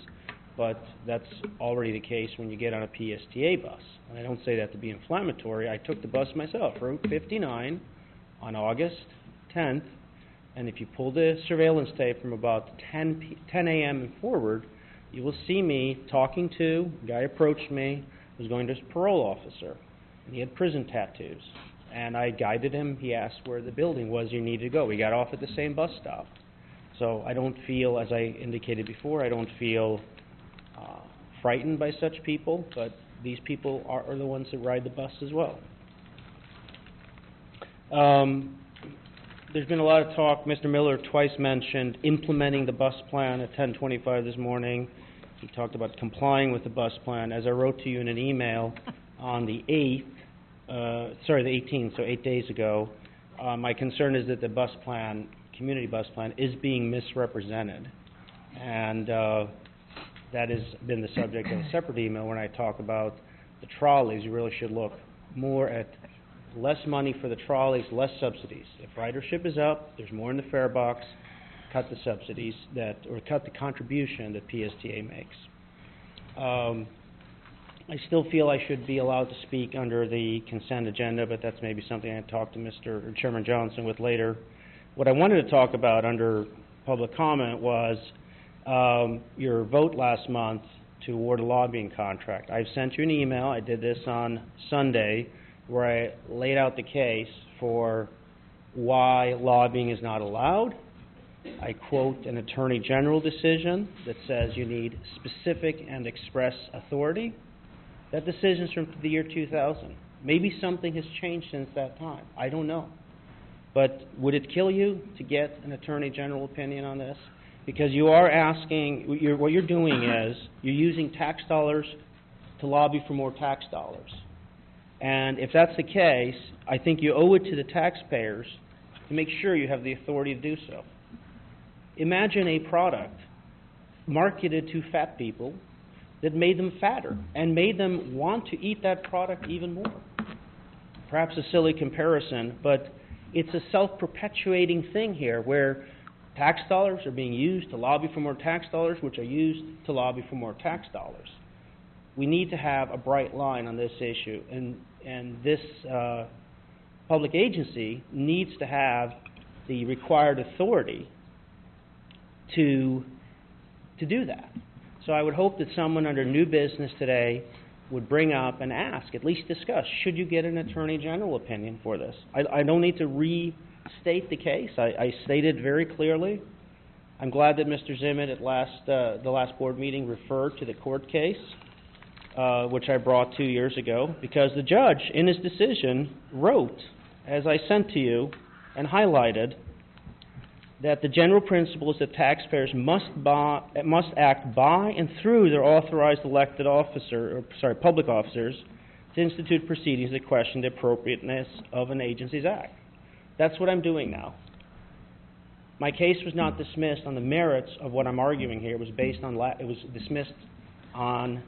but that's already the case when you get on a PSTA bus. And I don't say that to be inflammatory. I took the bus myself, Route 59, on August 10th, and if you pull the surveillance tape from about 10 a.m. and forward, you will see me talking to, a guy approached me, was going to his parole officer, and he had prison tattoos. And I guided him. He asked where the building was you needed to go. We got off at the same bus stop. So I don't feel, as I indicated before, I don't feel frightened by such people, but these people are the ones that ride the bus as well. There's been a lot of talk. Mr. Miller twice mentioned implementing the bus plan at 10:25 this morning. He talked about complying with the bus plan. As I wrote to you in an email on the 18th, so 8 days ago, my concern is that the bus plan, community bus plan, is being misrepresented. And that has been the subject of a separate email when I talk about the trolleys. You really should look more at less money for the trolleys, less subsidies. If ridership is up, there's more in the fare box, cut the subsidies or cut the contribution that PSTA makes. I still feel I should be allowed to speak under the consent agenda, but that's maybe something I talk to Chairman Johnson with later. What I wanted to talk about under public comment was your vote last month to award a lobbying contract. I've sent you an email. I did this on Sunday, where I laid out the case for why lobbying is not allowed. I quote an Attorney General decision that says you need specific and express authority. That decision's from the year 2000. Maybe something has changed since that time. I don't know. But would it kill you to get an Attorney General opinion on this? Because you are asking, what you're doing is, you're using tax dollars to lobby for more tax dollars. And if that's the case, I think you owe it to the taxpayers to make sure you have the authority to do so. Imagine a product marketed to fat people that made them fatter and made them want to eat that product even more. Perhaps a silly comparison, but it's a self-perpetuating thing here where tax dollars are being used to lobby for more tax dollars, which are used to lobby for more tax dollars. We need to have a bright line on this issue, and this public agency needs to have the required authority to do that. So I would hope that someone under new business today would bring up and ask, at least discuss, should you get an Attorney General opinion for this? I don't need to restate the case. I stated very clearly. I'm glad that Mr. Zimmett at the last board meeting referred to the court case, which I brought 2 years ago, because the judge, in his decision, wrote, as I sent to you and highlighted, that the general principle is that taxpayers must act by and through their authorized elected public officers to institute proceedings that question the appropriateness of an agency's act. That's what I'm doing now. My case was not dismissed on the merits of what I'm arguing here. It was based on it was dismissed on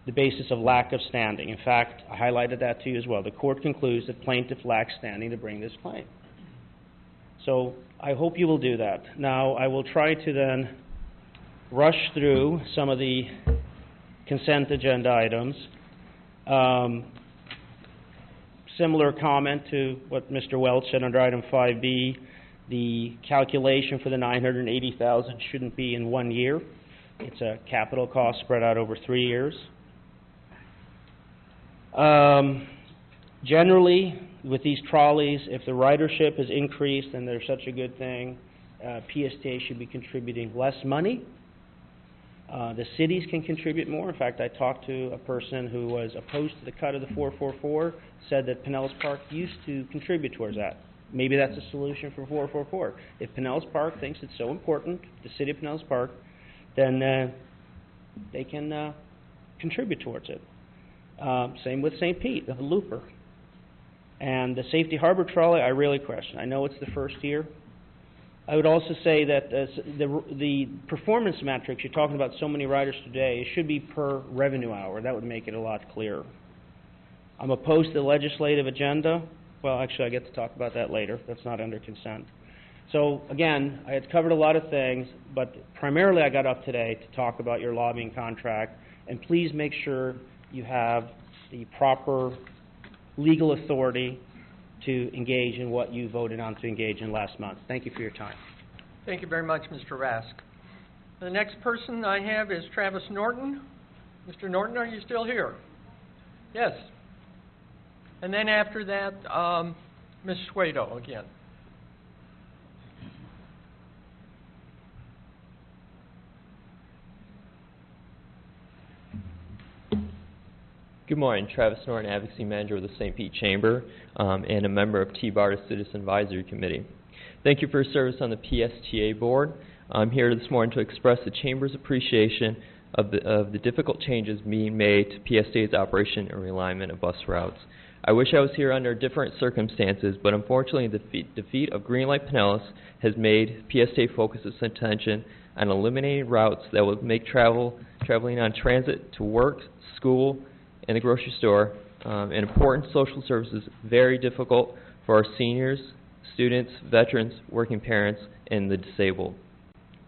the basis of lack of standing. In fact, I highlighted that to you as well. The court concludes that plaintiff lacks standing to bring this claim. So I hope you will do that. Now, I will try to then rush through some of the consent agenda items. Similar comment to what Mr. Welch said under item 5B, the calculation for the $980,000 shouldn't be in 1 year. It's a capital cost spread out over 3 years. Generally, with these trolleys, if the ridership is increased and there's such a good thing, PSTA should be contributing less money. The cities can contribute more. In fact, I talked to a person who was opposed to the cut of the 444, said that Pinellas Park used to contribute towards that. Maybe that's a solution for 444. If Pinellas Park thinks it's so important, the city of Pinellas Park, then they can contribute towards it. Same with St. Pete, the Looper. And the Safety Harbor Trolley, I really question. I know it's the first year. I would also say that the performance metrics, you're talking about so many riders today, it should be per revenue hour. That would make it a lot clearer. I'm opposed to the legislative agenda. Well, actually, I get to talk about that later. That's not under consent. So, again, I had covered a lot of things, but primarily I got up today to talk about your lobbying contract. And please make sure you have the proper legal authority to engage in what you voted on to engage in last month. Thank you for your time. Thank you very much, Mr. Rask. The next person I have is Travis Norton. Mr. Norton, are you still here? Yes. And then after that, Ms. Schwedo again. Good morning, Travis Norton, Advocacy Manager with the St. Pete Chamber, and a member of T-BARTA Citizen Advisory Committee. Thank you for your service on the PSTA Board. I'm here this morning to express the Chamber's appreciation of the difficult changes being made to PSTA's operation and realignment of bus routes. I wish I was here under different circumstances, but unfortunately the defeat of Greenlight Pinellas has made PSTA focus its attention on eliminating routes that would make traveling on transit to work, school, and the grocery store, and important social services very difficult for our seniors, students, veterans, working parents, and the disabled.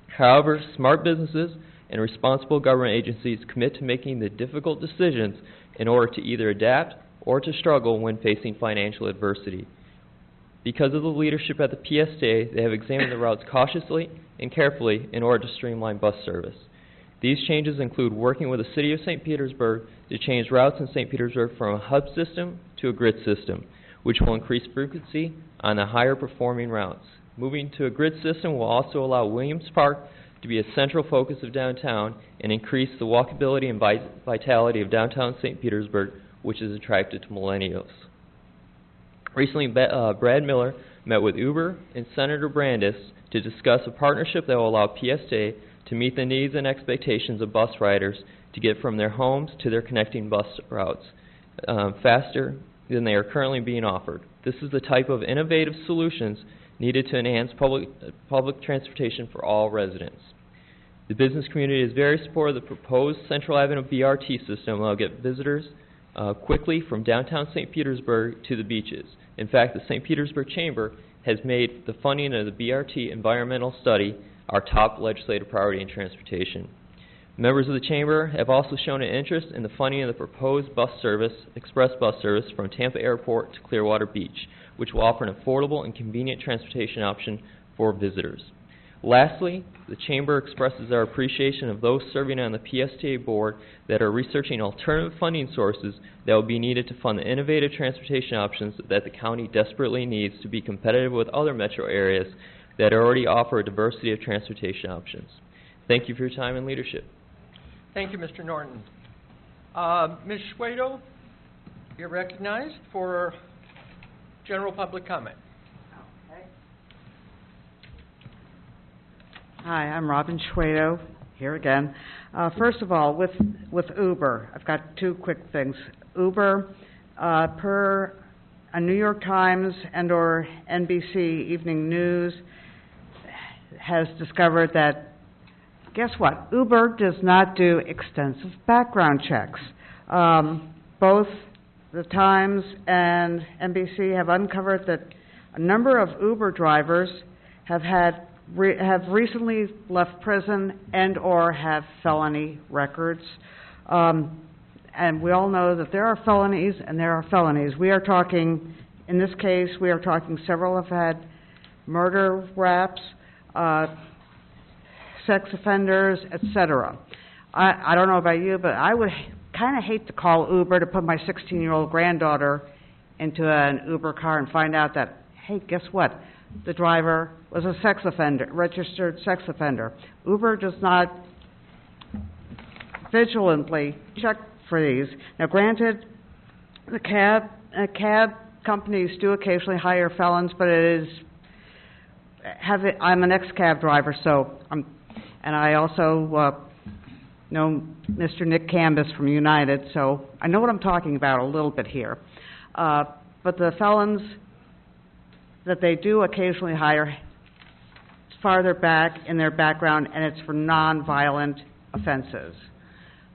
However, smart businesses and responsible government agencies commit to making the difficult decisions in order to either adapt or to struggle when facing financial adversity. Because of the leadership at the PSTA, they have examined the routes cautiously and carefully in order to streamline bus service. These changes include working with the City of St. Petersburg to change routes in St. Petersburg from a hub system to a grid system, which will increase frequency on the higher performing routes. Moving to a grid system will also allow Williams Park to be a central focus of downtown and increase the walkability and vitality of downtown St. Petersburg, which is attractive to millennials. Recently, Brad Miller met with Uber and Senator Brandis to discuss a partnership that will allow PSTA to meet the needs and expectations of bus riders to get from their homes to their connecting bus routes faster than they are currently being offered. This is the type of innovative solutions needed to enhance public transportation for all residents. The business community is very supportive of the proposed Central Avenue BRT system that will get visitors quickly from downtown St. Petersburg to the beaches. In fact, the St. Petersburg Chamber has made the funding of the BRT environmental study our top legislative priority in transportation. Members of the Chamber have also shown an interest in the funding of the proposed bus service, express bus service from Tampa Airport to Clearwater Beach, which will offer an affordable and convenient transportation option for visitors. Lastly, the Chamber expresses our appreciation of those serving on the PSTA board that are researching alternative funding sources that will be needed to fund the innovative transportation options that the county desperately needs to be competitive with other metro areas that already offer a diversity of transportation options. Thank you for your time and leadership. Thank you, Mr. Norton. Ms. Schwedo, you're recognized for general public comment. Hi, I'm Robin Schwedo, here again. First of all, with Uber, I've got two quick things. Uber, per a New York Times and or NBC Evening News, has discovered that, guess what? Uber does not do extensive background checks. Both the Times and NBC have uncovered that a number of Uber drivers have recently left prison and/or have felony records. And we all know that there are felonies and there are felonies. We are talking, in this case, we are talking several have had murder raps, sex offenders, etc. I don't know about you, but I would kind of hate to call Uber to put my 16-year-old granddaughter into an Uber car and find out that, hey, guess what? The driver was a sex offender, registered sex offender. Uber does not vigilantly check for these. Now, granted, the cab companies do occasionally hire felons, but it is I'm an ex-cab driver, so and I also know Mr. Nick Canvas from United, so I know what I'm talking about a little bit here. But the felons that they do occasionally hire farther back in their background, and it's for non-violent offenses.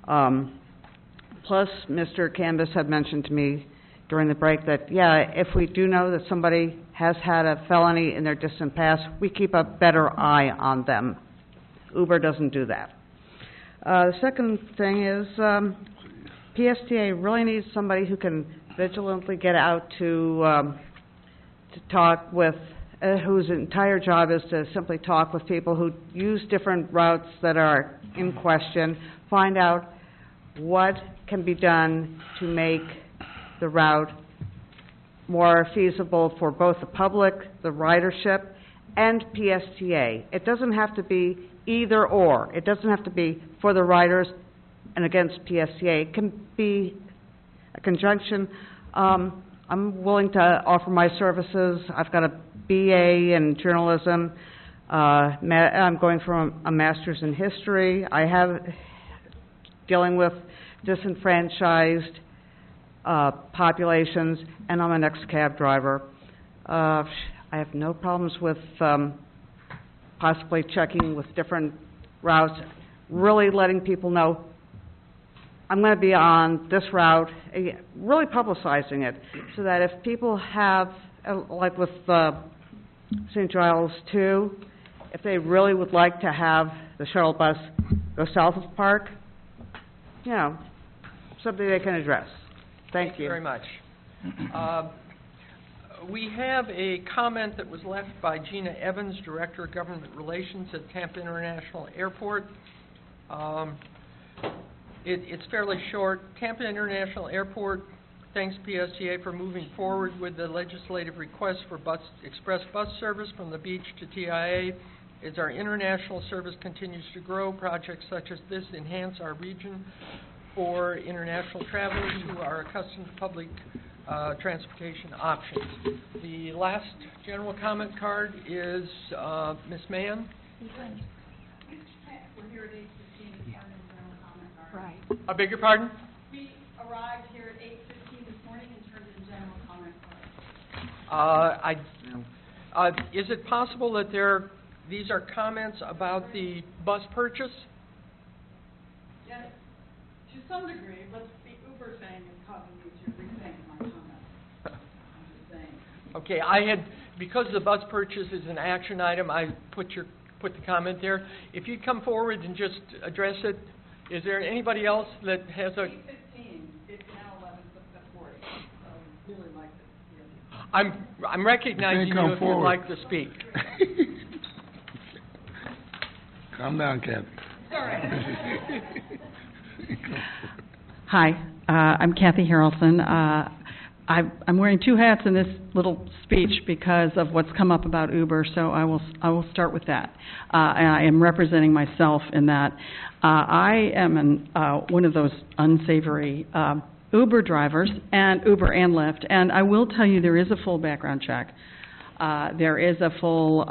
Plus, Mr. Canvas had mentioned to me during the break that, yeah, if we do know that somebody has had a felony in their distant past, we keep a better eye on them. Uber doesn't do that. The second thing is PSTA really needs somebody who can vigilantly get out to talk with, whose entire job is to simply talk with people who use different routes that are in question, find out what can be done to make the route more feasible for both the public, the ridership, and PSTA. It doesn't have to be either or. It doesn't have to be for the riders and against PSTA. It can be a conjunction. I'm willing to offer my services. I've got a BA in journalism. I'm going for a master's in history. I have dealing with disenfranchised populations, and I'm an ex-cab driver. I have no problems with possibly checking with different routes, really letting people know I'm going to be on this route, really publicizing it, so that if people have, like with St. Giles 2, if they really would like to have the shuttle bus go south of the park, you know, something they can address. Thank you very much. We have a comment that was left by Gina Evans, Director of Government Relations at Tampa International Airport. It's fairly short. Tampa International Airport thanks PSTA for moving forward with the legislative request for express bus service from the beach to TIA. As our international service continues to grow, projects such as this enhance our region for international travelers who are accustomed to public transportation options. The last general comment card is Ms. Mann. We're here at 8:15 to turn in general comment card. Right. I beg your pardon? We arrived here at 8:15 this morning and turned in general comment card. Is it possible that these are comments about the bus purchase? Yes, to some degree, but the Uber thing is causing me to rethink my comments. I'm just saying. Okay, because the bus purchase is an action item, I put the comment there. If you'd come forward and just address it, is there anybody else that has a... 8:15, it's now 11:40, so really like to hear you. I'm recognizing you if you'd like to speak. Calm down, Kathy. Sorry. Hi, I'm Kathy Harrelson. I'm wearing two hats in this little speech because of what's come up about Uber, so I will start with that. I am representing myself in that. I am one of those unsavory Uber drivers, and Uber and Lyft, and I will tell you there is a full background check. There is a full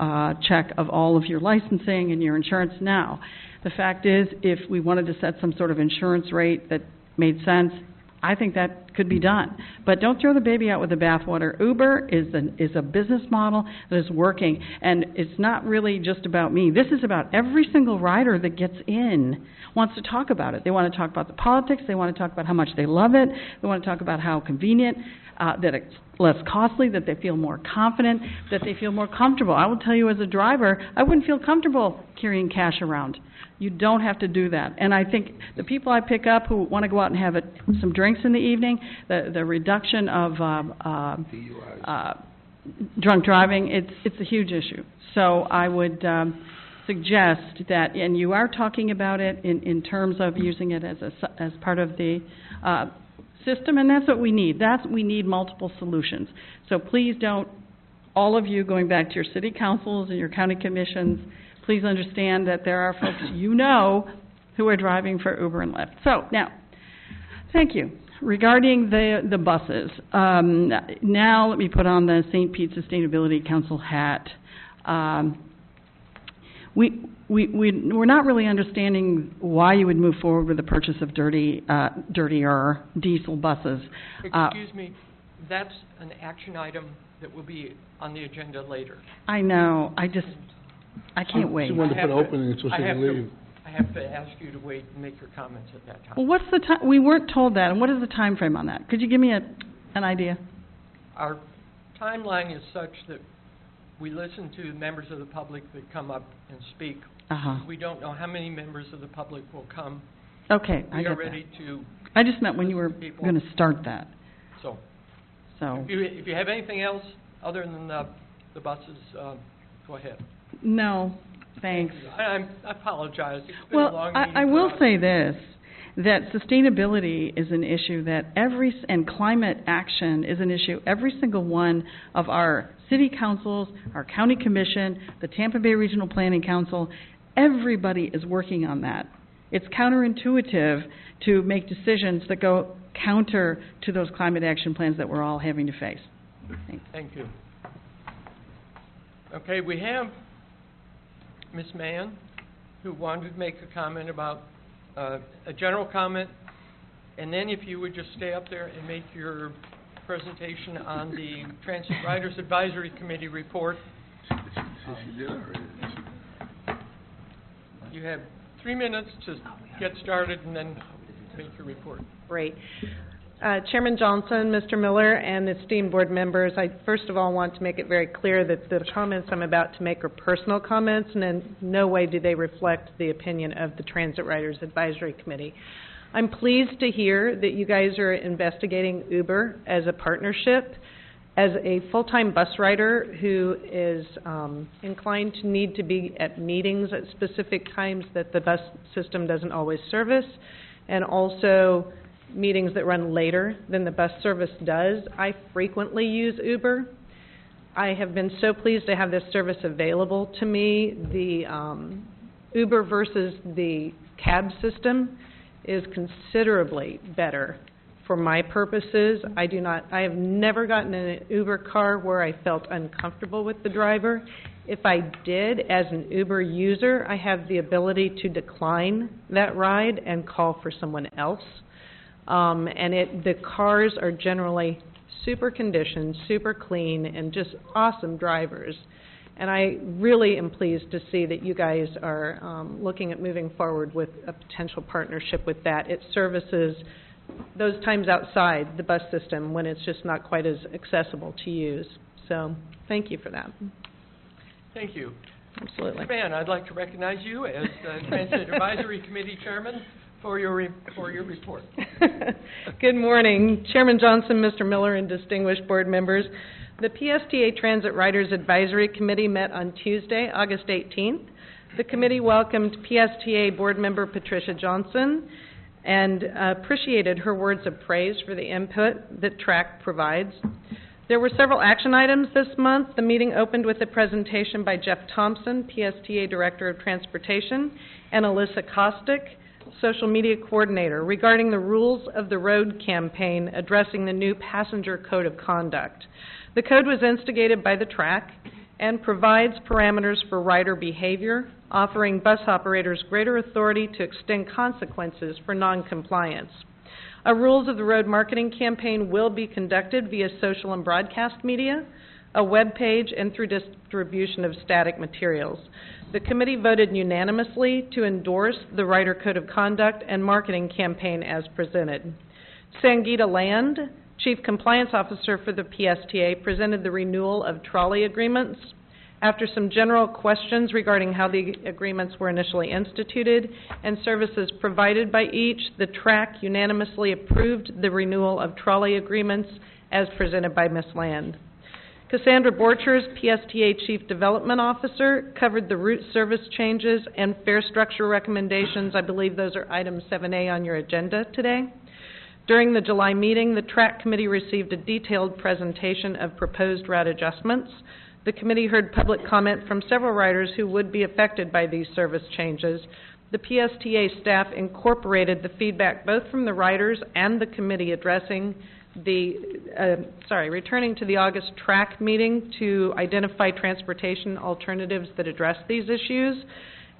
check of all of your licensing and your insurance now. The fact is, if we wanted to set some sort of insurance rate that made sense, I think that could be done. But don't throw the baby out with the bathwater. Uber is a business model that is working, and it's not really just about me. This is about every single rider that gets in wants to talk about it. They want to talk about the politics. They want to talk about how much they love it. They want to talk about how convenient, that it's less costly, that they feel more confident, that they feel more comfortable. I will tell you, as a driver, I wouldn't feel comfortable carrying cash around. You don't have to do that. And I think the people I pick up who want to go out and have some drinks in the evening, the reduction of drunk driving, it's a huge issue. So I would suggest that, and you are talking about it in terms of using it as part of the system, and that's what we need. We need multiple solutions. So please don't, all of you going back to your city councils and your county commissions, please understand that there are folks you know who are driving for Uber and Lyft. So now, thank you. Regarding the buses, now let me put on the St. Pete Sustainability Council hat. We're not really understanding why you would move forward with the purchase of dirtier diesel buses. Excuse me, that's an action item that will be on the agenda later. I know, I can't wait. She wanted to put an opening so she can leave. I have to ask you to wait and make your comments at that time. Well, what's the time? We weren't told that, and what is the time frame on that? Could you give me an idea? Our timeline is such that we listen to members of the public that come up and speak. We don't know how many members of the public will come. Okay, I We got are ready that. to. I just meant when you were going to start that. So, So if you have anything else other than the buses, go ahead. No, thanks. I apologize. It's been a Well, long meeting I for will us. say this, that sustainability is an issue that and climate action is an issue every single one of our city councils, our county commission, the Tampa Bay Regional Planning Council, everybody is working on that. It's counterintuitive to make decisions that go counter to those climate action plans that we're all having to face. Thanks. Thank you. Okay, we have Ms. Mann, who wanted to make a comment about, a general comment, and then if you would just stay up there and make your presentation on the Transit Riders Advisory Committee report. You have 3 minutes to get started and then make your report. Great. Chairman Johnson, Mr. Miller, and esteemed board members, I first of all want to make it very clear that the comments I'm about to make are personal comments, and in no way do they reflect the opinion of the Transit Riders Advisory Committee. I'm pleased to hear that you guys are investigating Uber as a partnership. As a full-time bus rider who is inclined to need to be at meetings at specific times that the bus system doesn't always service, and also meetings that run later than the bus service does, I frequently use Uber. I have been so pleased to have this service available to me. The Uber versus the cab system is considerably better for my purposes. I have never gotten in an Uber car where I felt uncomfortable with the driver. If I did, as an Uber user, I have the ability to decline that ride and call for someone else. The cars are generally super conditioned, super clean, and just awesome drivers. And I really am pleased to see that you guys are looking at moving forward with a potential partnership with that. It services those times outside the bus system when it's just not quite as accessible to use. So thank you for that. Thank you. Absolutely. Ms. Mann, I'd like to recognize you as the Transit Advisory Committee Chairman for your report. Good morning, Chairman Johnson, Mr. Miller, and distinguished board members. The PSTA Transit Riders Advisory Committee met on Tuesday, August 18th. The committee welcomed PSTA board member Patricia Johnson and appreciated her words of praise for the input that TRAC provides. There were several action items this month. The meeting opened with a presentation by Jeff Thompson, PSTA Director of Transportation, and Alyssa Kostick, Social Media Coordinator, regarding the Rules of the Road campaign addressing the new Passenger Code of Conduct. The code was instigated by the TRAC and provides parameters for rider behavior, offering bus operators greater authority to extend consequences for noncompliance. A Rules of the Road marketing campaign will be conducted via social and broadcast media, a web page, and through distribution of static materials. The committee voted unanimously to endorse the Rider Code of Conduct and marketing campaign as presented. Sangeeta Land, Chief Compliance Officer for the PSTA, presented the renewal of trolley agreements. After some general questions regarding how the agreements were initially instituted and services provided by each, the TRAC unanimously approved the renewal of trolley agreements as presented by Ms. Land. Cassandra Borchers, PSTA Chief Development Officer, covered the route service changes and fare structure recommendations. I believe those are items 7A on your agenda today. During the July meeting, the TRAC committee received a detailed presentation of proposed route adjustments. The committee heard public comment from several riders who would be affected by these service changes. The PSTA staff incorporated the feedback both from the riders and the committee addressing returning to the August TRAC meeting to identify transportation alternatives that address these issues,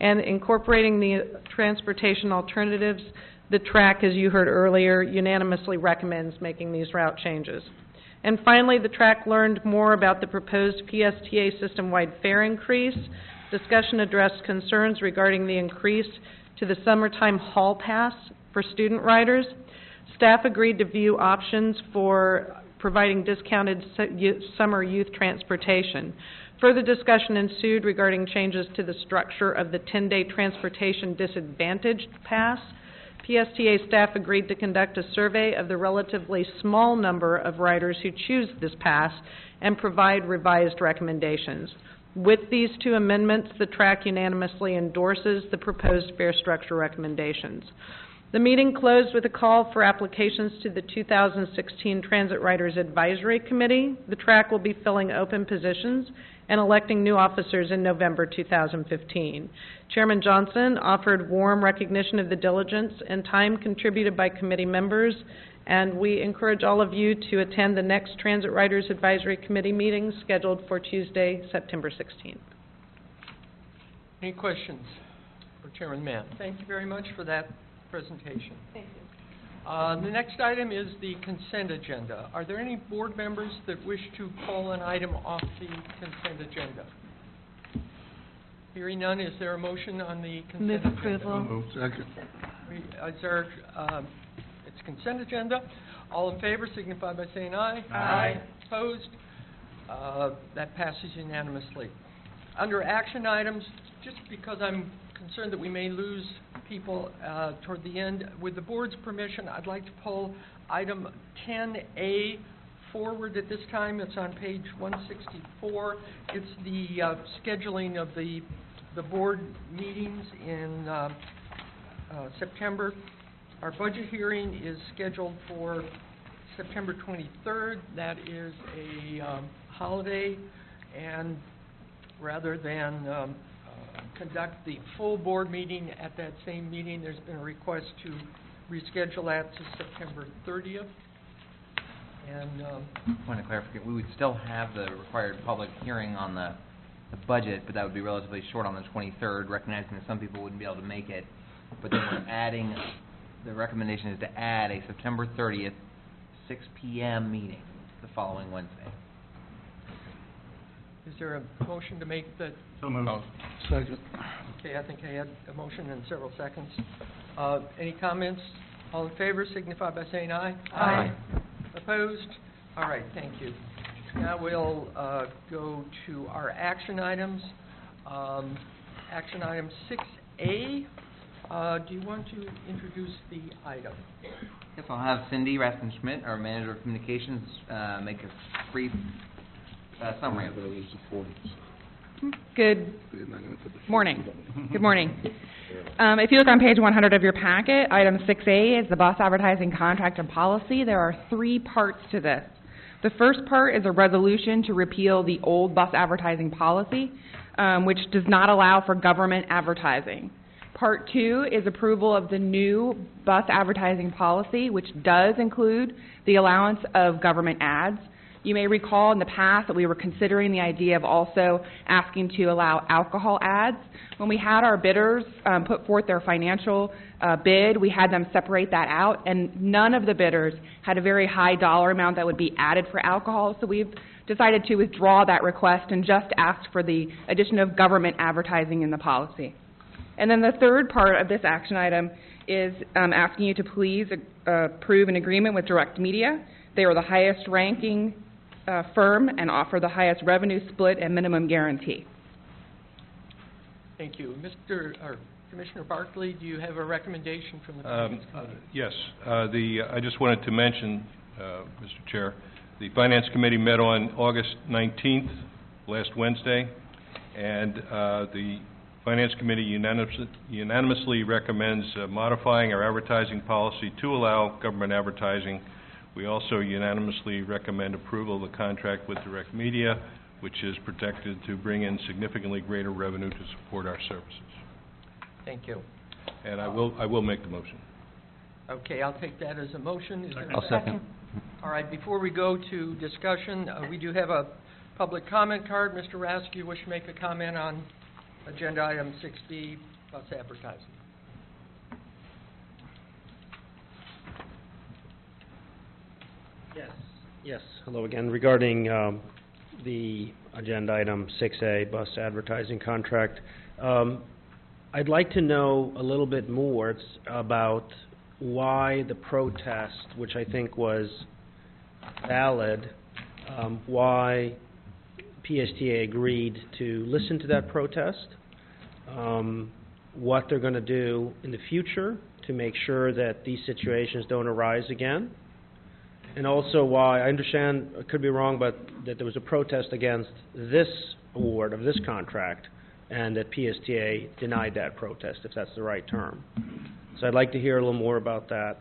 and incorporating the transportation alternatives, the TRAC, as you heard earlier, unanimously recommends making these route changes. And finally, the TRAC learned more about the proposed PSTA system-wide fare increase. Discussion addressed concerns regarding the increase to the summertime hall pass for student riders. Staff agreed to view options for providing discounted summer youth transportation. Further discussion ensued regarding changes to the structure of the 10-day transportation disadvantaged pass. PSTA staff agreed to conduct a survey of the relatively small number of riders who choose this pass and provide revised recommendations. With these two amendments, the TRAC unanimously endorses the proposed fare structure recommendations. The meeting closed with a call for applications to the 2016 Transit Riders Advisory Committee. The TRAC will be filling open positions and electing new officers in November 2015. Chairman Johnson offered warm recognition of the diligence and time contributed by committee members, and we encourage all of you to attend the next Transit Riders Advisory Committee meeting scheduled for Tuesday, September 16th. Any questions for Chairman Mann? Thank you very much for that presentation. Thank you. The next item is the consent agenda. Are there any board members that wish to pull an item off the consent agenda? Hearing none, is there a motion on the consent Move agenda? approval. Move second. Is there, it's consent agenda. All in favor signify by saying aye. Aye. Opposed? That passes unanimously. Under action items, just because I'm concerned that we may lose people toward the end, with the board's permission, I'd like to pull item 10A forward at this time. It's on page 164. It's the scheduling of the board meetings in September. Our budget hearing is scheduled for September 23rd. That is a holiday, and rather than conduct the full board meeting at that same meeting, there's been a request to reschedule that to September 30th. And Point of clarification, we would still have the required public hearing on the budget, but that would be relatively short on the 23rd, recognizing that some people wouldn't be able to make it. But then we're adding, the recommendation is to add a September 30th, 6 p.m. meeting the following Wednesday. is there a motion to make that? So moved. Second. Okay, I think I had a motion in several seconds. Any comments? All in favor signify by saying aye. Aye. Opposed? All right, thank you. Now we'll go to our action items. Action item 6A. Do you want to introduce the item? Yes, I'll have Cindy Raskin-Schmidt, our Manager of Communications, make a brief summary of it. Good morning. Good morning. If you look on page 100 of your packet, item 6A is the bus advertising contract and policy. There are 3 parts to this. The first part is a resolution to repeal the old bus advertising policy, which does not allow for government advertising. Part 2 is approval of the new bus advertising policy, which does include the allowance of government ads. You may recall in the past that we were considering the idea of also asking to allow alcohol ads. When we had our bidders put forth their financial bid, we had them separate that out, and none of the bidders had a very high dollar amount that would be added for alcohol, so we've decided to withdraw that request and just ask for the addition of government advertising in the policy. And then the third part of this action item is asking you to please approve an agreement with Direct Media. They are the highest ranking firm and offer the highest revenue split and minimum guarantee. Thank you. Commissioner Barkley, do you have a recommendation from the Finance Committee? Yes. I just wanted to mention, Mr. Chair, the Finance Committee met on August 19th, last Wednesday, and the Finance Committee unanimously recommends modifying our advertising policy to allow government advertising. We also unanimously recommend approval of the contract with Direct Media, which is projected to bring in significantly greater revenue to support our services. Thank you. And I will make the motion. Okay, I'll take that as a motion. Is there a I'll second. All right, before we go to discussion, we do have a public comment card. Mr. Rask, you wish to make a comment on agenda item 6B, bus advertising? Yes, hello again. Regarding the agenda item 6A, bus advertising contract, I'd like to know a little bit more about why the protest, which I think was valid, why PSTA agreed to listen to that protest, what they're going to do in the future to make sure that these situations don't arise again, and also why, I understand, I could be wrong, but that there was a protest against this award of this contract, and that PSTA denied that protest, if that's the right term. So I'd like to hear a little more about that.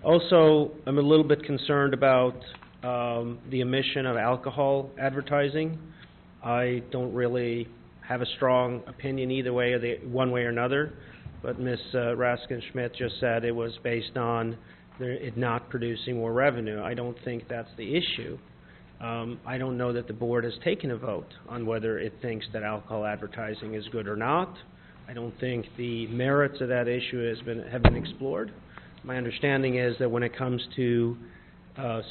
Also, I'm a little bit concerned about the omission of alcohol advertising. I don't really have a strong opinion either way, or one way or another, but Ms. Raskin-Schmidt just said it was based on it not producing more revenue. I don't think that's the issue. I don't know that the board has taken a vote on whether it thinks that alcohol advertising is good or not. I don't think the merits of that issue have been explored. My understanding is that when it comes to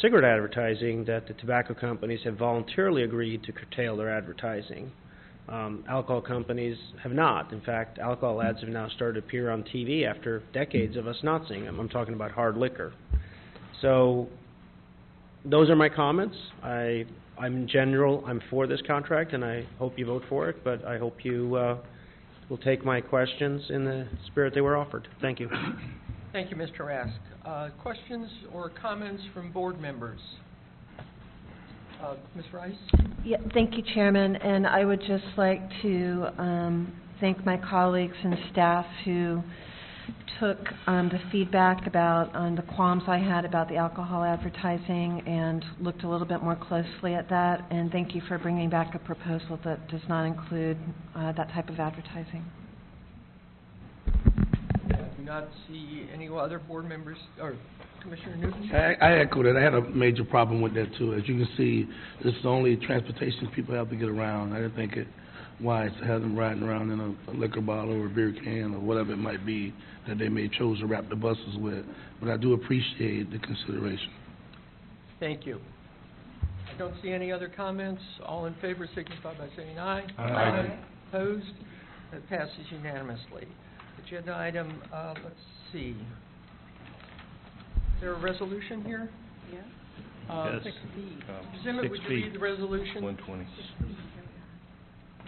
cigarette advertising, that the tobacco companies have voluntarily agreed to curtail their advertising. Alcohol companies have not. In fact, alcohol ads have now started to appear on TV after decades of us not seeing them. I'm talking about hard liquor. So those are my comments. I'm in general, I'm for this contract, and I hope you vote for it, but I hope you will take my questions in the spirit they were offered. Thank you. Thank you, Mr. Rask. Questions or comments from board members? Ms. Rice? Yeah, thank you, Chairman, and I would just like to thank my colleagues and staff who took the feedback about the qualms I had about the alcohol advertising and looked a little bit more closely at that, and thank you for bringing back a proposal that does not include that type of advertising. I do not see any other board members, or Commissioner Newton? I echo that. I had a major problem with that, too. As you can see, this is the only transportation people have to get around. I didn't think it wise to have them riding around in a liquor bottle or a beer can or whatever it might be that they may chose to wrap the buses with. But I do appreciate the consideration. Thank you. I don't see any other comments. All in favor signify by saying aye. Aye. Opposed? That passes unanimously. Agenda item, let's see. Is there a resolution here? Yeah. Yes. 6B. Zimmet, would you read the resolution? 120. Is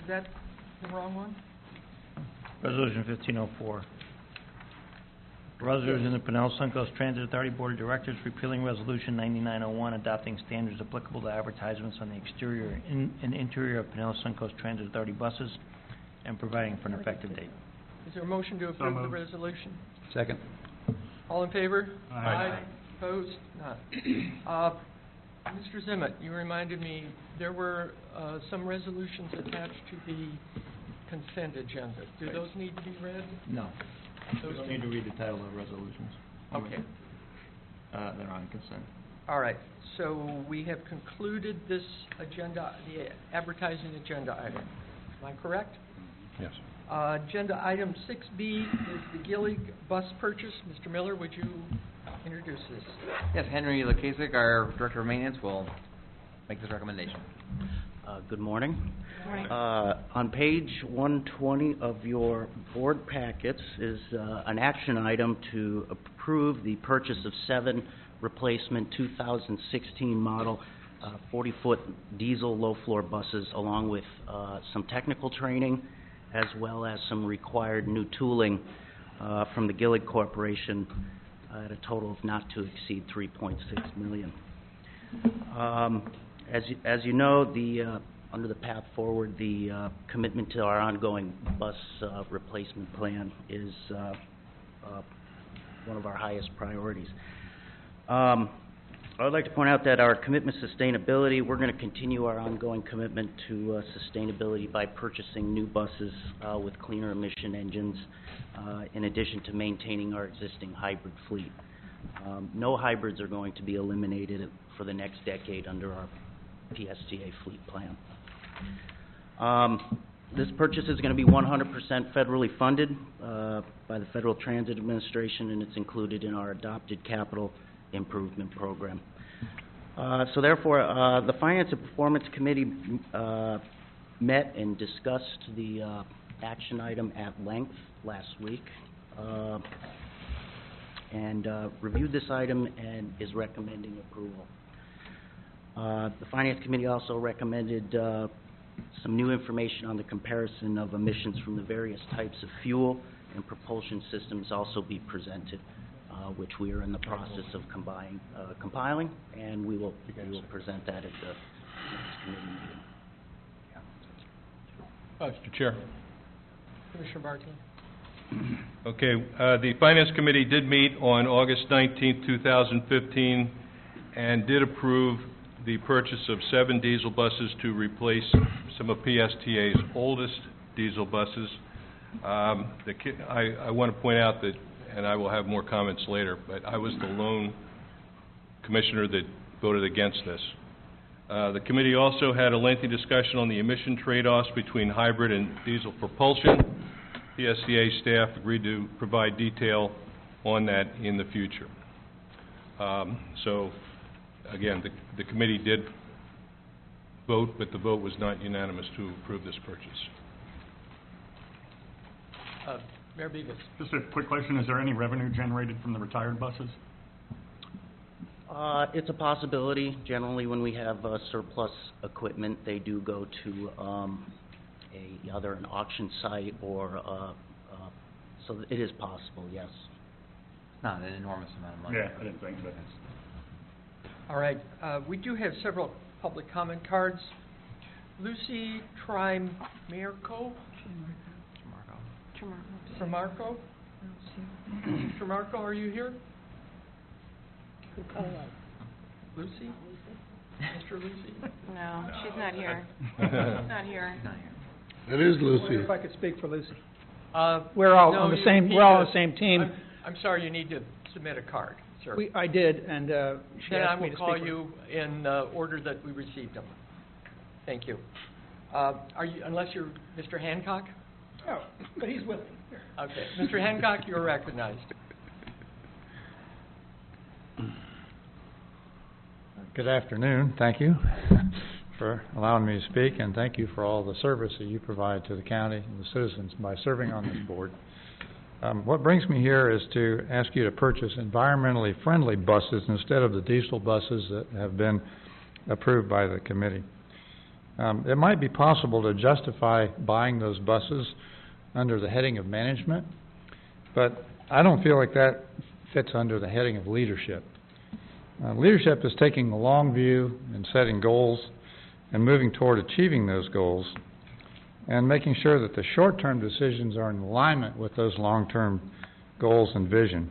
that the wrong one? Resolution 1504. Resolution of the Pinellas Suncoast Transit Authority Board of Directors repealing Resolution 9901, adopting standards applicable to advertisements on the exterior and interior of Pinellas Suncoast Transit Authority buses, and providing for an effective date. Is there a motion to approve the resolution? Second. All in favor? Aye. Opposed? None. Mr. Zimmet, you reminded me there were some resolutions attached to the consent agenda. Do those need to be read? No. Those You don't need to read the title of resolutions. Okay. They're on consent. All right, so we have concluded this agenda, the advertising agenda item. Am I correct? Yes. Agenda item 6B is the Gillig bus purchase. Mr. Miller, would you introduce this? Yes, Henry Lakasik, our Director of Maintenance, will make this recommendation. Good morning. Morning. On page 120 of your board packets is an action item to approve the purchase of 7 replacement 2016 model 40-foot diesel low-floor buses, along with some technical training, as well as some required new tooling from the Gillig Corporation at a total of not to exceed $3.6 million. As you know, under the path forward, the commitment to our ongoing bus replacement plan is one of our highest priorities. I would like to point out that our commitment to sustainability, we're going to continue our ongoing commitment to sustainability by purchasing new buses with cleaner emission engines, in addition to maintaining our existing hybrid fleet. No hybrids are going to be eliminated for the next decade under our PSTA fleet plan. This purchase is going to be 100% federally funded by the Federal Transit Administration, and it's included in our adopted capital improvement program. So therefore, the Finance and Performance Committee met and discussed the action item at length last week, and reviewed this item and is recommending approval. The Finance Committee also recommended some new information on the comparison of emissions from the various types of fuel and propulsion systems also be presented, which we are in the process of compiling, and we will present that at the next committee meeting. Mr. Chair. Commissioner Barton. Okay, the Finance Committee did meet on August 19, 2015, and did approve the purchase of 7 diesel buses to replace some of PSTA's oldest diesel buses. I want to point out that, and I will have more comments later, but I was the lone commissioner that voted against this. The committee also had a lengthy discussion on the emission trade-offs between hybrid and diesel propulsion. PSTA staff agreed to provide detail on that in the future. So, again, the committee did vote, but the vote was not unanimous to approve this purchase. Mayor Beavis. Just a quick question, is there any revenue generated from the retired buses? It's a possibility. Generally, when we have surplus equipment, they do go to either an auction site or, so it is possible, yes. Not an enormous amount of money. Yeah, I didn't think so. All right, we do have several public comment cards. Lucy Trimarco? Trimarco? Trimarco, are you here? Lucy? Mr. Lucy? No, she's not here. She's not here. It is I wonder Lucy. if I could speak for Lucy. We're all on the same, we're all on the same team. I'm sorry, you need to submit a card, sir. I did, and she Then I asked me will to speak call for her. you in order that we received them. Thank you. Are you, unless you're Mr. Hancock? Oh, but he's with me. Here. Okay, Mr. Hancock, you're recognized. Good afternoon. Thank you for allowing me to speak, and thank you for all the service that you provide to the county and the citizens by serving on this board. What brings me here is to ask you to purchase environmentally friendly buses instead of the diesel buses that have been approved by the committee. It might be possible to justify buying those buses under the heading of management, but I don't feel like that fits under the heading of leadership. Leadership is taking a long view and setting goals and moving toward achieving those goals and making sure that the short-term decisions are in alignment with those long-term goals and vision.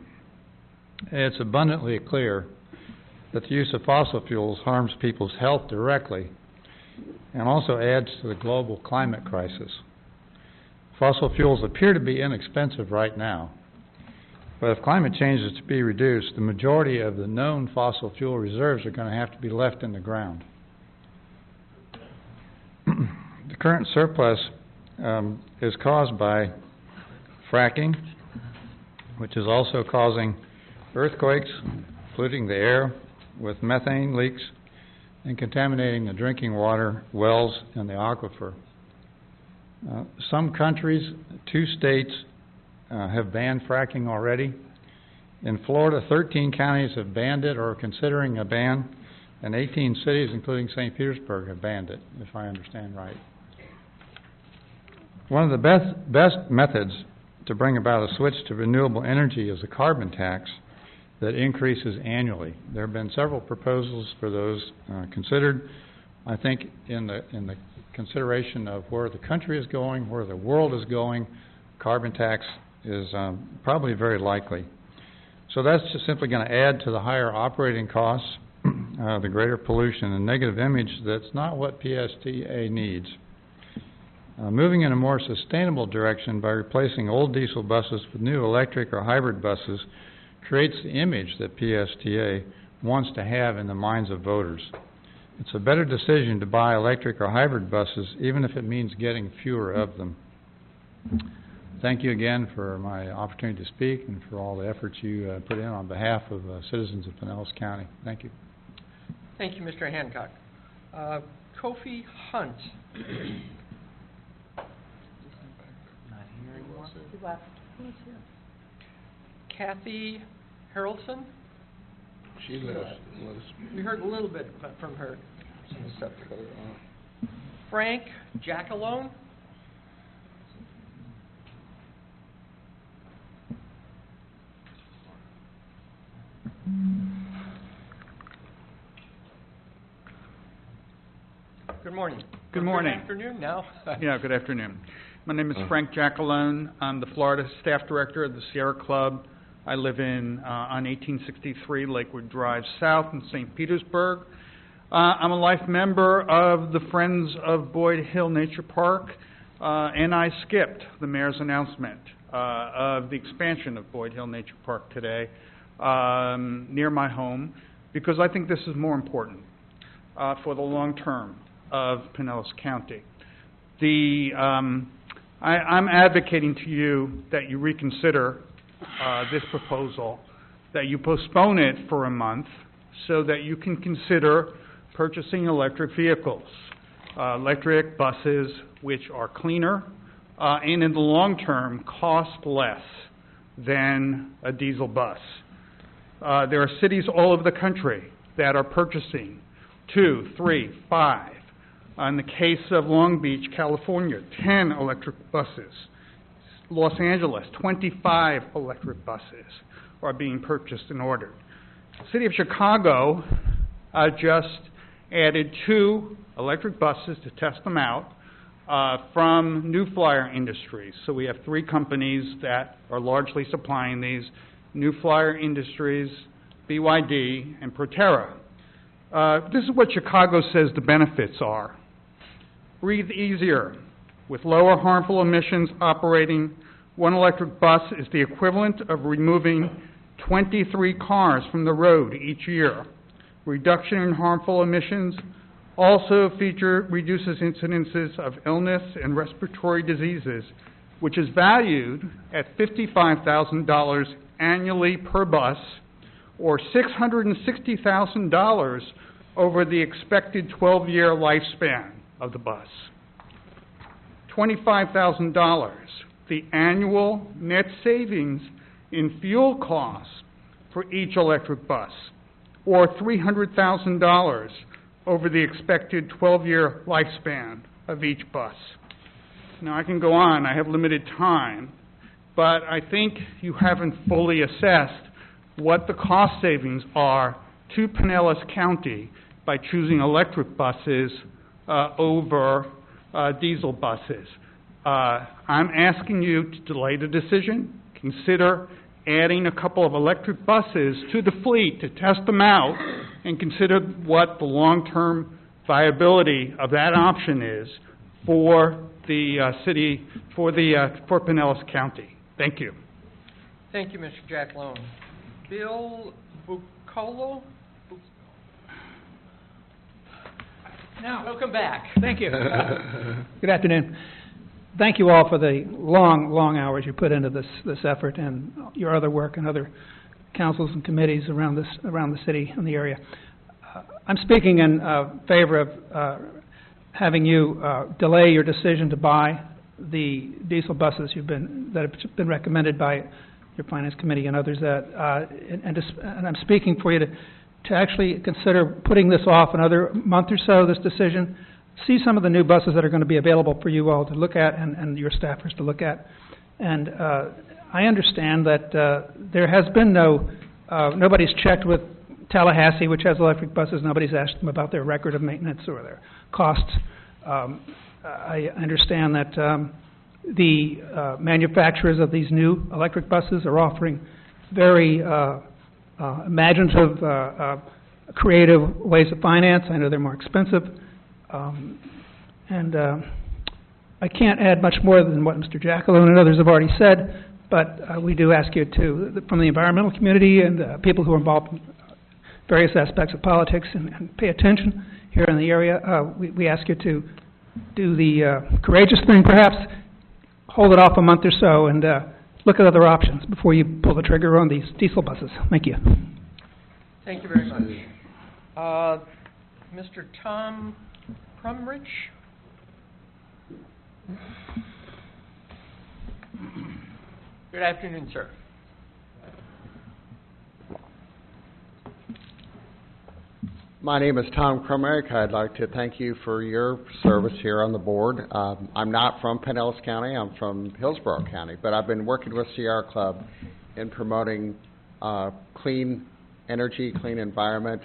It's abundantly clear that the use of fossil fuels harms people's health directly and also adds to the global climate crisis. Fossil fuels appear to be inexpensive right now, But if climate change is to be reduced, the majority of the known fossil fuel reserves are going to have to be left in the ground. The current surplus is caused by fracking, which is also causing earthquakes, polluting the air with methane leaks, and contaminating the drinking water, wells, and the aquifer. Some countries, 2 states, have banned fracking already. In Florida, 13 counties have banned it or are considering a ban, and 18 cities, including St. Petersburg, have banned it, if I understand right. One of the best methods to bring about a switch to renewable energy is a carbon tax that increases annually. There have been several proposals for those considered. I think in the consideration of where the country is going, where the world is going, carbon tax is probably very likely. So that's just simply going to add to the higher operating costs, the greater pollution and negative image. That's not what PSTA needs. Moving in a more sustainable direction by replacing old diesel buses with new electric or hybrid buses creates the image that PSTA wants to have in the minds of voters. It's a better decision to buy electric or hybrid buses, even if it means getting fewer of them. Thank you again for my opportunity to speak and for all the efforts you put in on behalf of citizens of Pinellas County. Thank you. Thank you, Mr. Hancock. Kofi Hunt. Kathy Harrelson. She left. We heard a little bit from her. Frank Jackalone. Good morning. Good morning. Good afternoon now. Yeah, good afternoon. My name is Frank Jackalone. I'm the Florida Staff Director of the Sierra Club. I live on 1863 Lakewood Drive South in St. Petersburg. I'm a life member of the Friends of Boyd Hill Nature Park, and I skipped the mayor's announcement of the expansion of Boyd Hill Nature Park today near my home, because I think this is more important for the long term of Pinellas County. I'm advocating to you that you reconsider this proposal, that you postpone it for a month so that you can consider purchasing electric vehicles, electric buses which are cleaner and in the long term cost less than a diesel bus. There are cities all over the country that are purchasing 2, 3, 5. In the case of Long Beach, California, 10 electric buses. Los Angeles, 25 electric buses are being purchased and ordered. The City of Chicago just added 2 electric buses to test them out from New Flyer Industries. So we have 3 companies that are largely supplying these: New Flyer Industries, BYD, and Proterra. This is what Chicago says the benefits are. Breathe easier. With lower harmful emissions operating, 1 electric bus is the equivalent of removing 23 cars from the road each year. Reduction in harmful emissions also reduces incidences of illness and respiratory diseases, which is valued at $55,000 annually per bus, or $660,000 over the expected 12-year lifespan of the bus. $25,000, the annual net savings in fuel costs for each electric bus, or $300,000 over the expected 12-year lifespan of each bus. Now, I can go on. I have limited time, but I think you haven't fully assessed what the cost savings are to Pinellas County by choosing electric buses over diesel buses. I'm asking you to delay the decision, consider adding a couple of electric buses to the fleet to test them out, and consider what the long-term viability of that option is for the city, for Pinellas County. Thank you. Thank you, Mr. Jackalone. Bill Bucolo? Now, welcome back. thank you. Good afternoon. Thank you all for the long, long hours you put into this effort and your other work and other councils and committees around the city and the area. I'm speaking in favor of having you delay your decision to buy the diesel buses that have been recommended by your finance committee and others. And I'm speaking for you to actually consider putting this off another month or so. This decision. See some of the new buses that are going to be available for you all to look at and your staffers to look at. And I understand that there has been nobody's checked with Tallahassee, which has electric buses. Nobody's asked them about their record of maintenance or their costs. I understand that the manufacturers of these new electric buses are offering very imaginative, creative ways of finance. I know they're more expensive. I can't add much more than what Mr. Jackalone and others have already said, but we do ask you to, from the environmental community and people who are involved in various aspects of politics and pay attention here in the area, we ask you to do the courageous thing, perhaps hold it off a month or so and look at other options before you pull the trigger on these diesel buses. Thank you. Thank you very much. Mr. Tom Crumrich? Good afternoon, sir. My name is Tom Crumrich. I'd like to thank you for your service here on the board. I'm not from Pinellas County. I'm from Hillsborough County, but I've been working with Sierra Club in promoting clean energy, clean environment,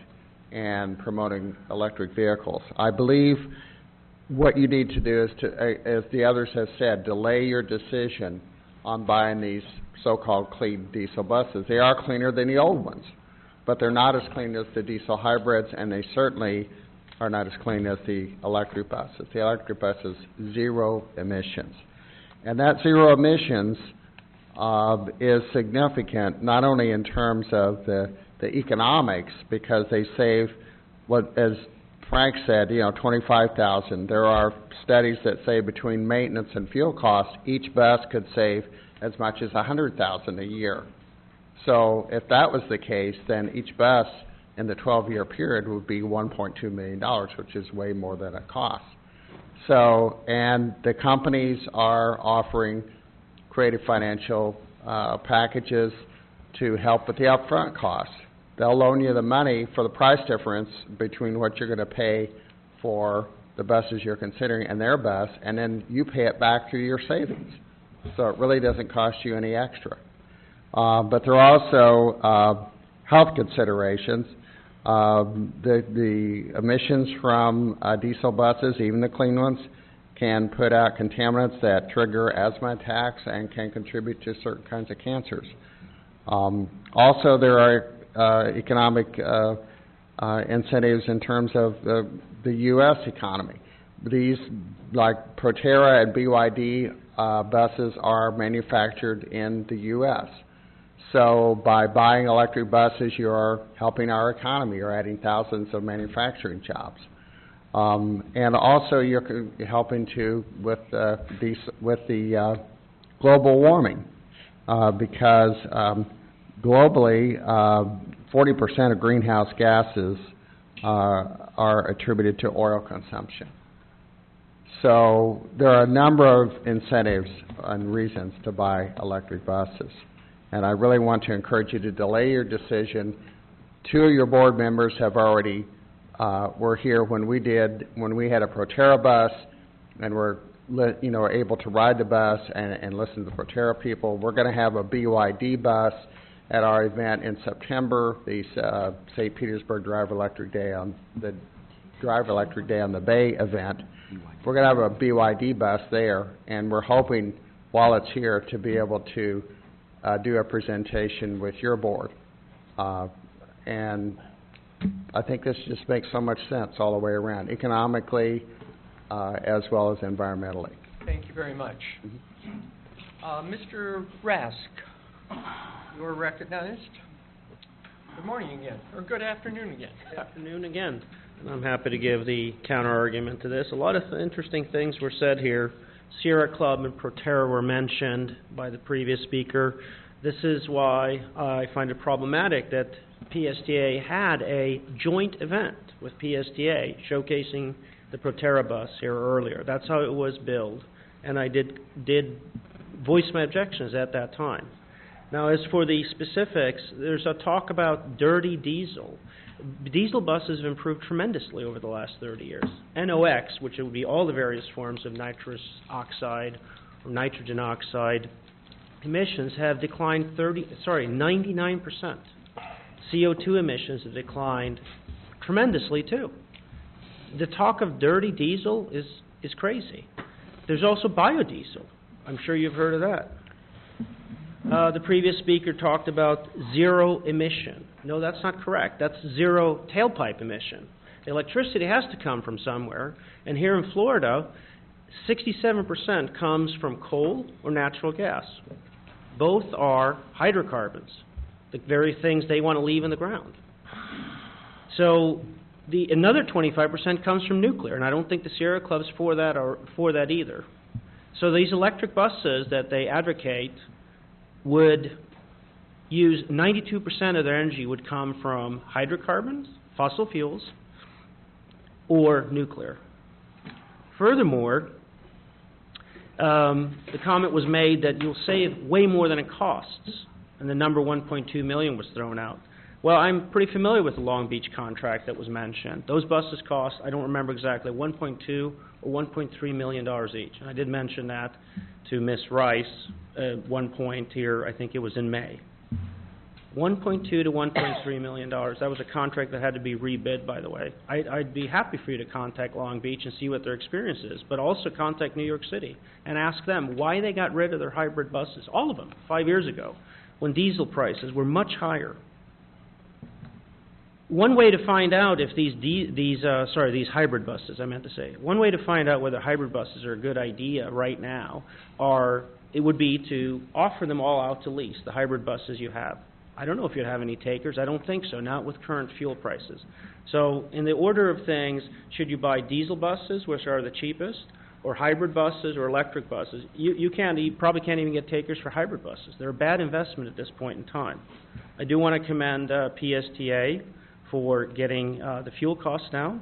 and promoting electric vehicles. I believe what you need to do is to, as the others have said, delay your decision on buying these so-called clean diesel buses. They are cleaner than the old ones, but they're not as clean as the diesel hybrids, and they certainly are not as clean as the electric buses. The electric bus is zero emissions. And that zero emissions is significant, not only in terms of the economics, because they save, what, as Frank said, $25,000. There are studies that say between maintenance and fuel costs, each bus could save as much as $100,000 a year. So if that was the case, then each bus in the 12-year period would be $1.2 million, which is way more than it costs. So, and the companies are offering creative financial packages to help with the upfront costs. They'll loan you the money for the price difference between what you're going to pay for the buses you're considering and their bus, and then you pay it back through your savings. So it really doesn't cost you any extra. But there are also health considerations. The emissions from diesel buses, even the clean ones, can put out contaminants that trigger asthma attacks and can contribute to certain kinds of cancers. Also, there are economic incentives in terms of the U.S. economy. These, like Proterra and BYD buses, are manufactured in the U.S. So by buying electric buses, you are helping our economy. You're adding thousands of manufacturing jobs. And also you're helping to with the global warming because globally 40% of greenhouse gases are attributed to oil consumption. So there are a number of incentives and reasons to buy electric buses. And I really want to encourage you to delay your decision. 2 of your board members have already were here when we had a Proterra bus and were able to ride the bus and listen to the Proterra people. We're going to have a BYD bus at our event in September, the St. Petersburg Drive Electric Day on the Bay event. We're going to have a BYD bus there, and we're hoping while it's here to be able to do a presentation with your board. And I think this just makes so much sense all the way around, economically as well as environmentally. Thank you very much. Mr. Rask. You are recognized. Good morning again, or good afternoon again. Good afternoon again. And I'm happy to give the counter-argument to this. A lot of interesting things were said here. Sierra Club and Proterra were mentioned by the previous speaker. This is why I find it problematic that PSTA had a joint event with PSTA showcasing the Proterra bus here earlier. That's how it was billed, and I did voice my objections at that time. Now, as for the specifics, there's a talk about dirty diesel. Diesel buses have improved tremendously over the last 30 years. NOx, which would be all the various forms of nitrous oxide or nitrogen oxide emissions, have declined 99%. CO2 emissions have declined tremendously too. The talk of dirty diesel is crazy. There's also biodiesel. I'm sure you've heard of that. The previous speaker talked about zero emission. No, that's not correct. That's zero tailpipe emission. The electricity has to come from somewhere, and here in Florida, 67% comes from coal or natural gas. Both are hydrocarbons, the very things they want to leave in the ground. So another 25% comes from nuclear, and I don't think the Sierra Club's for that or for that either. So these electric buses that they advocate would use 92% of their energy would come from hydrocarbons, fossil fuels, or nuclear. Furthermore, the comment was made that you'll save way more than it costs, and the number 1.2 million was thrown out. Well, I'm pretty familiar with the Long Beach contract that was mentioned. Those buses cost, I don't remember exactly, 1.2 or 1.3 million dollars each. And I did mention that to Ms. Rice at one point here, I think it was in May. 1.2 to 1.3 million dollars. That was a contract that had to be rebid, by the way. I'd be happy for you to contact Long Beach and see what their experience is, but also contact New York City and ask them why they got rid of their hybrid buses, all of them, 5 years ago, when diesel prices were much higher. One way to find out if these hybrid buses, I meant to say, one way to find out whether hybrid buses are a good idea right now it would be to offer them all out to lease, the hybrid buses you have. I don't know if you'd have any takers. I don't think so, not with current fuel prices. So in the order of things, should you buy diesel buses, which are the cheapest, or hybrid buses or electric buses? You probably can't even get takers for hybrid buses. They're a bad investment at this point in time. I do want to commend PSTA for getting the fuel costs down.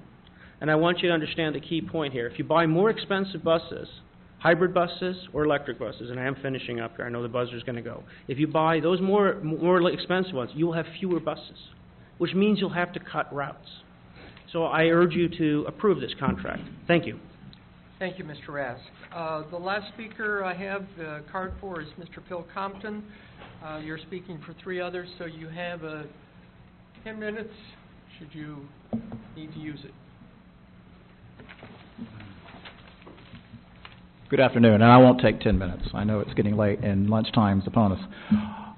And I want you to understand the key point here. If you buy more expensive buses, hybrid buses or electric buses, and I am finishing up here, I know the buzzer's going to go. If you buy those more expensive ones, you'll have fewer buses, which means you'll have to cut routes. So I urge you to approve this contract. Thank you. Thank you, Mr. Rask. The last speaker I have the card for is Mr. Phil Compton. You're speaking for 3 others, so you have 10 minutes should you need to use it. Good afternoon, and I won't take 10 minutes. I know it's getting late and lunchtime's upon us. I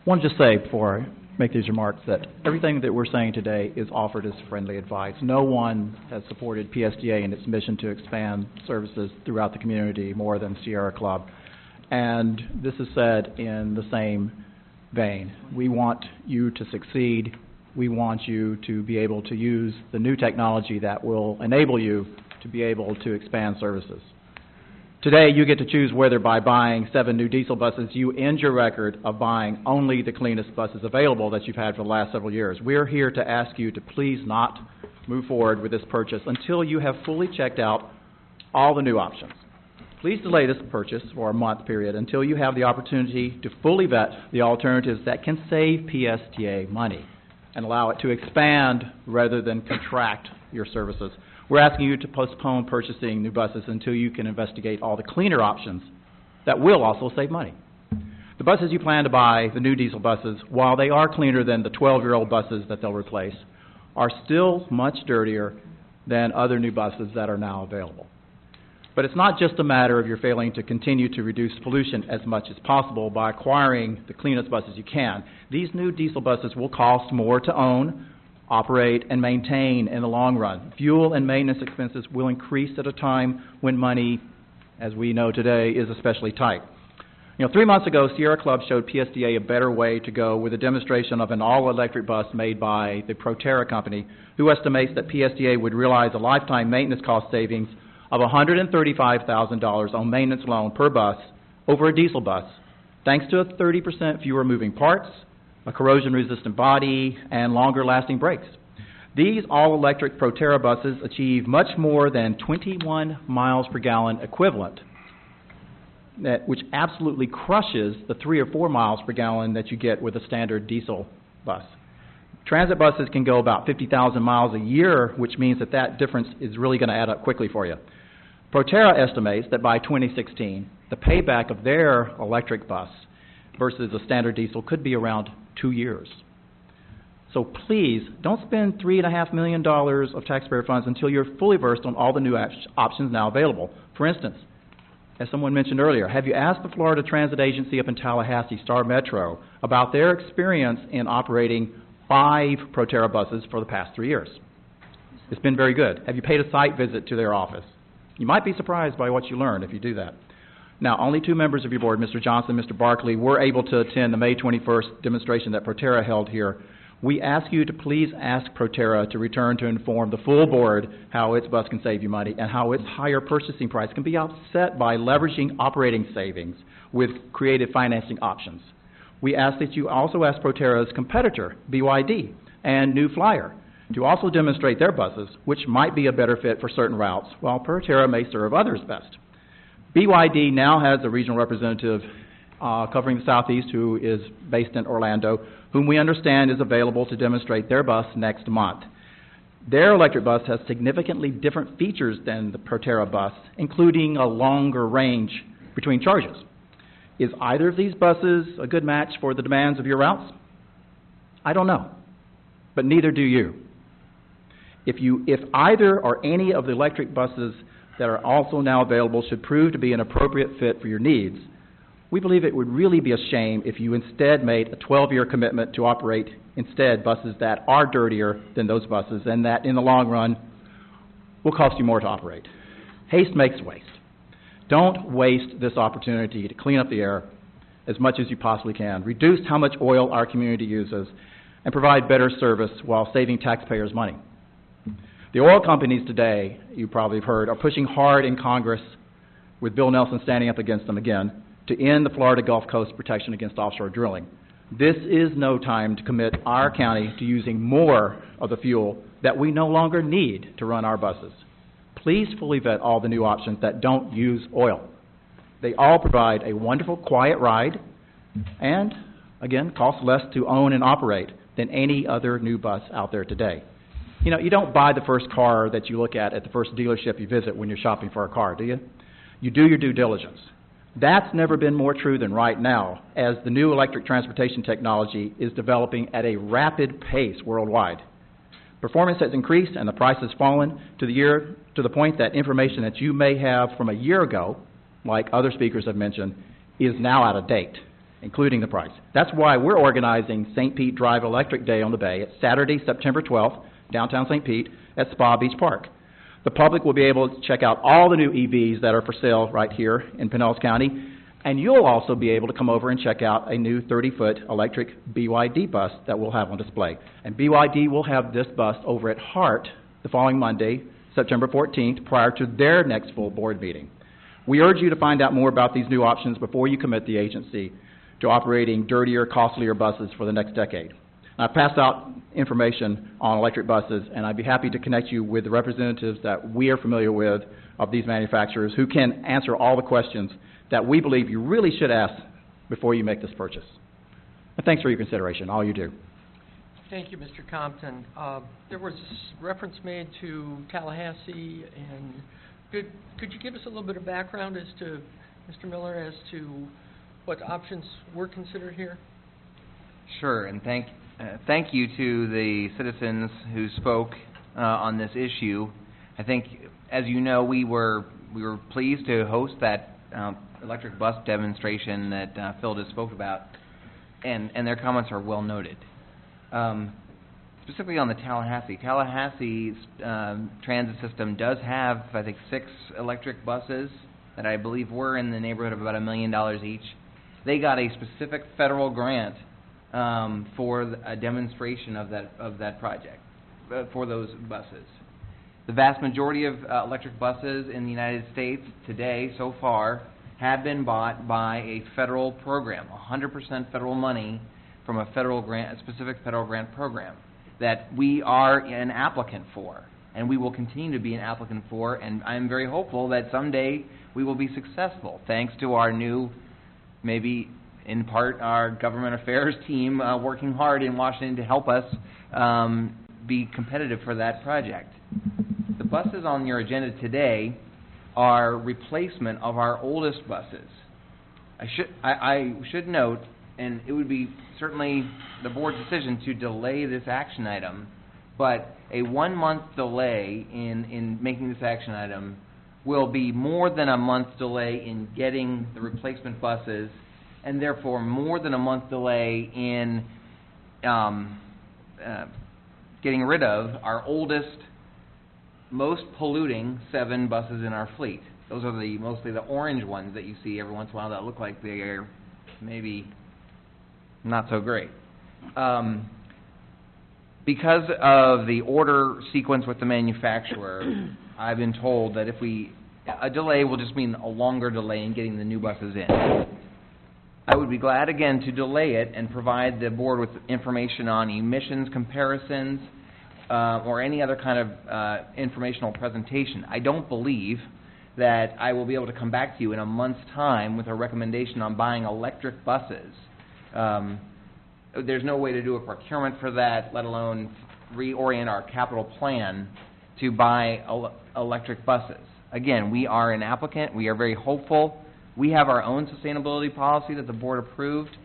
want to just say before I make these remarks that everything that we're saying today is offered as friendly advice. No one has supported PSTA in its mission to expand services throughout the community more than Sierra Club. And this is said in the same vein. We want you to succeed. We want you to be able to use the new technology that will enable you to be able to expand services. Today, you get to choose whether by buying 7 new diesel buses, you end your record of buying only the cleanest buses available that you've had for the last several years. We're here to ask you to please not move forward with this purchase until you have fully checked out all the new options. Please delay this purchase for a month period until you have the opportunity to fully vet the alternatives that can save PSTA money and allow it to expand rather than contract your services. We're asking you to postpone purchasing new buses until you can investigate all the cleaner options that will also save money. The buses you plan to buy, the new diesel buses, while they are cleaner than the 12-year-old buses that they'll replace, are still much dirtier than other new buses that are now available. But it's not just a matter of your failing to continue to reduce pollution as much as possible by acquiring the cleanest buses you can. These new diesel buses will cost more to own, operate, and maintain in the long run. Fuel and maintenance expenses will increase at a time when money, as we know today, is especially tight. 3 months ago, Sierra Club showed PSDA a better way to go with a demonstration of an all-electric bus made by the Proterra company, who estimates that PSDA would realize a lifetime maintenance cost savings of $135,000 on maintenance alone per bus over a diesel bus, thanks to 30% fewer moving parts, a corrosion-resistant body, and longer-lasting brakes. These all-electric Proterra buses achieve much more than 21 miles per gallon equivalent, which absolutely crushes the 3 or 4 miles per gallon that you get with a standard diesel bus. Transit buses can go about 50,000 miles a year, which means that difference is really going to add up quickly for you. Proterra estimates that by 2016, the payback of their electric bus versus a standard diesel could be around 2 years. So please, don't spend $3.5 million of taxpayer funds until you're fully versed on all the new options now available. For instance, as someone mentioned earlier, have you asked the Florida Transit Agency up in Tallahassee, Star Metro, about their experience in operating 5 Proterra buses for the past 3 years? It's been very good. Have you paid a site visit to their office? You might be surprised by what you learn if you do that. Now, only 2 members of your board, Mr. Johnson and Mr. Barkley, were able to attend the May 21st demonstration that Proterra held here. We ask you to please ask Proterra to return to inform the full board how its bus can save you money and how its higher purchasing price can be offset by leveraging operating savings with creative financing options. We ask that you also ask Proterra's competitor, BYD, and New Flyer, to also demonstrate their buses, which might be a better fit for certain routes, while Proterra may serve others best. BYD now has a regional representative covering the Southeast who is based in Orlando, whom we understand is available to demonstrate their bus next month. Their electric bus has significantly different features than the Proterra bus, including a longer range between charges. Is either of these buses a good match for the demands of your routes? I don't know, but neither do you. If either or any of the electric buses that are also now available should prove to be an appropriate fit for your needs, we believe it would really be a shame if you instead made a 12-year commitment to operate instead buses that are dirtier than those buses and that in the long run will cost you more to operate. Haste makes waste. Don't waste this opportunity to clean up the air as much as you possibly can, reduce how much oil our community uses, and provide better service while saving taxpayers money. The oil companies today, you probably have heard, are pushing hard in Congress, with Bill Nelson standing up against them again, to end the Florida Gulf Coast protection against offshore drilling. This is no time to commit our county to using more of the fuel that we no longer need to run our buses. Please fully vet all the new options that don't use oil. They all provide a wonderful, quiet ride and, again, cost less to own and operate than any other new bus out there today. You know, you don't buy the first car that you look at the first dealership you visit when you're shopping for a car, do you? You do your due diligence. That's never been more true than right now, as the new electric transportation technology is developing at a rapid pace worldwide. Performance has increased and the price has fallen to the point that information that you may have from a year ago, like other speakers have mentioned, is now out of date, including the price. That's why we're organizing St. Pete Drive Electric Day on the Bay. It's Saturday, September 12th, downtown St. Pete at Spa Beach Park. The public will be able to check out all the new EVs that are for sale right here in Pinellas County, and you'll also be able to come over and check out a new 30-foot electric BYD bus that we'll have on display. And BYD will have this bus over at Hart the following Monday, September 14th, prior to their next full board meeting. We urge you to find out more about these new options before you commit the agency to operating dirtier, costlier buses for the next decade. I've passed out information on electric buses, and I'd be happy to connect you with the representatives that we are familiar with of these manufacturers who can answer all the questions that we believe you really should ask before you make this purchase. And thanks for your consideration, all you do. Thank you, Mr. Compton. There was reference made to Tallahassee, and could you give us a little bit of background as to, Mr. Miller, as to what options were considered here? Sure, and thank you to the citizens who spoke on this issue. I think, as you know, we were pleased to host that electric bus demonstration that Phil just spoke about, and their comments are well noted. Specifically on the Tallahassee. Tallahassee's transit system does have, I think, 6 electric buses that I believe were in the neighborhood of about $1 million each. they got a specific federal grant for a demonstration of that project, for those buses. The vast majority of electric buses in the United States today, so far, have been bought by a federal program, 100% federal money from a federal grant, a specific federal grant program that we are an applicant for, and we will continue to be an applicant for, and I'm very hopeful that someday we will be successful, thanks to our new, maybe in part, our government affairs team working hard in Washington to help us be competitive for that project. The buses on your agenda today are replacement of our oldest buses. I should note, and it would be certainly the board's decision to delay this action item, but a 1-month delay in making this action item will be more than a month delay in getting the replacement buses, and therefore more than a month delay in getting rid of our oldest, most polluting 7 buses in our fleet. Those are mostly the orange ones that you see every once in a while that look like they are maybe not so great. Because of the order sequence with the manufacturer, I've been told that a delay will just mean a longer delay in getting the new buses in. I would be glad again to delay it and provide the board with information on emissions comparisons or any other kind of informational presentation. I don't believe that I will be able to come back to you in a month's time with a recommendation on buying electric buses. There's no way to do a procurement for that, let alone reorient our capital plan to buy electric buses. Again, we are an applicant. We are very hopeful. We have our own sustainability policy that the board approved,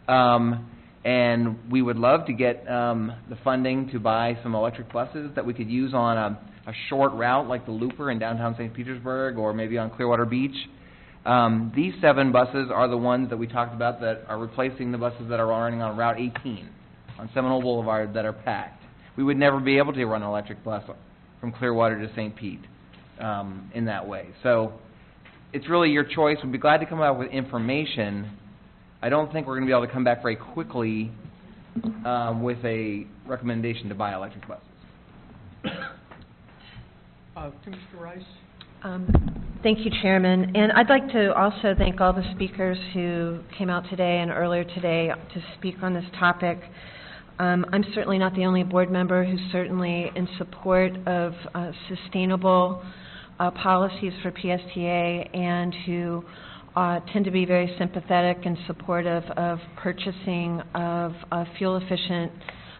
and we would love to get the funding to buy some electric buses that we could use on a short route like the Looper in downtown St. Petersburg or maybe on Clearwater Beach. These 7 buses are the ones that we talked about that are replacing the buses that are running on Route 18 on Seminole Boulevard that are packed. We would never be able to run an electric bus from Clearwater to St. Pete in that way. So it's really your choice. We'd be glad to come out with information. I don't think we're going to be able to come back very quickly with a recommendation to buy electric buses. To Mr. Rice. Thank you, Chairman. And I'd like to also thank all the speakers who came out today and earlier today to speak on this topic. I'm certainly not the only board member who's certainly in support of sustainable policies for PSTA and who tend to be very sympathetic and supportive of purchasing of fuel-efficient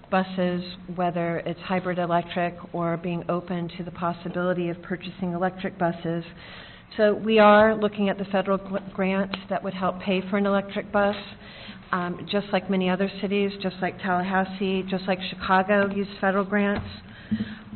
buses, whether it's hybrid electric or being open to the possibility of purchasing electric buses. So we are looking at the federal grant that would help pay for an electric bus, just like many other cities, just like Tallahassee, just like Chicago use federal grants.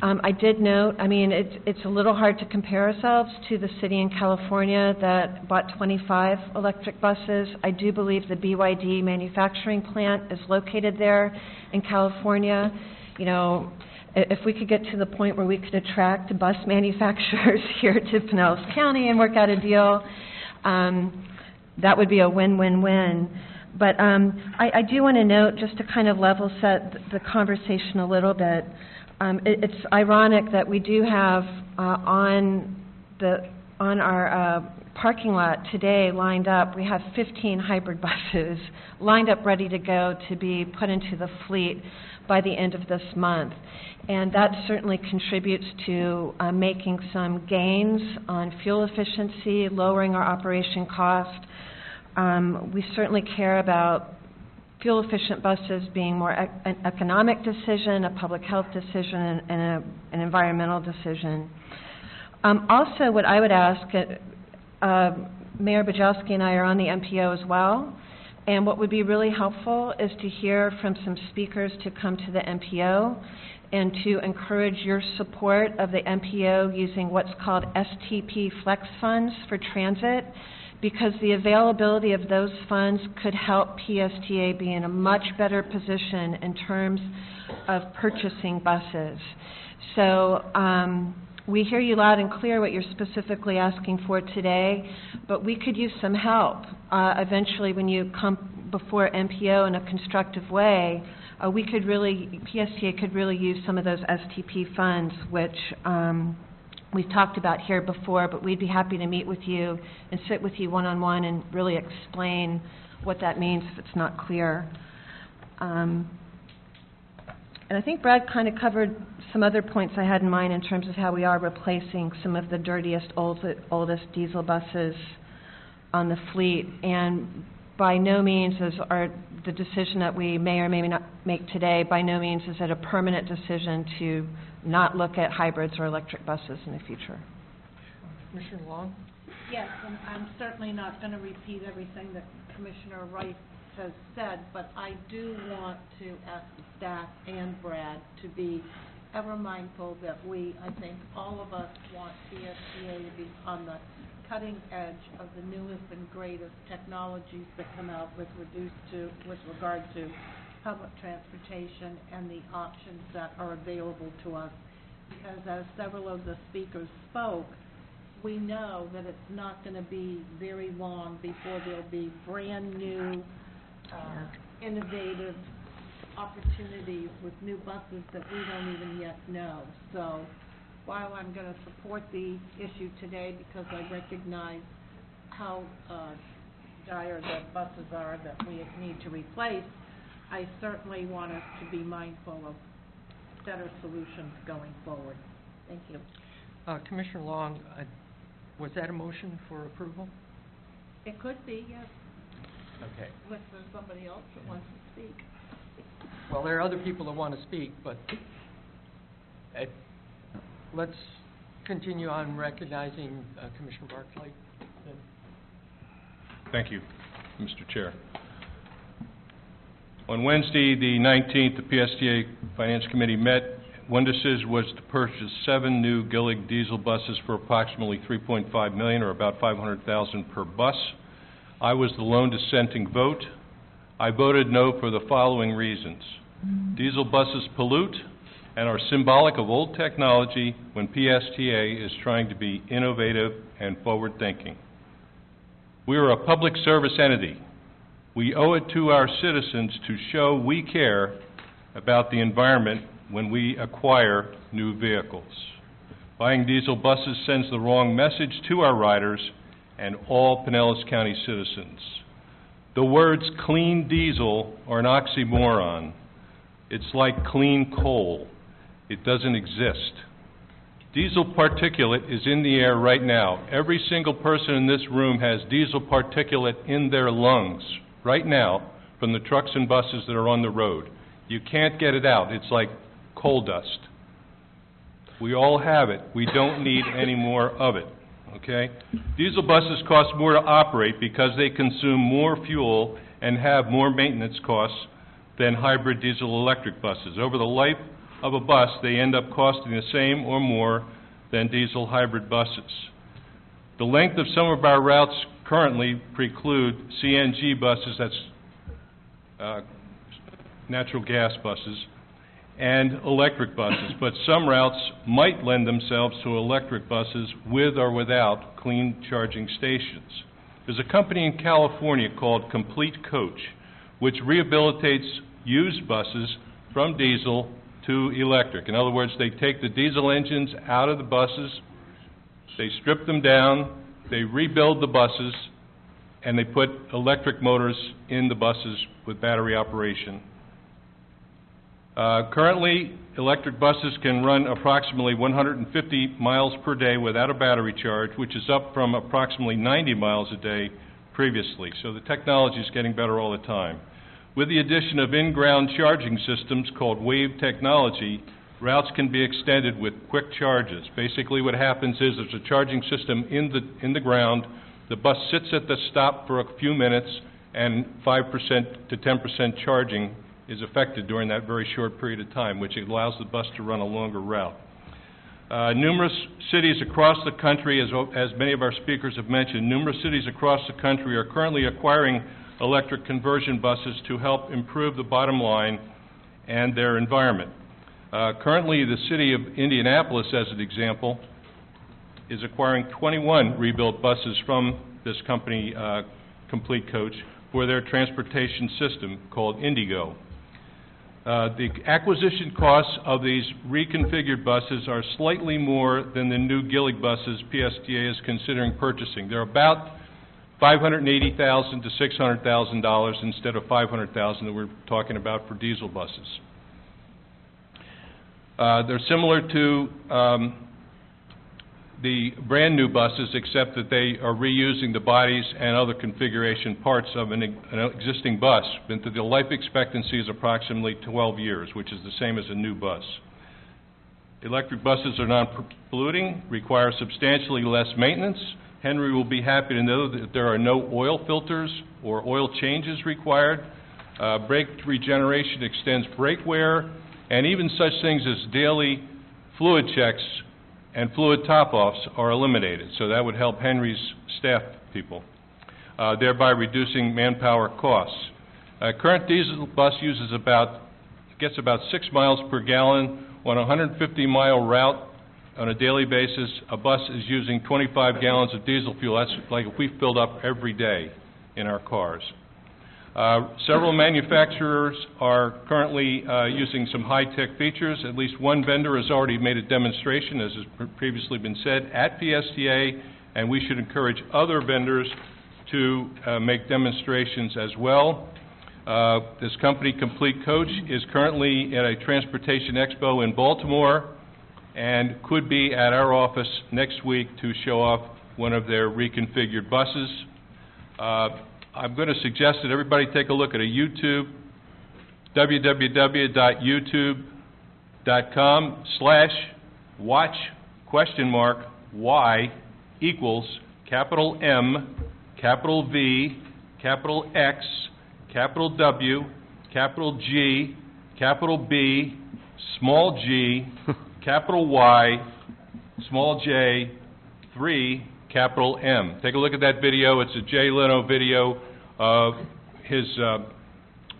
I did note, it's a little hard to compare ourselves to the city in California that bought 25 electric buses. I do believe the BYD manufacturing plant is located there in California. You know, if we could get to the point where we could attract bus manufacturers here to Pinellas County and work out a deal, that would be a win-win-win. But I do want to note, just to kind of level set the conversation a little bit, it's ironic that we do have on our parking lot today lined up, we have 15 hybrid buses lined up ready to go to be put into the fleet by the end of this month. And that certainly contributes to making some gains on fuel efficiency, lowering our operation cost. We certainly care about fuel-efficient buses being more an economic decision, a public health decision, and an environmental decision. Also, what I would ask, Mayor Bajowski and I are on the MPO as well, and what would be really helpful is to hear from some speakers to come to the MPO and to encourage your support of the MPO using what's called STP Flex Funds for transit, because the availability of those funds could help PSTA be in a much better position in terms of purchasing buses. So we hear you loud and clear what you're specifically asking for today, but we could use some help. Eventually, when you come before MPO in a constructive way, PSTA could really use some of those STP funds, which we've talked about here before, but we'd be happy to meet with you and sit with you one-on-one and really explain what that means if it's not clear. And I think Brad kind of covered some other points I had in mind in terms of how we are replacing some of the dirtiest, oldest diesel buses on the fleet. And by no means is the decision that we may or may not make today, by no means is it a permanent decision to not look at hybrids or electric buses in the future. Commissioner Long? Yes, and I'm certainly not going to repeat everything that Commissioner Rice has said, but I do want to ask the staff and Brad to be ever mindful that I think all of us want PSTA to be on the cutting edge of the newest and greatest technologies that come out with regard to public transportation and the options that are available to us. Because as several of the speakers spoke, we know that it's not going to be very long before there'll be brand new innovative opportunities with new buses that we don't even yet know. So while I'm going to support the issue today because I recognize how dire the buses are that we need to replace, I certainly want us to be mindful of better solutions going forward. Thank you. Commissioner Long, was that a motion for approval? It could be, yes. Okay. Unless there's somebody else that wants to speak. Well, there are other people that want to speak, but let's continue on recognizing Commissioner Barclay. Thank you, Mr. Chair. On Wednesday, the 19th, the PSTA Finance Committee met. One decision was to purchase 7 new Gillig diesel buses for approximately $3.5 million, or about $500,000 per bus. I was the lone dissenting vote. I voted no for the following reasons. Diesel buses pollute and are symbolic of old technology when PSTA is trying to be innovative and forward-thinking. We are a public service entity. We owe it to our citizens to show we care about the environment when we acquire new vehicles. Buying diesel buses sends the wrong message to our riders and all Pinellas County citizens. The words clean diesel are an oxymoron. It's like clean coal. It doesn't exist. Diesel particulate is in the air right now. Every single person in this room has diesel particulate in their lungs right now from the trucks and buses that are on the road. You can't get it out. It's like coal dust. We all have it. We don't need any more of it. Okay? Diesel buses cost more to operate because they consume more fuel and have more maintenance costs than hybrid diesel electric buses. Over the life of a bus, they end up costing the same or more than diesel hybrid buses. The length of some of our routes currently preclude CNG buses, that's natural gas buses, and electric buses, but some routes might lend themselves to electric buses with or without clean charging stations. There's a company in California called Complete Coach, which rehabilitates used buses from diesel to electric. In other words, they take the diesel engines out of the buses, they strip them down, they rebuild the buses, and they put electric motors in the buses with battery operation. Currently, electric buses can run approximately 150 miles per day without a battery charge, which is up from approximately 90 miles a day previously. So the technology is getting better all the time. With the addition of in-ground charging systems called wave technology, routes can be extended with quick charges. Basically what happens is there's a charging system in the ground. The bus sits at the stop for a few minutes, and 5% to 10% charging is affected during that very short period of time, which allows the bus to run a longer route. Numerous cities across the country, as many of our speakers have mentioned, numerous cities across the country are currently acquiring electric conversion buses to help improve the bottom line and their environment. Currently, the city of Indianapolis, as an example, is acquiring 21 rebuilt buses from this company, Complete Coach, for their transportation system called Indigo. The acquisition costs of these reconfigured buses are slightly more than the new Gillig buses PSTA is considering purchasing. They're about $580,000 to $600,000 instead of $500,000 that we're talking about for diesel buses. They're similar to the brand-new buses, except that they are reusing the bodies and other configuration parts of an existing bus. But the life expectancy is approximately 12 years, which is the same as a new bus. Electric buses are non-polluting, require substantially less maintenance. Henry will be happy to know that there are no oil filters or oil changes required. Brake regeneration extends brake wear, and even such things as daily fluid checks and fluid top-offs are eliminated. So that would help Henry's staff people, thereby reducing manpower costs. Current diesel bus gets about 6 miles per gallon on a 150-mile route on a daily basis. A bus is using 25 gallons of diesel fuel. That's like if we filled up every day in our cars. Several manufacturers are currently using some high-tech features. At least one vendor has already made a demonstration, as has previously been said, at PSTA, and we should encourage other vendors to make demonstrations as well. This company, Complete Coach, is currently at a transportation expo in Baltimore and could be at our office next week to show off one of their reconfigured buses. I'm going to suggest that everybody take a look at a YouTube, www.youtube.com/watch?y equals capital M, capital V, capital X, capital W, capital G, capital B, small g, capital Y, small j, 3, capital M. Take a look at that video. It's a Jay Leno video of his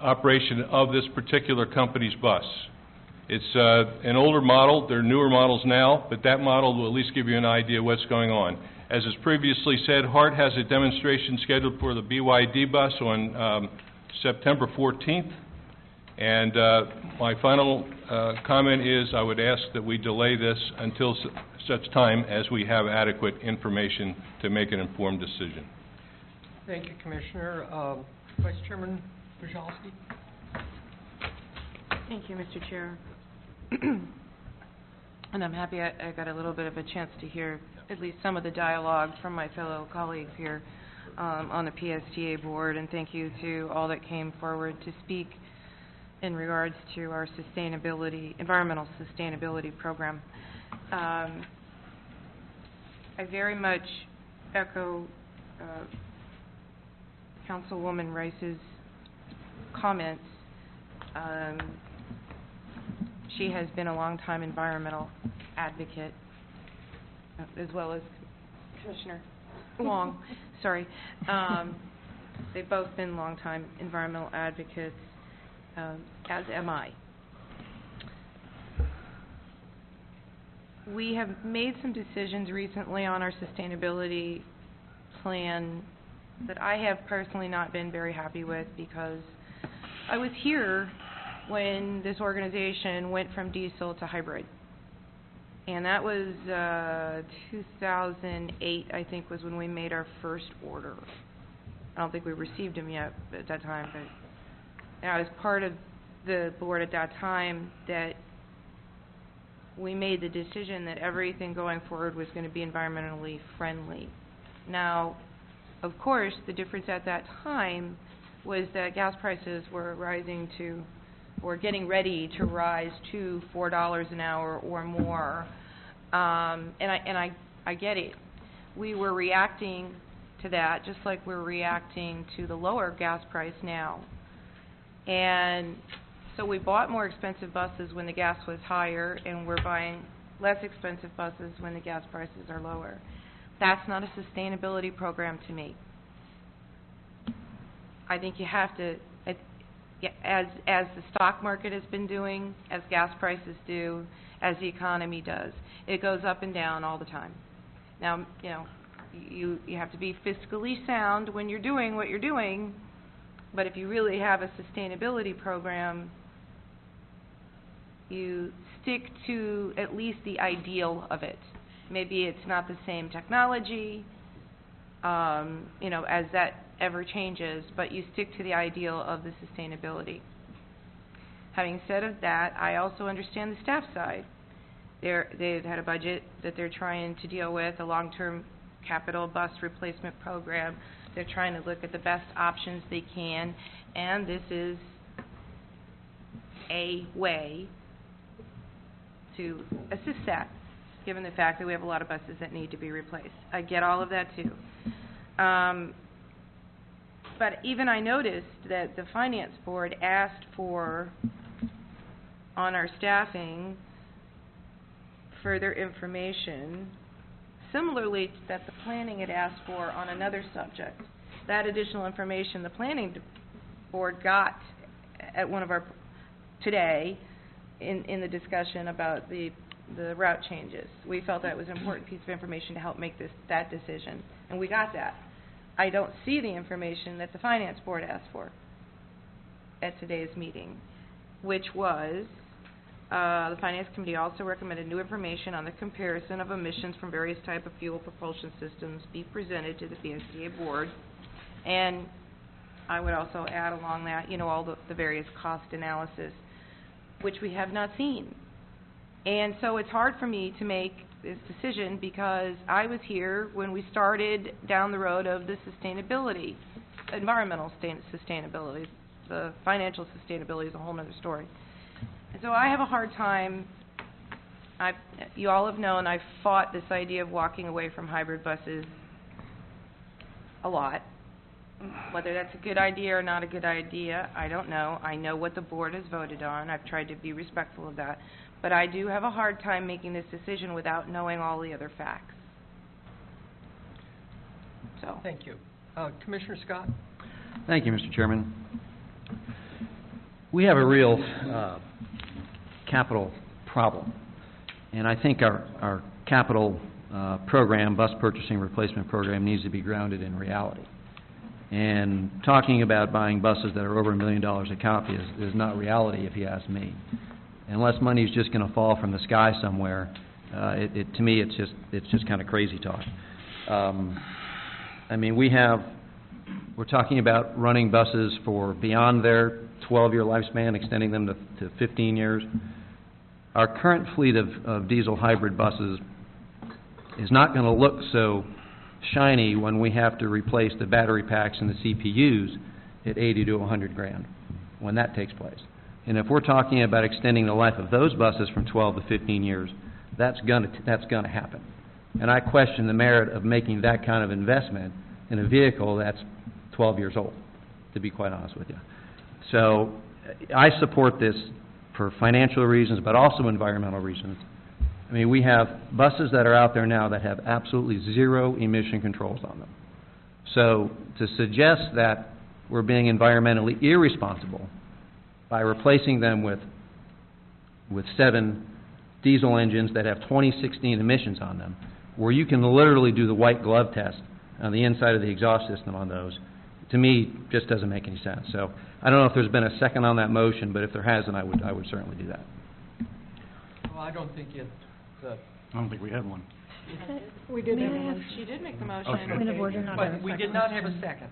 operation of this particular company's bus. It's an older model. There are newer models now, but that model will at least give you an idea of what's going on. As is previously said, Hart has a demonstration scheduled for the BYD bus on September 14th. And my final comment is I would ask that we delay this until such time as we have adequate information to make an informed decision. Thank you, Commissioner. Vice Chairman Bujalski. Thank you, Mr. Chair. And I'm happy I got a little bit of a chance to hear at least some of the dialogue from my fellow colleagues here on the PSTA board, and thank you to all that came forward to speak in regards to our environmental sustainability program. I very much echo Councilwoman Rice's comments. She has been a long-time environmental advocate, as well as Commissioner Long. Sorry. They've both been long-time environmental advocates, as am I. We have made some decisions recently on our sustainability plan that I have personally not been very happy with, because I was here when this organization went from diesel to hybrid. And that was 2008, I think, was when we made our first order. I don't think we received them yet at that time, but I was part of the board at that time that we made the decision that everything going forward was going to be environmentally friendly. Now, of course, the difference at that time was that gas prices were rising to, or getting ready to rise to $4 an hour or more. And I get it. We were reacting to that just like we're reacting to the lower gas price now. And so we bought more expensive buses when the gas was higher, and we're buying less expensive buses when the gas prices are lower. That's not a sustainability program to me. I think you have to, as the stock market has been doing, as gas prices do, as the economy does, it goes up and down all the time. Now, you know, you have to be fiscally sound when you're doing what you're doing, but if you really have a sustainability program, you stick to at least the ideal of it. Maybe it's not the same technology, you know, as that ever changes, but you stick to the ideal of the sustainability. Having said that, I also understand the staff side. They've had a budget that they're trying to deal with, a long-term capital bus replacement program. They're trying to look at the best options they can, and this is a way to assist that, given the fact that we have a lot of buses that need to be replaced. I get all of that too. But even I noticed that the Finance Board asked for, on our staffing, further information, similarly that the planning had asked for on another subject. That additional information the Planning Board got at one of our, today, in the discussion about the route changes. We felt that was an important piece of information to help make that decision, and we got that. I don't see the information that the Finance Board asked for at today's meeting, which was, the Finance Committee also recommended new information on the comparison of emissions from various type of fuel propulsion systems be presented to the PSTA Board. And I would also add along that, you know, all the various cost analysis, which we have not seen. And so it's hard for me to make this decision because I was here when we started down the road of the sustainability, environmental sustainability. The financial sustainability is a whole other story. And so I have a hard time. You all have known I've fought this idea of walking away from hybrid buses a lot. Whether that's a good idea or not a good idea, I don't know. I know what the board has voted on. I've tried to be respectful of that. But I do have a hard time making this decision without knowing all the other facts. So. Thank you. Commissioner Scott? Thank you, Mr. Chairman. We have a real capital problem, and I think our capital program, bus purchasing replacement program, needs to be grounded in reality. And talking about buying buses that are over $1 million a copy is not reality, if you ask me. Unless money is just going to fall from the sky somewhere, to me, it's just kind of crazy talk. I mean, we're talking about running buses for beyond their 12-year lifespan, extending them to 15 years. Our current fleet of diesel hybrid buses is not going to look so shiny when we have to replace the battery packs and the CPUs at 80 to 100 grand when that takes place. And if we're talking about extending the life of those buses from 12 to 15 years, that's going to happen. And I question the merit of making that kind of investment in a vehicle that's 12 years old, to be quite honest with you. So I support this for financial reasons, but also environmental reasons. I mean, we have buses that are out there now that have absolutely zero emission controls on them. So to suggest that we're being environmentally irresponsible by replacing them with 7 diesel engines that have 2016 emissions on them, where you can literally do the white glove test on the inside of the exhaust system on those, to me, just doesn't make any sense. So I don't know if there's been a second on that motion, but if there hasn't, I would certainly do that. Well, I don't think it. I don't think we had one. We did have one. She did make the motion. Okay. Point of order, not But we did not have a second.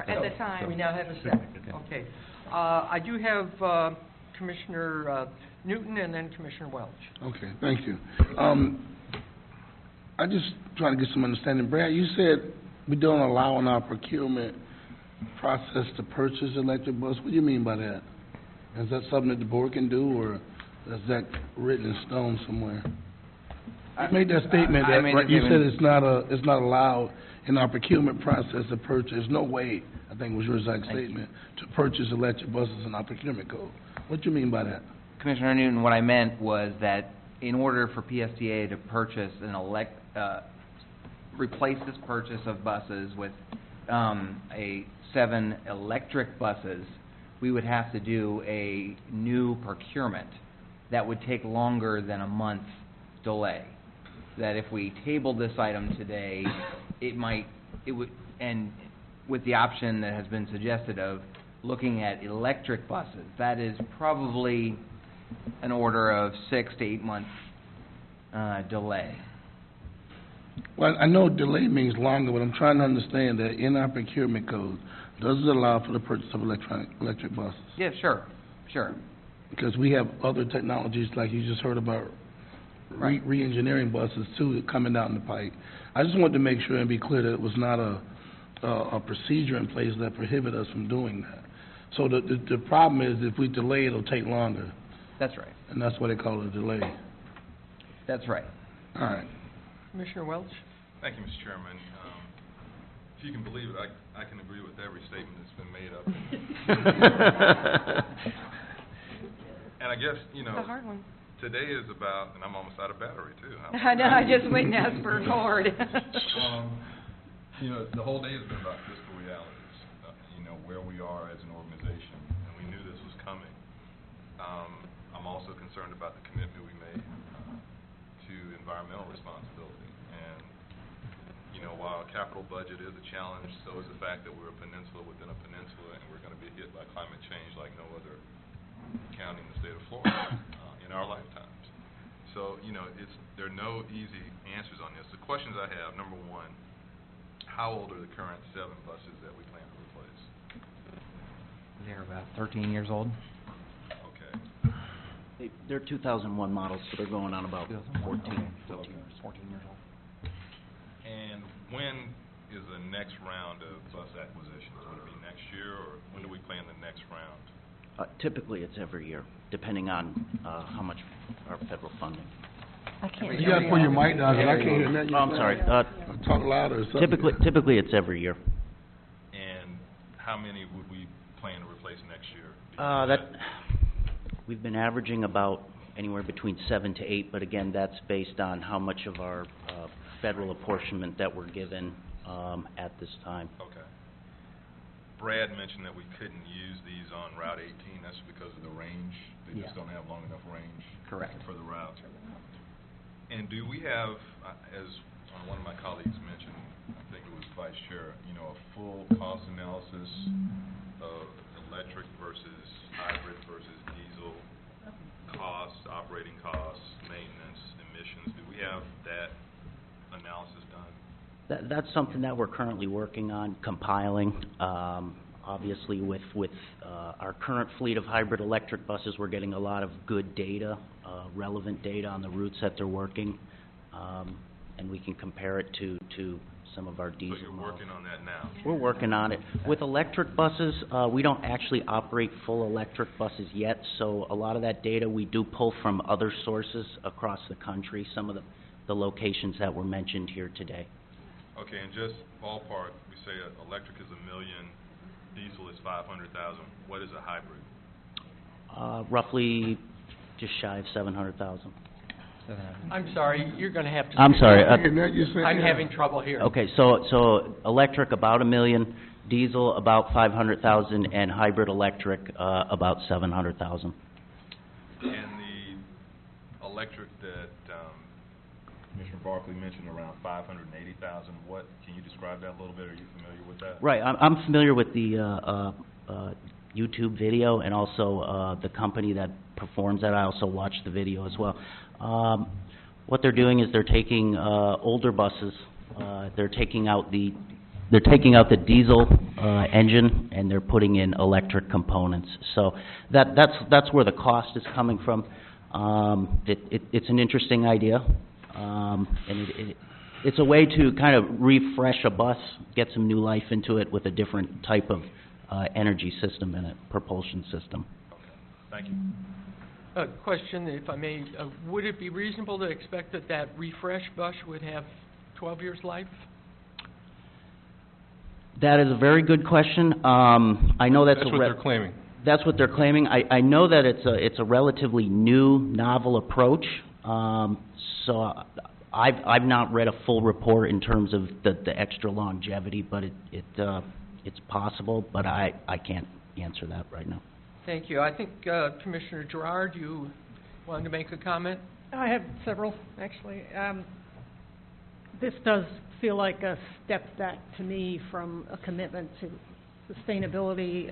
At the time. So we now have a second. Okay. I do have Commissioner Newton and then Commissioner Welch. Okay, thank you. I just trying to get some understanding. Brad, you said we don't allow in our procurement process to purchase electric bus. What do you mean by that? Is that something that the board can do, or is that written in stone somewhere? You made that statement that right, you said it's not allowed in our procurement process to purchase. There's no way, I think was your exact statement, to purchase electric buses in our procurement code. What do you mean by that? Commissioner Newton, what I meant was that in order for PSTA to purchase replace this purchase of buses with 7 electric buses, we would have to do a new procurement that would take longer than a month delay. that if we tabled this item today, and with the option that has been suggested of looking at electric buses, that is probably an order of 6 to 8 months delay. Well, I know delay means longer, but I'm trying to understand that in our procurement code, does it allow for the purchase of electric buses? Yeah, sure. Because we have other technologies, like you just heard about, re-engineering buses too, coming down the pipe. I just wanted to make sure and be clear that it was not a procedure in place that prohibit us from doing that. So the problem is, if we delay, it'll take longer. That's right. And that's why they call it a delay. That's right. All right. Commissioner Welch? Thank you, Mr. Chairman. If you can believe it, I can agree with every statement that's been made up. And I guess, It's a hard one. today is about, and I'm almost out of battery too. I know, I just went and asked for a cord. The whole day has been about fiscal realities, where we are as an organization, and we knew this was coming. I'm also concerned about the commitment we made to environmental responsibility. And, while a capital budget is a challenge, so is the fact that we're a peninsula within a peninsula, and we're going to be hit by climate change like no other county in the state of Florida in our lifetimes. So, there are no easy answers on this. The questions I have, number one, how old are the current 7 buses that we plan to replace? They're about 13 years old. Okay. They're 2001 models, so they're going on about 14 years old. And when is the next round of bus acquisitions? Would it be next year, or when do we plan the next round? Typically, it's every year, depending on how much our federal funding. I can't. You got to put your mic down, 'cause I can't hear nothing. Oh, I'm sorry. Talk louder or something. Typically, it's every year. And how many would we plan to replace next year? We've been averaging about anywhere between 7 to 8, but again, that's based on how much of our federal apportionment that we're given at this time. Okay. Brad mentioned that we couldn't use these on Route 18. That's because of the range. They just don't have long enough range. Correct. For the route. And do we have, as one of my colleagues mentioned, I think it was Vice Chair, a full cost analysis of electric versus hybrid versus diesel costs, operating costs, maintenance, emissions? Do we have that analysis done? That's something that we're currently working on, compiling. Obviously, with our current fleet of hybrid electric buses, we're getting a lot of good data, relevant data on the routes that they're working, and we can compare it to some of our diesel So you're models. working on that now? We're working on it. With electric buses, we don't actually operate full electric buses yet, so a lot of that data we do pull from other sources across the country, some of the locations that were mentioned here today. Okay, and just ballpark, we say electric is $1 million, diesel is 500,000. What is a hybrid? Roughly just shy of 700,000. I'm sorry, you're going to have to... I'm sorry. I'm having trouble here. Okay, so electric about $1 million, diesel about 500,000, and hybrid electric about 700,000. And the electric that Commissioner Barkley mentioned, around 580,000, can you describe that a little bit? Are you familiar with that? Right, I'm familiar with the YouTube video and also the company that performs that. I also watched the video as well. What they're doing is they're taking older buses, they're taking out the diesel engine, and they're putting in electric components. So that's where the cost is coming from. It's an interesting idea, and it's a way to kind of refresh a bus, get some new life into it with a different type of energy system in it, propulsion system. Okay, thank you. Question, if I may, would it be reasonable to expect that refresh bus would have 12 years life? That is a very good question. I know that's what they're claiming. That's what they're claiming. I know that it's a relatively new, novel approach. So I've not read a full report in terms of the extra longevity, but it's possible, but I can't answer that right now. Thank you. I think Commissioner Gerard, you wanted to make a comment? I have several, actually. this does feel like a step back to me from a commitment to sustainability,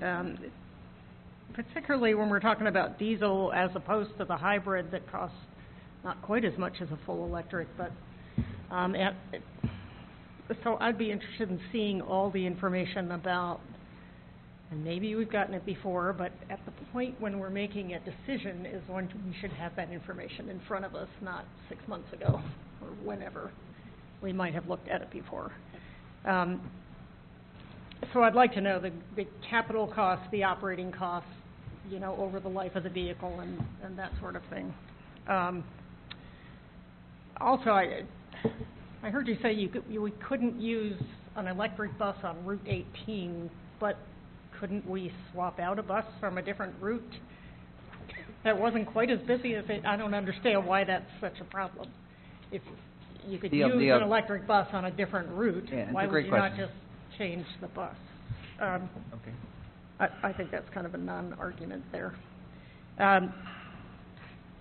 particularly when we're talking about diesel as opposed to the hybrid that costs not quite as much as a full electric, but so I'd be interested in seeing all the information about, and maybe we've gotten it before, but at the point when we're making a decision is when we should have that information in front of us, not 6 months ago or whenever we might have looked at it before. So I'd like to know the capital costs, the operating costs, you know, over the life of the vehicle and that sort of thing. Also, I heard you say we couldn't use an electric bus on Route 18, but couldn't we swap out a bus from a different route that wasn't quite as busy as it? I don't understand why that's such a problem. If you could use an electric bus on a different route, why would you not just change the bus? Okay. I think that's kind of a non-argument there.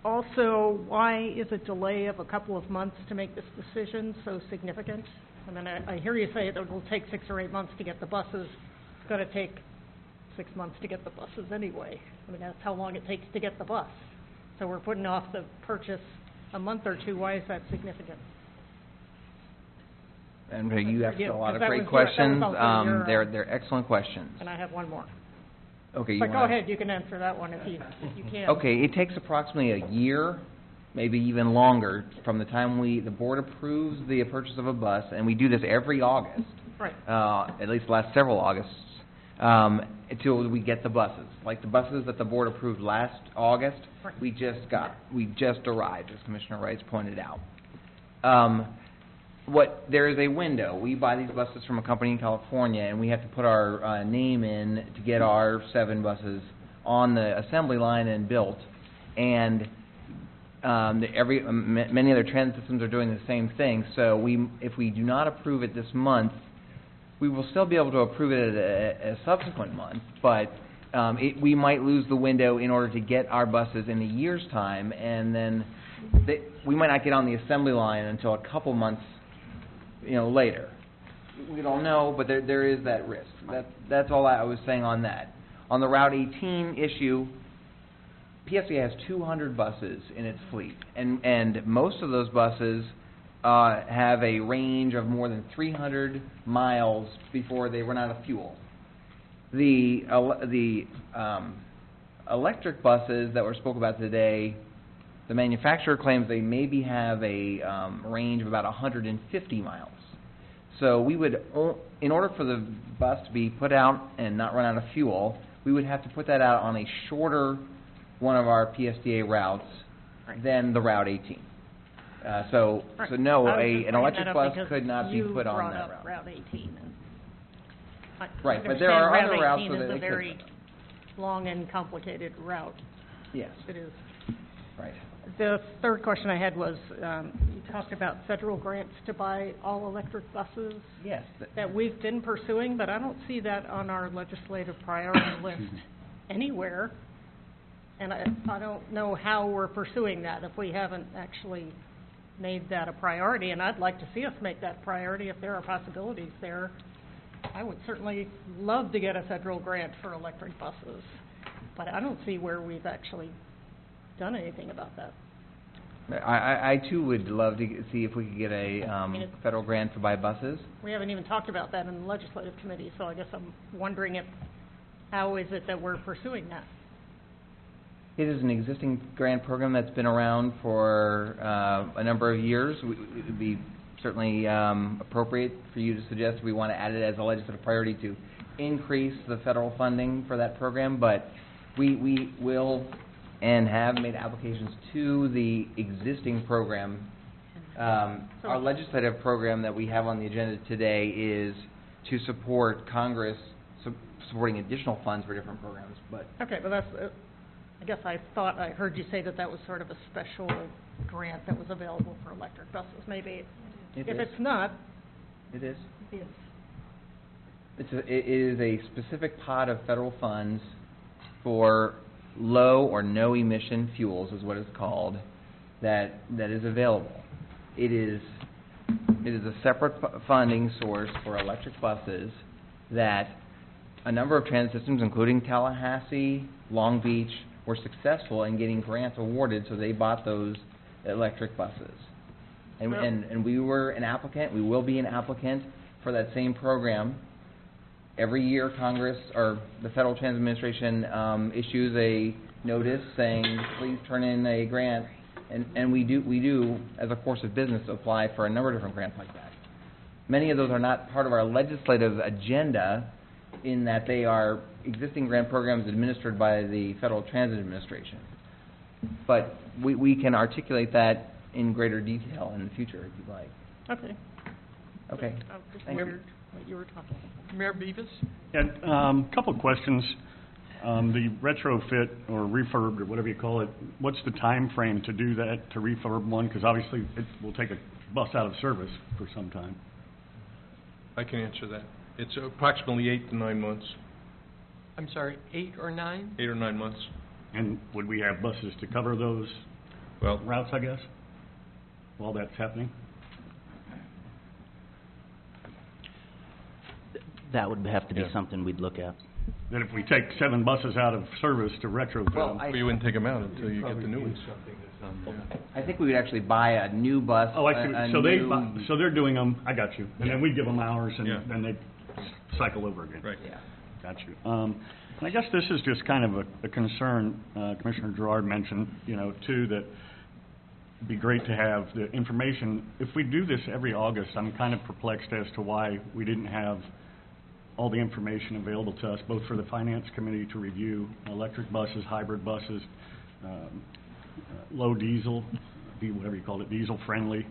Also, why is a delay of a couple of months to make this decision so significant? I mean, I hear you say it will take 6 or 8 months to get the buses. It's going to take 6 months to get the buses anyway. I mean, that's how long it takes to get the bus. So we're putting off the purchase a month or two. Why is that significant? And you asked a lot of great questions. They're excellent questions. And I have one more. Okay. But go ahead, you can answer that one if you can. Okay, it takes approximately a year, maybe even longer, from the time the board approves the purchase of a bus, and we do this every August. Right. At least the last several Augusts, until we get the buses. Like the buses that the board approved last August, right. we just arrived, as Commissioner Rice pointed out. There is a window. We buy these buses from a company in California, and we have to put our name in to get our 7 buses on the assembly line and built. And many other transit systems are doing the same thing. So if we do not approve it this month, we will still be able to approve it at a subsequent month, but we might lose the window in order to get our buses in a year's time, and then we might not get on the assembly line until a couple months later. We don't know, but there is that risk. That's all I was saying on that. On the Route 18 issue, PSA has 200 buses in its fleet, and most of those buses have a range of more than 300 miles before they run out of fuel. The electric buses that were spoke about today, the manufacturer claims they maybe have a range of about 150 miles. So we would, in order for the bus to be put out and not run out of fuel, we would have to put that out on a shorter one of our PSDA routes than the Route 18. So no, an electric bus could not be put on that route. Route 18. Right, but there are other routes where they could. Route 18 is a very long and complicated route. Yes. It is. Right. The third question I had was, you talked about federal grants to buy all-electric buses. Yes. That we've been pursuing, but I don't see that on our legislative priority list anywhere. And I don't know how we're pursuing that if we haven't actually made that a priority. And I'd like to see us make that priority if there are possibilities there. I would certainly love to get a federal grant for electric buses, but I don't see where we've actually done anything about that. I too would love to see if we could get a federal grant to buy buses. We haven't even talked about that in the legislative committee, so I guess I'm wondering how is it that we're pursuing that? It is an existing grant program that's been around for a number of years. It would be certainly appropriate for you to suggest we want to add it as a legislative priority to increase the federal funding for that program, but we will and have made applications to the existing program. Our legislative program that we have on the agenda today is to support Congress supporting additional funds for different programs. But okay, but that's, I guess I thought I heard you say that was sort of a special grant that was available for electric buses. Maybe if it's not. It is. It is a specific pot of federal funds for low or no emission fuels is what it's called, that is available. It is It is a separate funding source for electric buses that a number of transit systems, including Tallahassee, Long Beach, were successful in getting grants awarded, so they bought those electric buses. And we were an applicant, we will be an applicant for that same program. Every year, Congress, or the Federal Transit Administration, issues a notice saying, please turn in a grant, and we do, as a course of business, apply for a number of different grants like that. Many of those are not part of our legislative agenda, in that they are existing grant programs administered by the Federal Transit Administration. But we can articulate that in greater detail in the future, if you'd like. Okay. Okay. Thank you. What you were talking about. Mayor Beavis? Yeah, couple of questions. The retrofit or refurb, or whatever you call it, what's the time frame to do that, to refurb one? Because obviously it will take a bus out of service for some time. I can answer that. It's approximately 8 to 9 months. I'm sorry, 8 or 9? 8 or 9 months. And would we have buses to cover those routes, I guess, while that's happening? That would have to be something we'd look at. That if we take 7 buses out of service to retrofit them... Well, you wouldn't take them out until you get the new ones. I think we would actually buy a new bus. Oh, I see. So they're doing them, I got you. And then we give them ours, and then they cycle over again. Right. Yeah. Got you. And I guess this is just kind of a concern, Commissioner Gerard mentioned, too, that it'd be great to have the information. If we do this every August, I'm kind of perplexed as to why we didn't have all the information available to us, both for the Finance Committee to review electric buses, hybrid buses, low diesel, whatever you call it, diesel friendly.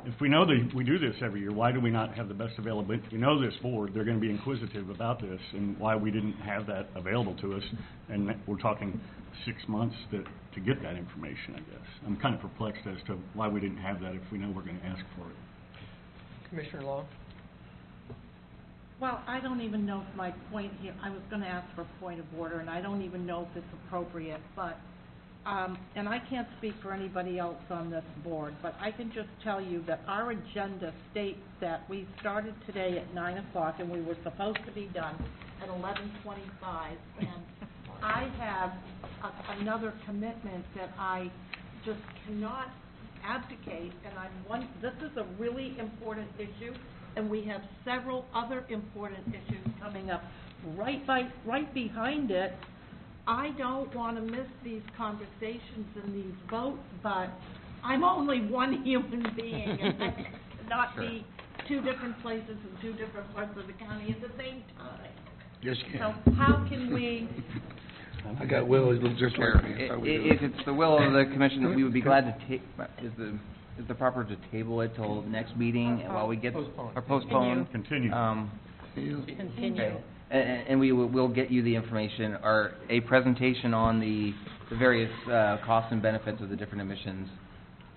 If we know that we do this every year, why do we not have the best availability? We know this board, they're going to be inquisitive about this, and why we didn't have that available to us, and we're talking 6 months to get that information, I guess. I'm kind of perplexed as to why we didn't have that if we know we're going to ask for it. Commissioner Long? Well, I don't even know if my point here, I was going to ask for a point of order, and I don't even know if it's appropriate, but, and I can't speak for anybody else on this board, but I can just tell you that our agenda states that we started today at 9 o'clock, and we were supposed to be done at 11:25, and I have another commitment that I just cannot abdicate, and this is a really important issue, and we have several other important issues coming up right behind it. I don't want to miss these conversations and these votes, but I'm only one human being, and I cannot be 2 different places in 2 different parts of the county at the same time. Yes, you can. So how can we... I got Will, he looks just like me. If it's the will of the commission, we would be glad to take, is the proper to table it till next meeting while we get, or postpone? Continue. Continue. Okay. And we'll get you the information, or a presentation on the various costs and benefits of the different emissions.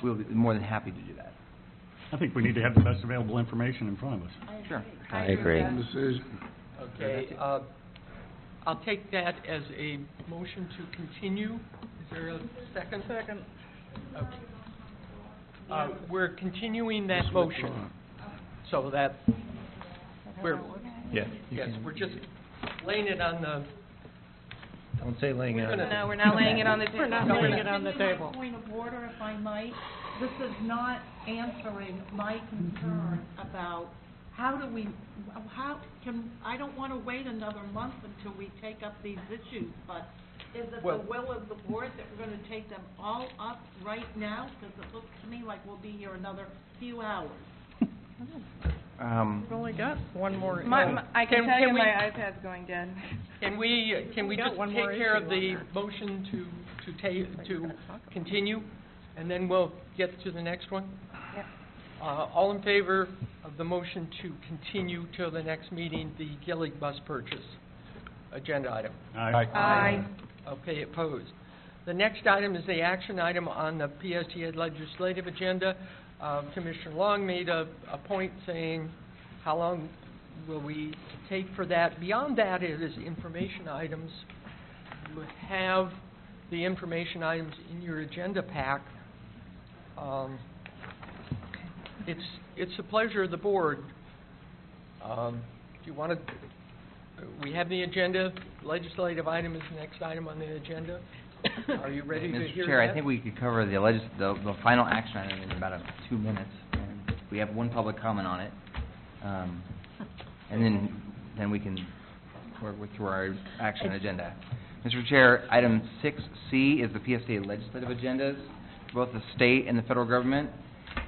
We'll be more than happy to do that. I think we need to have the best available information in front of us. Sure. I agree. Okay, I'll take that as a motion to continue. Is there a second? Second. Okay. We're continuing that motion, so that we're, yes, we're just laying it on the... Don't say laying it on the... No, we're not laying it on the table. We're not laying it on the table. Point of order, if I might. This is not answering my concern about how can, I don't want to wait another month until we take up these issues, but is it the will of the board that we're going to take them all up right now? Because it looks to me like we'll be here another few hours. We've only got one more. I can tell you my iPad's going dead. Can we just take care of the motion to continue, and then we'll get to the next one? Yep. All in favor of the motion to continue till the next meeting, the Gillig bus purchase agenda item? Aye. Aye. Okay, opposed. The next item is the action item on the PSTA legislative agenda. Commissioner Long made a point saying, how long will we take for that? Beyond that, it is information items. You have the information items in your agenda pack. It's the pleasure of the board. Do you want to, we have the agenda, legislative item is the next item on the agenda. Are you ready to hear Mr. Chair, that? I think we could cover the final action item in about 2 minutes. And we have one public comment on it. And then we can work through our action agenda. Mr. Chair, item 6C is the PSA legislative agendas, both the state and the federal government.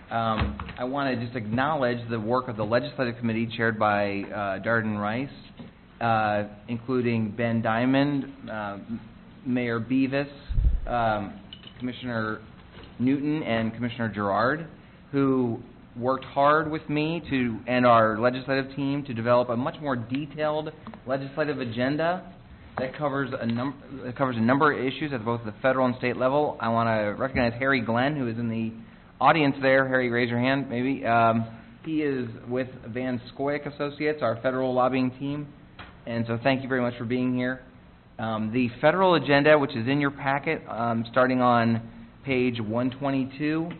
I want to just acknowledge the work of the legislative committee chaired by Darden Rice, including Ben Diamond, Mayor Beavis, Commissioner Newton, and Commissioner Gerard, who worked hard with me and our legislative team to develop a much more detailed legislative agenda that covers a number of issues at both the federal and state level. I want to recognize Harry Glenn, who is in the audience there. Harry, raise your hand, maybe. He is with Van Scoyoc Associates, our federal lobbying team, and so thank you very much for being here. The federal agenda, which is in your packet, starting on page 122,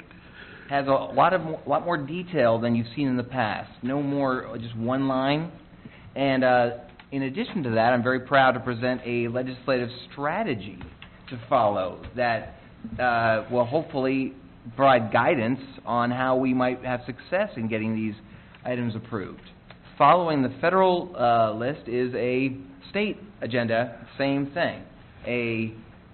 has a lot more detail than you've seen in the past. No more just one line. And in addition to that, I'm very proud to present a legislative strategy to follow that will hopefully provide guidance on how we might have success in getting these items approved. Following the federal list is a state agenda, same thing.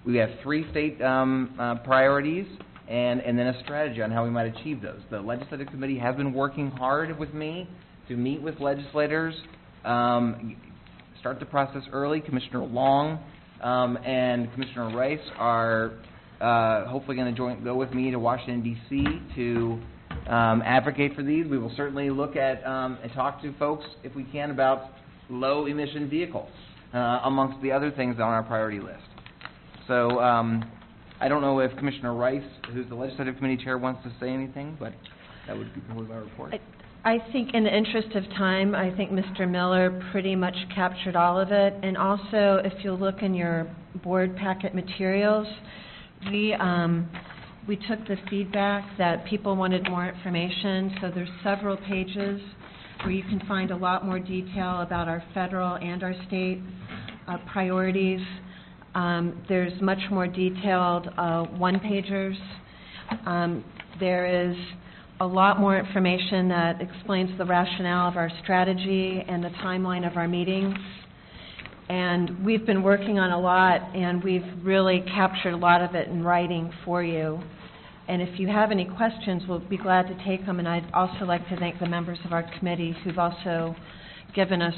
We have 3 state priorities and then a strategy on how we might achieve those. The legislative committee has been working hard with me to meet with legislators, start the process early. Commissioner Long and Commissioner Rice are hopefully going to go with me to Washington, D.C. to advocate for these. We will certainly look at and talk to folks, if we can, about low-emission vehicles, amongst the other things on our priority list. So I don't know if Commissioner Rice, who's the legislative committee chair, wants to say anything, but that would conclude my report. I think in the interest of time, I think Mr. Miller pretty much captured all of it. And also, if you'll look in your board packet materials, we took the feedback that people wanted more information, so there's several pages where you can find a lot more detail about our federal and our state priorities. There's much more detailed one-pagers. There is a lot more information that explains the rationale of our strategy and the timeline of our meetings. And we've been working on a lot, and we've really captured a lot of it in writing for you. And if you have any questions, we'll be glad to take them. And I'd also like to thank the members of our committee who've also given us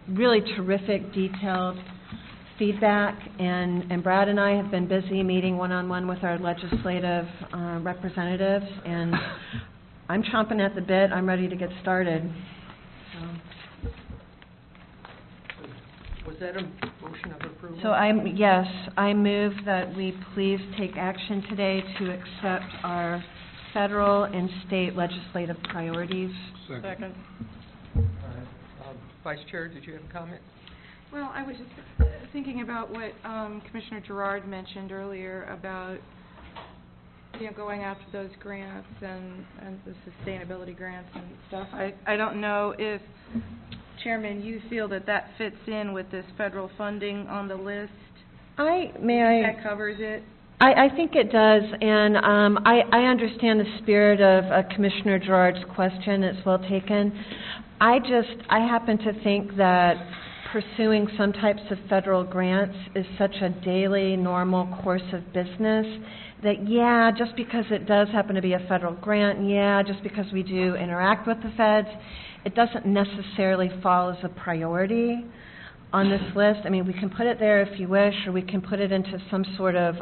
really terrific, detailed feedback. And Brad and I have been busy meeting one-on-one with our legislative representatives. And I'm chomping at the bit. I'm ready to get started. Was that a motion of approval? So I move that we please take action today to accept our federal and state legislative priorities. Second. Vice Chair, did you have a comment? Well, I was just thinking about what Commissioner Gerard mentioned earlier about, going after those grants and the sustainability grants and stuff. I don't know if, Chairman, you feel that fits in with this federal funding on the list? That covers it? I think it does, and I understand the spirit of Commissioner Gerard's question. It's well taken. I happen to think that pursuing some types of federal grants is such a daily, normal course of business that, just because it does happen to be a federal grant, just because we do interact with the feds, it doesn't necessarily fall as a priority on this list. I mean, we can put it there if you wish, or we can put it into some sort of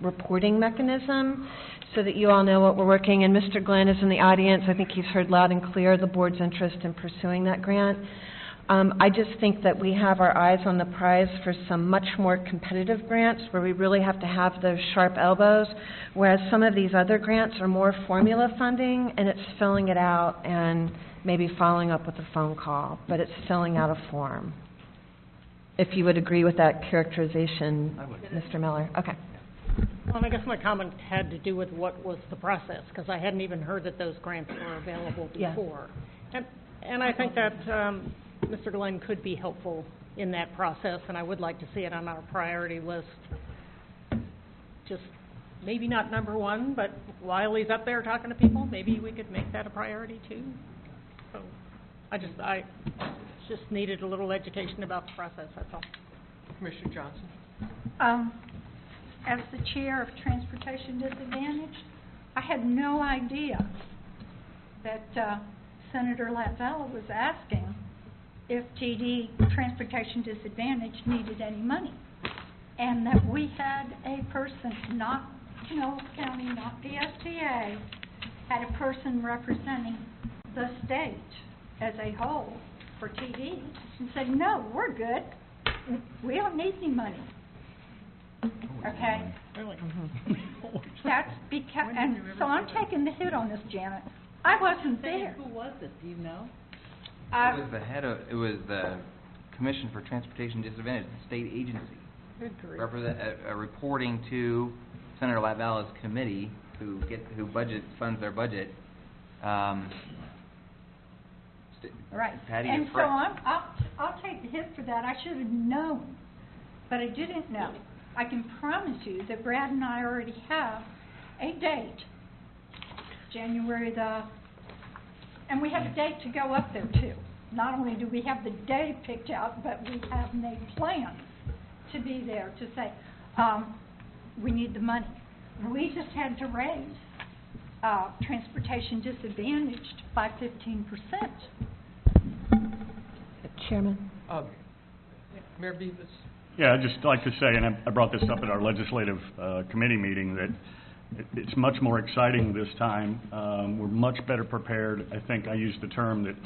reporting mechanism so that you all know what we're working. And Mr. Glenn is in the audience. I think he's heard loud and clear the board's interest in pursuing that grant. I just think that we have our eyes on the prize for some much more competitive grants where we really have to have those sharp elbows, whereas some of these other grants are more formula funding, and it's filling it out and maybe following up with a phone call, but it's filling out a form. If you would agree with that characterization, Mr. Miller. Okay. Well, and I guess my comment had to do with what was the process, because I hadn't even heard that those grants were available Yeah. before. And I think that Mr. Glenn could be helpful in that process, and I would like to see it on our priority list. Just maybe not number one, but while he's up there talking to people, maybe we could make that a priority too. So I just needed a little education about the process, that's all. Commissioner Johnson? As the chair of Transportation Disadvantaged, I had no idea that Senator Latvala was asking if TD, Transportation Disadvantaged, needed any money. And that we had a person, not Pinellas County, not PSTA, had a person representing the state as a whole for TD, and said, no, we're good. We don't need any money. Okay? That's because, and so I'm taking the hit on this, Janet. I wasn't there. Who was it, do you know? It was the Commission for Transportation Disadvantaged, the state agency. Good grief. Reporting to Senator Latvala's committee, who funds their budget. Right. Patty And is so correct. I'll take the hit for that. I should have known, but I didn't know. I can promise you that Brad and I already have a date, January and we have a date to go up there too. Not only do we have the day picked out, but we have made plans to be there to say, we need the money. We just had to raise Transportation Disadvantaged by 15%. Chairman? Mayor Beavis? Yeah, I'd just like to say, and I brought this up at our legislative committee meeting, that it's much more exciting this time. We're much better prepared. I think I used the term that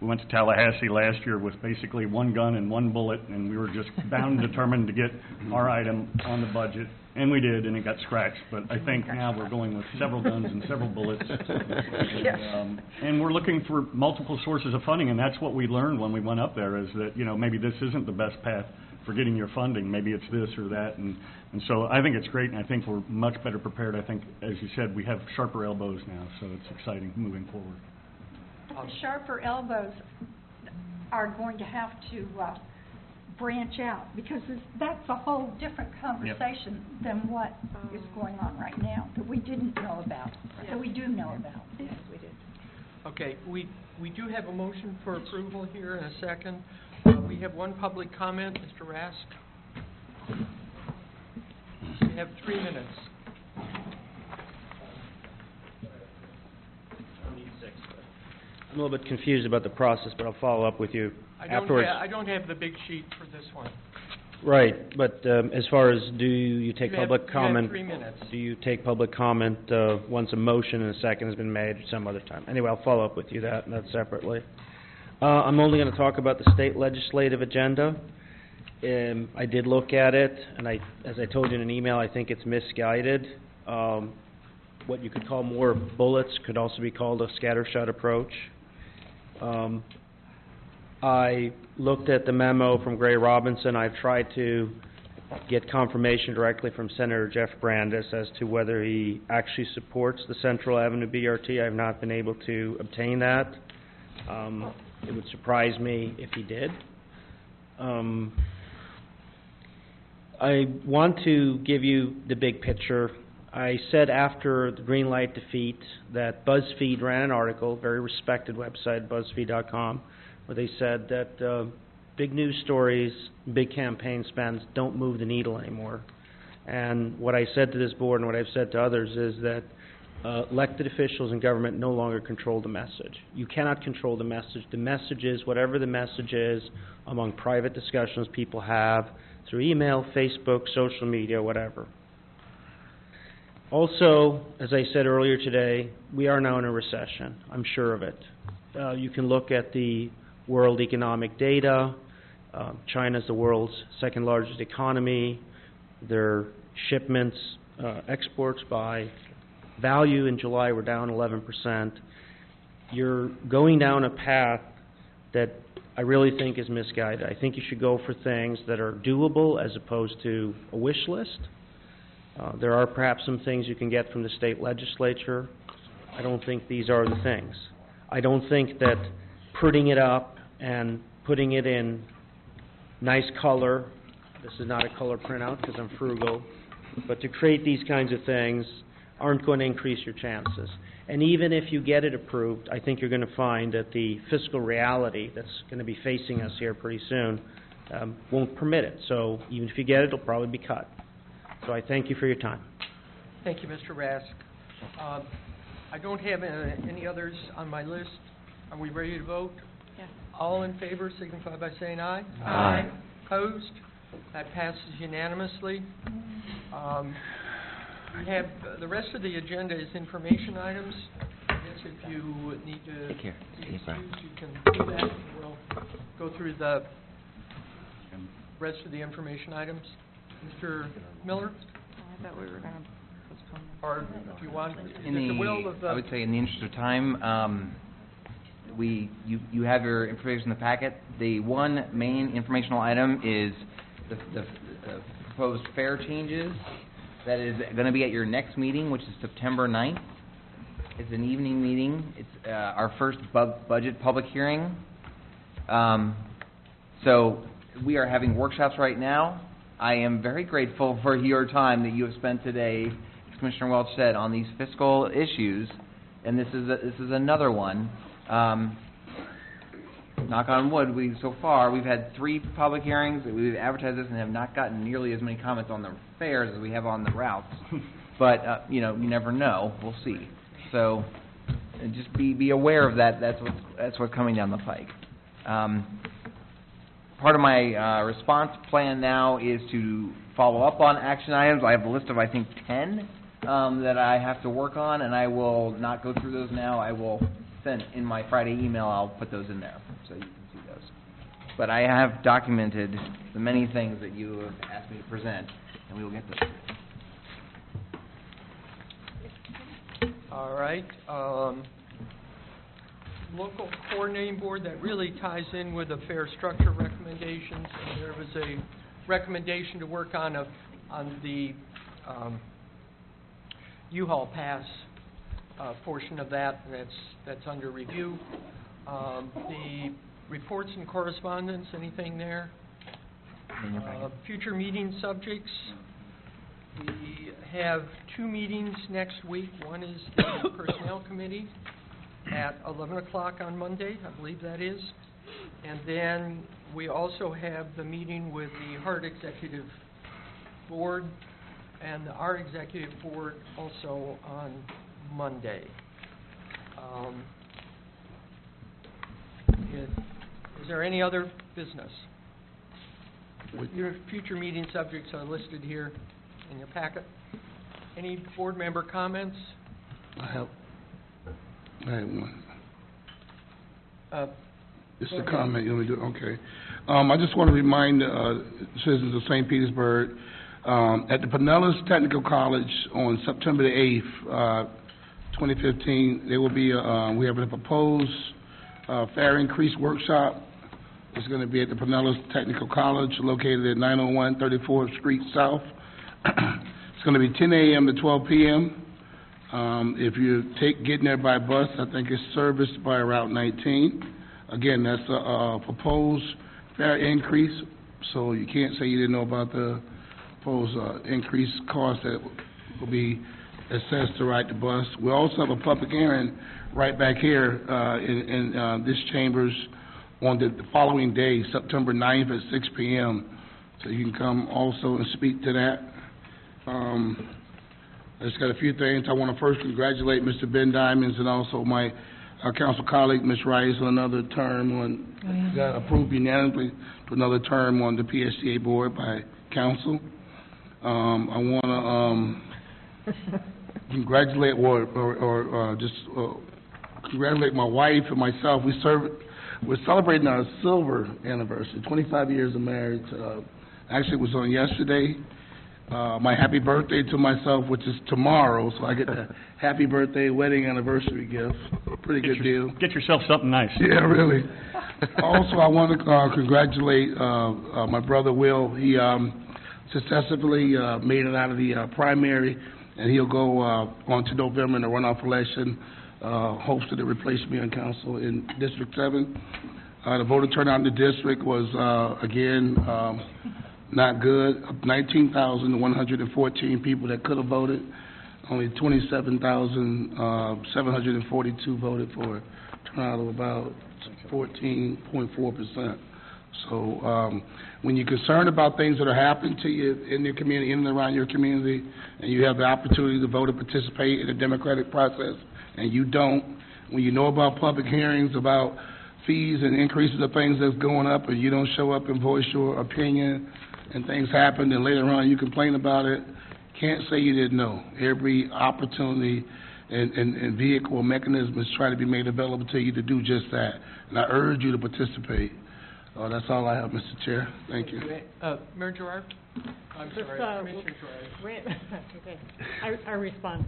we went to Tallahassee last year with basically one gun and one bullet, and we were just bound and determined to get our item on the budget, and we did, and it got scratched. But I think now we're going with several guns and several bullets. And we're looking for multiple sources of funding, and that's what we learned when we went up there, is that, maybe this isn't the best path for getting your funding. Maybe it's this or that, and so I think it's great, and I think we're much better prepared. I think, as you said, we have sharper elbows now, so it's exciting moving forward. The sharper elbows are going to have to branch out, because that's a whole different conversation than what is going on right now, that we didn't know about, that we do know about. Yes, we did. Okay, we do have a motion for approval here in a second. We have one public comment, Mr. Rask. You have 3 minutes. I'm a little bit confused about the process, but I'll follow up with you afterwards. I don't have the big sheet for this one. Right, but as far as do you take public comment? You have 3 minutes. Do you take public comment once a motion and a second has been made or some other time? Anyway, I'll follow up with you that separately. I'm only going to talk about the state legislative agenda. I did look at it, and as I told you in an email, I think it's misguided. What you could call more bullets could also be called a scattershot approach. I looked at the memo from Gray Robinson. I've tried to get confirmation directly from Senator Jeff Brandes as to whether he actually supports the Central Avenue BRT. I've not been able to obtain that. It would surprise me if he did. I want to give you the big picture. I said after the green light defeat that BuzzFeed ran an article, very respected website, BuzzFeed.com, where they said that big news stories, big campaign spends don't move the needle anymore. And what I said to this board and what I've said to others is that elected officials in government no longer control the message. You cannot control the message. The message is whatever the message is among private discussions people have through email, Facebook, social media, whatever. Also, as I said earlier today, we are now in a recession. I'm sure of it. You can look at the world economic data. China's the world's second largest economy. Their shipments, exports by value in July were down 11%. You're going down a path that I really think is misguided. I think you should go for things that are doable as opposed to a wish list. There are perhaps some things you can get from the state legislature. I don't think these are the things. I don't think that printing it up and putting it in nice color, this is not a color printout because I'm frugal, but to create these kinds of things aren't going to increase your chances. And even if you get it approved, I think you're going to find that the fiscal reality that's going to be facing us here pretty soon won't permit it. So even if you get it, it'll probably be cut. So I thank you for your time. Thank you, Mr. Rask. I don't have any others on my list. Are we ready to vote? Yes. All in favor signify by saying aye. Aye. Opposed? That passes unanimously. We have, the rest of the agenda is information items. I guess if you need to be excused, you can do that. We'll go through the rest of the information items. Mr. Miller? I thought we were going to postpone. Or if you want, In is it the will of the... I would say in the interest of time, you have your information in the packet. The one main informational item is the proposed fare changes. That is going to be at your next meeting, which is September 9th. It's an evening meeting. It's our first budget public hearing. So we are having workshops right now. I am very grateful for your time that you have spent today, as Commissioner Welch said, on these fiscal issues, and this is another one. Knock on wood, so far we've had 3 public hearings. We've advertised this and have not gotten nearly as many comments on the fares as we have on the routes. But you never know. We'll see. So just be aware of that. That's what's coming down the pike. Part of my response plan now is to follow up on action items. I have a list of, I think, 10 that I have to work on, and I will not go through those now. I will send in my Friday email. I'll put those in there so you can see those. But I have documented the many things that you have asked me to present, and we will get those. All right. Local coordinating board, that really ties in with the fare structure recommendations. And there was a recommendation to work on the U-Haul Pass portion of that. That's under review. The reports and correspondence, anything there? Future meeting subjects. We have 2 meetings next week. One is the Personnel Committee at 11 o'clock on Monday, I believe that is. And then we also have the meeting with the HART Executive Board and our Executive Board also on Monday. Is there any other business? Your future meeting subjects are listed here in your packet. Any board member comments? I have one. Just a comment, you want me to do, okay. I just want to remind citizens of St. Petersburg, at the Pinellas Technical College on September the 8th, 2015, there will be, we have a proposed fare increase workshop. It's going to be at the Pinellas Technical College, located at 901 34th Street South. It's going to be 10 a.m. to 12 p.m. If you getting there by bus, I think it's serviced by Route 19. Again, that's a proposed fare increase, so you can't say you didn't know about the proposed increased cost that will be assessed to ride the bus. We also have a public hearing right back here in this chambers on the following day, September 9th at 6 p.m. So you can come also and speak to that. I just got a few things. I want to first congratulate Mr. Ben Diamonds and also my council colleague, Ms. Rice, on another term got approved unanimously to another term on the PSTA board by council. I want to congratulate congratulate my wife and myself. We're celebrating our silver anniversary, 25 years of marriage. Actually, it was on yesterday. My happy birthday to myself, which is tomorrow, so I get the happy birthday wedding anniversary gift. Pretty good deal. Get yourself something nice. Yeah, really. Also, I want to congratulate my brother Will. He successfully made it out of the primary, and he'll go on to November in the runoff election, hopes to replace me on council in District 7. The voter turnout in the district was, again, not good. 19,114 people that could have voted. Only 27,742 voted for a turnout of about 14.4%. So when you're concerned about things that are happening to you in your community, in and around your community, and you have the opportunity to vote and participate in the democratic process, and you don't, when you know about public hearings about fees and increases of things that's going up, and you don't show up and voice your opinion, and things happen, and later on you complain about it, can't say you didn't know. Every opportunity and vehicle or mechanism is trying to be made available to you to do just that. And I urge you to participate. That's all I have, Mr. Chair. Thank you. Mayor Gerard? I'm Just, sorry, Commissioner Gerard. Okay, I respond.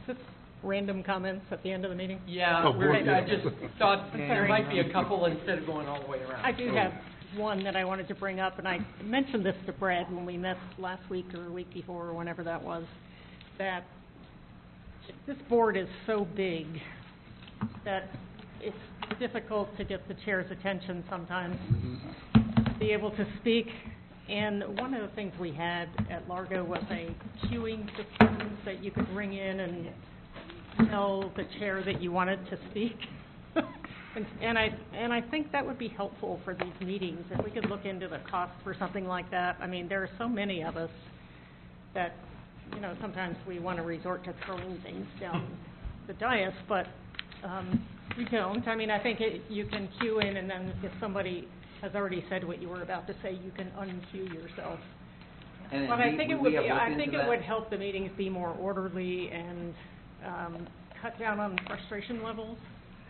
Is this random comments at the end of the meeting? Yeah, I just thought there might be a couple instead of going all the way around. I do have one that I wanted to bring up, and I mentioned this to Brad when we met last week or a week before or whenever that was, that this board is so big that it's difficult to get the chair's attention sometimes, to be able to speak. And one of the things we had at Largo was a queuing system that you could ring in and tell the chair that you wanted to speak. And I think that would be helpful for these meetings, if we could look into the cost for something like that. I mean, there are so many of us that, you know, sometimes we want to resort to throwing things down the dais, but you don't. I mean, I think you can queue in, and then if somebody has already said what you were about to say, you can unqueue yourself. And But I think it would would help the meetings be more orderly and cut down on frustration levels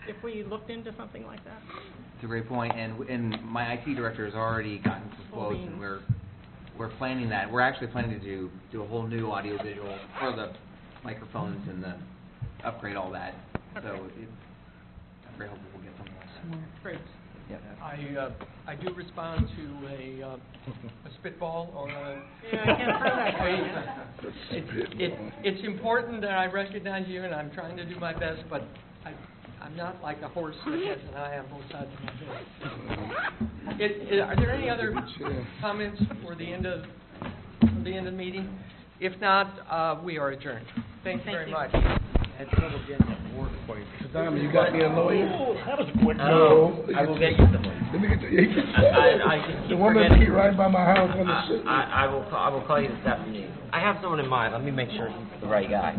if we looked into something like that. It's a great point, and my IT director has already gotten some quotes, and we're planning that. We're actually planning to do a whole new audio visual for the microphones and the upgrade all that. Okay. So it's very helpful. We'll get some of that. Great. Yep. I do respond to a spitball or a... Yeah, I can't throw that. It's important that I recognize you, and I'm trying to do my best, but I'm not like a horse that has an eye on both sides of my head. Are there any other comments for the end of the meeting? If not, we are adjourned. Thank you very much. Tom, you got me a lawyer? That was a quick No. I will get you some money. Let me get the, I just the keep one that forgetting. be right by my house on the ship. I will call you this afternoon. I have someone in mind. Let me make sure he's the right guy.